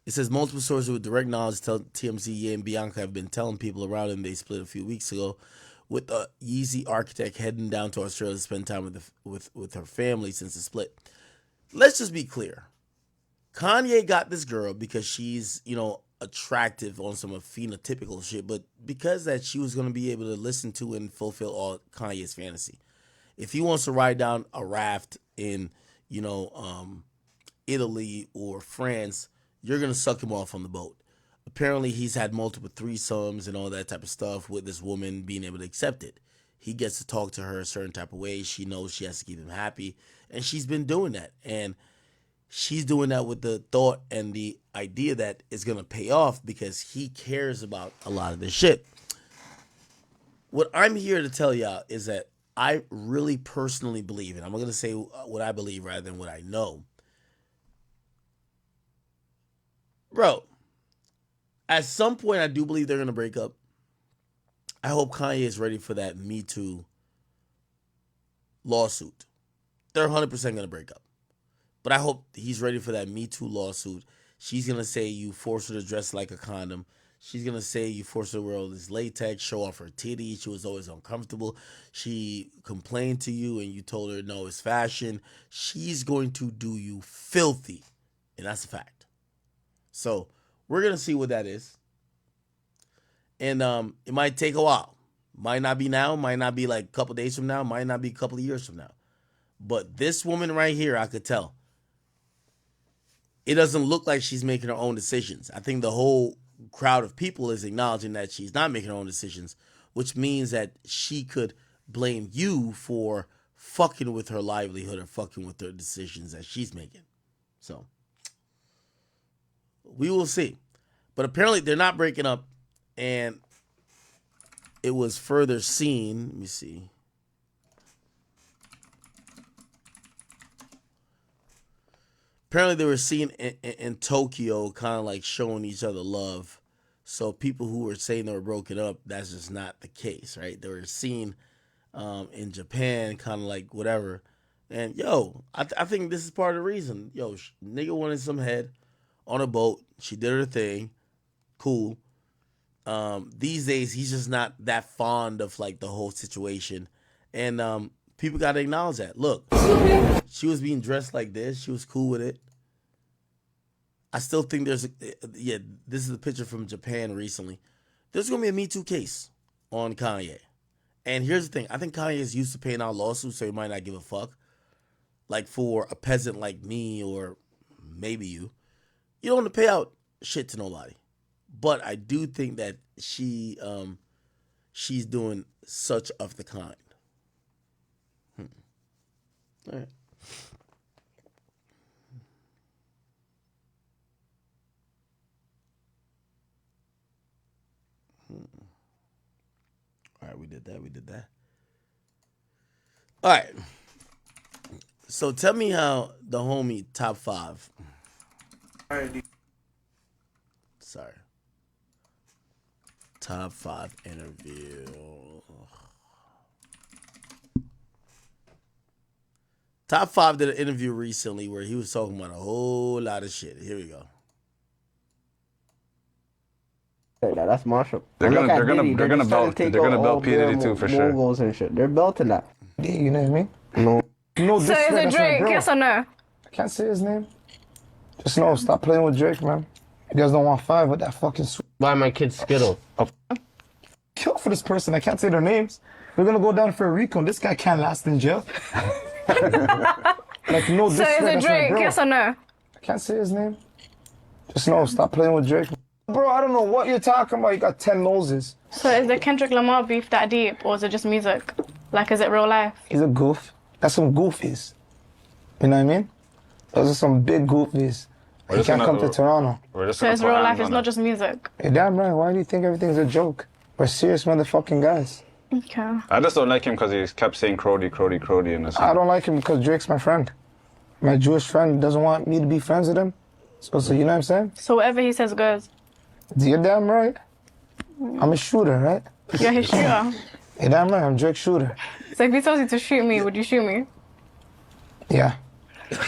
It says multiple sources with direct knowledge tell TMZ Ye and Bianca have been telling people around them they split a few weeks ago, with the Yeezy architect heading down to Australia to spend time with her family since the split. Let's just be clear. Kanye got this girl because she's, attractive on some phenotypical shit, but because that she was going to be able to listen to and fulfill all Kanye's fantasy. If he wants to ride down a raft in, Italy or France, you're going to suck him off on the boat. apparently he's had multiple threesomes and all that type of stuff with this woman being able to accept it. He gets to talk to her a certain type of way. She knows she has to keep him happy, and she's been doing that. And she's doing that with the thought and the idea that it's going to pay off because he cares about a lot of this shit. What I'm here to tell y'all is that I really personally believe, and I'm going to say what I believe rather than what I know. Bro, at some point I do believe they're going to break up. I hope Kanye is ready for that Me Too lawsuit. They're 100% going to break up. But I hope he's ready for that Me Too lawsuit. She's going to say you forced her to dress like a condom. She's going to say you forced her to wear all this latex, show off her titties. She was always uncomfortable. She complained to you and you told her, no, it's fashion. She's going to do you filthy. And that's a fact. So we're going to see what that is. And it might take a while. Might not be now. Might not be like a couple days from now. Might not be a couple of years from now. But this woman right here, I could tell. It doesn't look like she's making her own decisions. I think the whole crowd of people is acknowledging that she's not making her own decisions, which means that she could blame you for fucking with her livelihood or fucking with her decisions that she's making. So, we will see. But apparently they're not breaking up, and it was further seen. Let me see. Apparently they were seen in Tokyo kind of like showing each other love. So people who were saying they were broken up, that's just not the case, right? They were seen in Japan kind of like whatever. And yo, I think this is part of the reason. Yo, nigga wanted some head on a boat. She did her thing. Cool. These days, he's just not that fond of like the whole situation. And people got to acknowledge that. Look, she was being dressed like this. She was cool with it. I still think this is a picture from Japan recently. There's going to be a Me Too case on Kanye. And here's the thing. I think Kanye is used to paying out lawsuits, so he might not give a fuck. Like for a peasant like me or maybe you don't want to pay out shit to nobody. But I do think that she's doing such of the kind. All right. All right, we did that. All right. So tell me how the homie top 5. Sorry. Top 5 interview. Top 5 did an interview recently where he was talking about a whole lot of shit. Here we go. Now that's Marshall. They're gonna belt P. Diddy too for sure. Moguls and shit. They're belting that. You know what I mean? No. No. So is it Drake? Yes or no? I can't say his name. Just know, stop playing with Drake, man. You guys don't want 5 with that fucking. Buy my kid Skittle. Kill for this person. I can't say their names. We're gonna go down for a recon. This guy can't last in jail. Like no. So is it Drake? Yes or no? I can't say his name. Just know, stop playing with Drake. Bro, I don't know what you're talking about. You got 10 noses. So is the Kendrick Lamar beef that deep, or is it just music? Like, is it real life? He's a goof. That's some goofies. You know what I mean? Those are some big goofies. He can't come to Toronto. So it's real life, it's not just music. You're damn right. Why do you think everything's a joke? We're serious motherfucking guys. Okay. I just don't like him because he kept saying Crody in this. I don't like him because Drake's my friend. My Jewish friend doesn't want me to be friends with him. So you know what I'm saying? So whatever he says goes. You're damn right. I'm a shooter, right? You're his shooter. You're damn right. I'm Drake's shooter. So if he tells you to shoot me, would you shoot me? Yeah. Yep,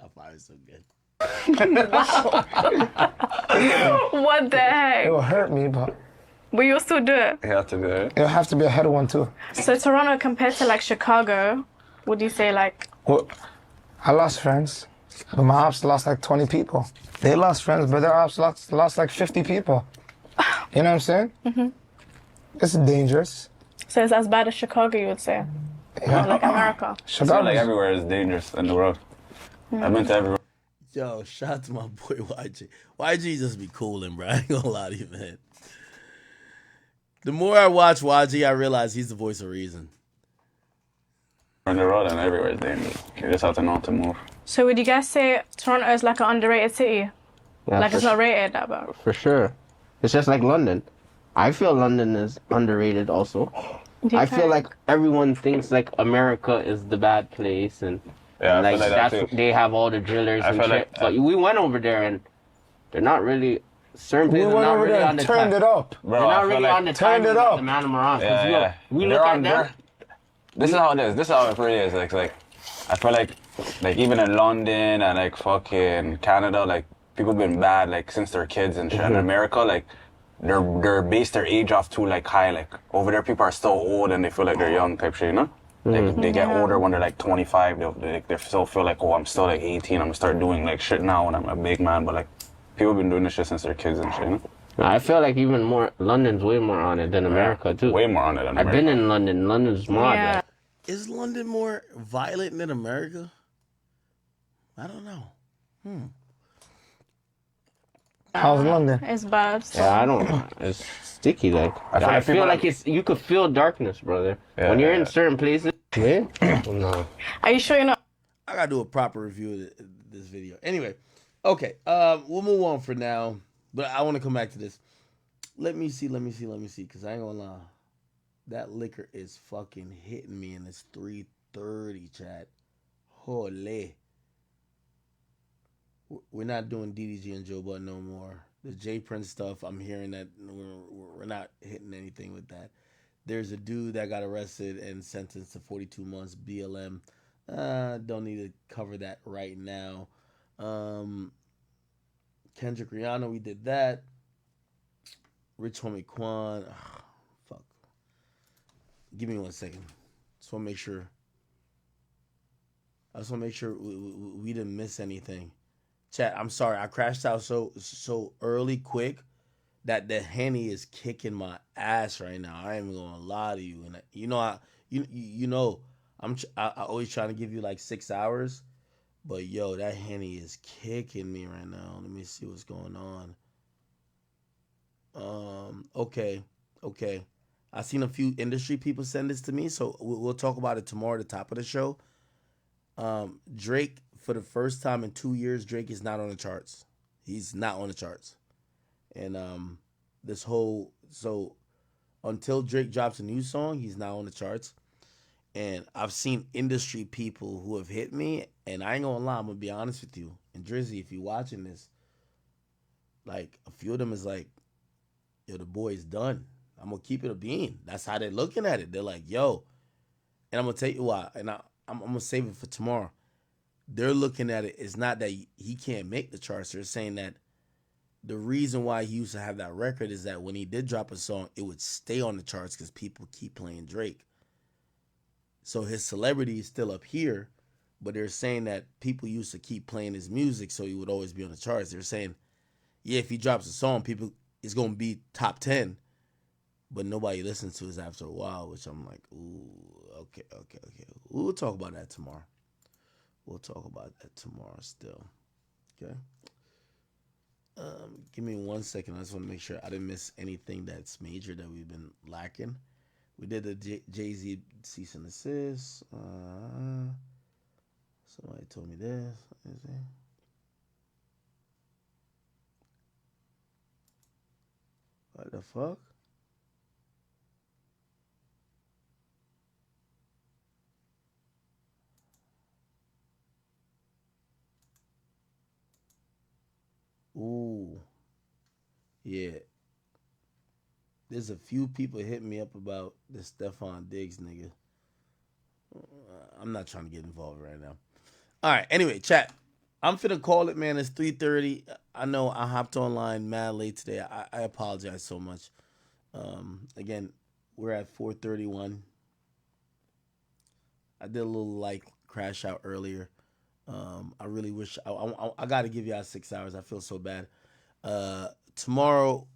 that fire is so good. What the heck? It will hurt me, but you'll still do it. You have to do it. It'll have to be a head one too. So Toronto compared to like Chicago, would you say like? Well, I lost friends, but my ops lost like 20 people. They lost friends, but their ops lost like 50 people. You know what I'm saying? Mm-hmm. It's dangerous. So it's as bad as Chicago, you would say? Yeah. Or like America? Chicago, like everywhere is dangerous in the world. I've been to everywhere. Yo, shout out to my boy YG. YG just be cooling, bro. I ain't gonna lie to you, man. The more I watch YG, I realize he's the voice of reason. On the road and everywhere is dangerous. You just have to know how to move. So would you guys say Toronto is like an underrated city? Yeah, Like it's not rated that bad? For sure. It's just like London. I feel London is underrated also. I feel like everyone thinks like America is the bad place and Yeah, like, I feel like that's that too. they have all the drillers I and feel shit. like- But we went over there and they're not really certain We places went are not over really there on and the turned time. it up. They're Bro, I not feel really like- on the Turned time it that up. the man I'm around. Yeah, Look, yeah. we They're look on at them. This is how it is. This is how it really is. Like I feel like even in London and like fucking Canada, like people been bad like since they're kids and shit. In America, like they're based their age off too like high. Like over there, people are still old and they feel like they're young type shit. You know, like they get older when they're like 25. They still feel like, oh, I'm still like 18. I'm gonna start doing like shit now when I'm a big man. But like people been doing this shit since they're kids and shit. You know? I feel like even more London's way more on it than America too. Way more on it than I've America. been in London. London's mod. Yeah. Like. Is London more violent than America? I don't know. How's London? It's bad. So. Yeah, I don't know. It's sticky like. I feel like it's you could feel darkness, brother. Yeah, when you're yeah. in certain places. Yeah. No. Are you sure you're not? I gotta do a proper review of this video. Anyway, okay, we'll move on for now. But I want to come back to this. Let me see, because I ain't gonna lie. That liquor is fucking hitting me, and it's 3:30, chat. Holy. We're not doing DDG and Joe Budden no more. The J Prince stuff, I'm hearing that we're not hitting anything with that. There's a dude that got arrested and sentenced to 42 months BLM. Don't need to cover that right now. Kendrick Rihanna, we did that. Rich Homie Quan. Fuck. Give me 1 second. Just want to make sure. I just want to make sure we didn't miss anything. Chat, I'm sorry. I crashed out so early, quick, that the Henny is kicking my ass right now. I ain't even gonna lie to you. And you know, I always trying to give you like 6 hours, but yo, that Henny is kicking me right now. Let me see what's going on. Okay. I seen a few industry people send this to me, so we'll talk about it tomorrow at the top of the show. Drake, for the first time in 2 years, Drake is not on the charts. He's not on the charts. And until Drake drops a new song, he's not on the charts. And I've seen industry people who have hit me, and I ain't gonna lie, I'm gonna be honest with you. And Drizzy, if you're watching this, like a few of them is like, yo, the boy's done. I'm gonna keep it a bean. That's how they're looking at it. They're like, yo, and I'm gonna tell you why. And I'm gonna save it for tomorrow. They're looking at it. It's not that he can't make the charts. They're saying that the reason why he used to have that record is that when he did drop a song, it would stay on the charts because people keep playing Drake. So his celebrity is still up here, but they're saying that people used to keep playing his music, so he would always be on the charts. They're saying, yeah, if he drops a song, it's gonna be top 10, but nobody listens to it after a while. Which I'm like, ooh, okay. We'll talk about that tomorrow. Still. Okay. Give me 1 second. I just want to make sure I didn't miss anything that's major that we've been lacking. We did the Jay-Z cease and desist. Somebody told me this. What the fuck? Ooh. Yeah. There's a few people hitting me up about this Stephon Diggs nigga. I'm not trying to get involved right now. All right. Anyway, chat. I'm finna call it, man. It's 3:30. I know I hopped online mad late today. I apologize so much. Again, we're at 4:31. I did a little crash out earlier. I really wish I got to give y'all 6 hours. I feel so bad. Tomorrow,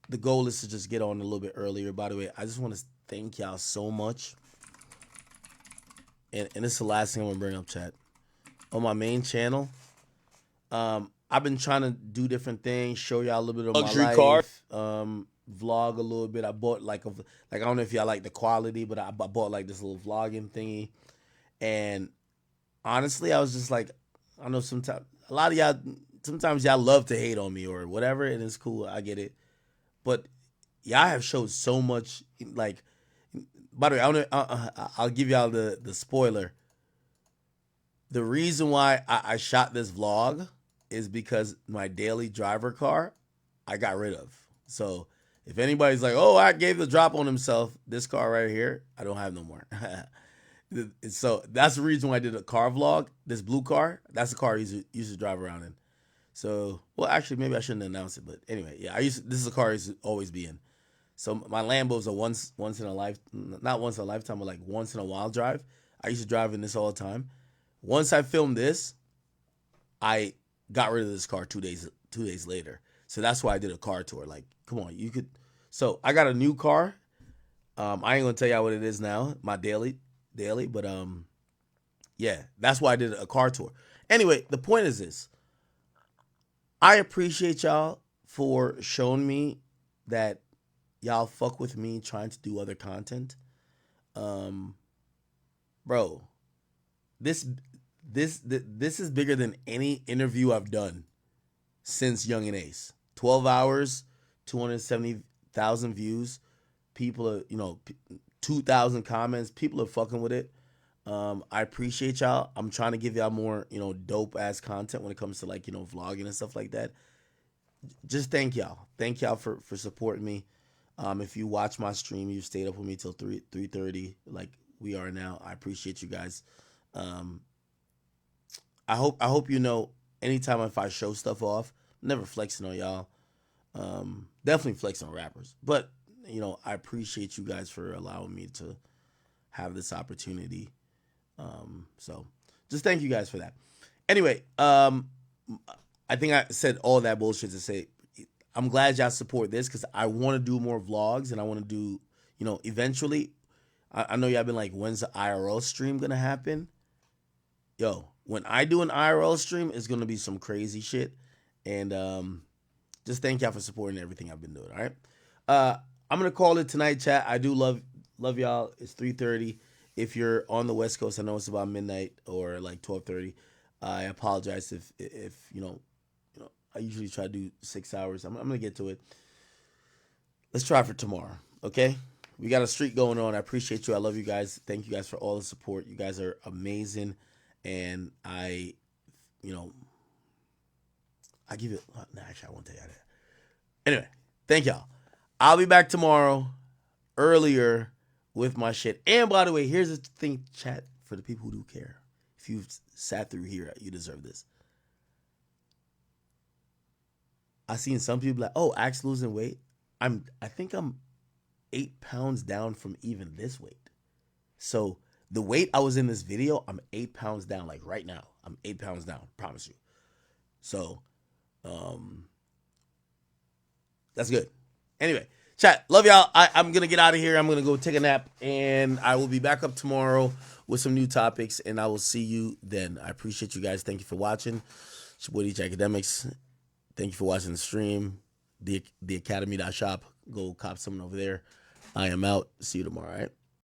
the goal is to just get on a little bit earlier. By the way, I just want to thank y'all so much. And this is the last thing I'm gonna bring up, chat. On my main channel, I've been trying to do different things, show y'all a little bit of luxury my life, vlog a little bit. I bought like I don't know if y'all like the quality, but I bought like this little vlogging thingy. And honestly, I was just like, I know sometimes a lot of y'all, sometimes y'all love to hate on me or whatever, and it's cool. I get it, but y'all have showed so much. Like, by the way, I'll give y'all the spoiler. The reason why I shot this vlog is because my daily driver car I got rid of. So if anybody's like, oh, I gave the drop on himself, this car right here, I don't have no more. So that's the reason why I did a car vlog. This blue car, that's the car I used to drive around in. So, well, actually, maybe I shouldn't announce it, but anyway, yeah, this is a car I used to always be in. So my Lambo's a once in a life, not once in a lifetime, but like once in a while drive. I used to drive in this all the time. Once I filmed this, I got rid of this car 2 days later. So that's why I did a car tour. Like, come on, you could. So I got a new car. I ain't gonna tell y'all what it is now, my daily, but yeah, that's why I did a car tour. Anyway, the point is this. I appreciate y'all for showing me that y'all fuck with me trying to do other content. Bro, this is bigger than any interview I've done since Young and Ace. 12 hours, 270,000 views. People are, 2,000 comments. People are fucking with it. I appreciate y'all. I'm trying to give y'all more, dope ass content when it comes to like, vlogging and stuff like that. Just thank y'all. Thank y'all for supporting me. If you watch my stream, you stayed up with me till 3:30, like we are now. I appreciate you guys. I hope anytime if I show stuff off, I'm never flexing on y'all. Definitely flexing on rappers. But, I appreciate you guys for allowing me to have this opportunity. So just thank you guys for that. Anyway, I think I said all that bullshit to say I'm glad y'all support this because I want to do more vlogs and I want to do, eventually. I know y'all been like, when's the IRL stream gonna happen? Yo, when I do an IRL stream, it's gonna be some crazy shit. And just thank y'all for supporting everything I've been doing. All right. I'm gonna call it tonight, chat. I do love y'all. It's 3:30. If you're on the West Coast, I know it's about midnight or like 12:30. I apologize if I usually try to do 6 hours. I'm gonna get to it. Let's try for tomorrow, okay? We got a streak going on. I appreciate you. I love you guys. Thank you guys for all the support. You guys are amazing, and I give it. Nah, actually, I won't tell you that. Anyway, thank y'all. I'll be back tomorrow earlier with my shit. And by the way, here's the thing, chat, for the people who do care. If you've sat through here, you deserve this. I seen some people like, oh, Axe losing weight. I think I'm 8 pounds down from even this weight. So the weight I was in this video, I'm 8 pounds down. Like right now, I'm 8 pounds down. Promise you. So, that's good. Anyway, chat, love y'all. I'm gonna get out of here. I'm gonna go take a nap, and I will be back up tomorrow with some new topics, and I will see you then. I appreciate you guys. Thank you for watching. It's your boy DJ Akademiks. Thank you for watching the stream. The Academy.shop. Go cop someone over there. I am out. See you tomorrow, all right?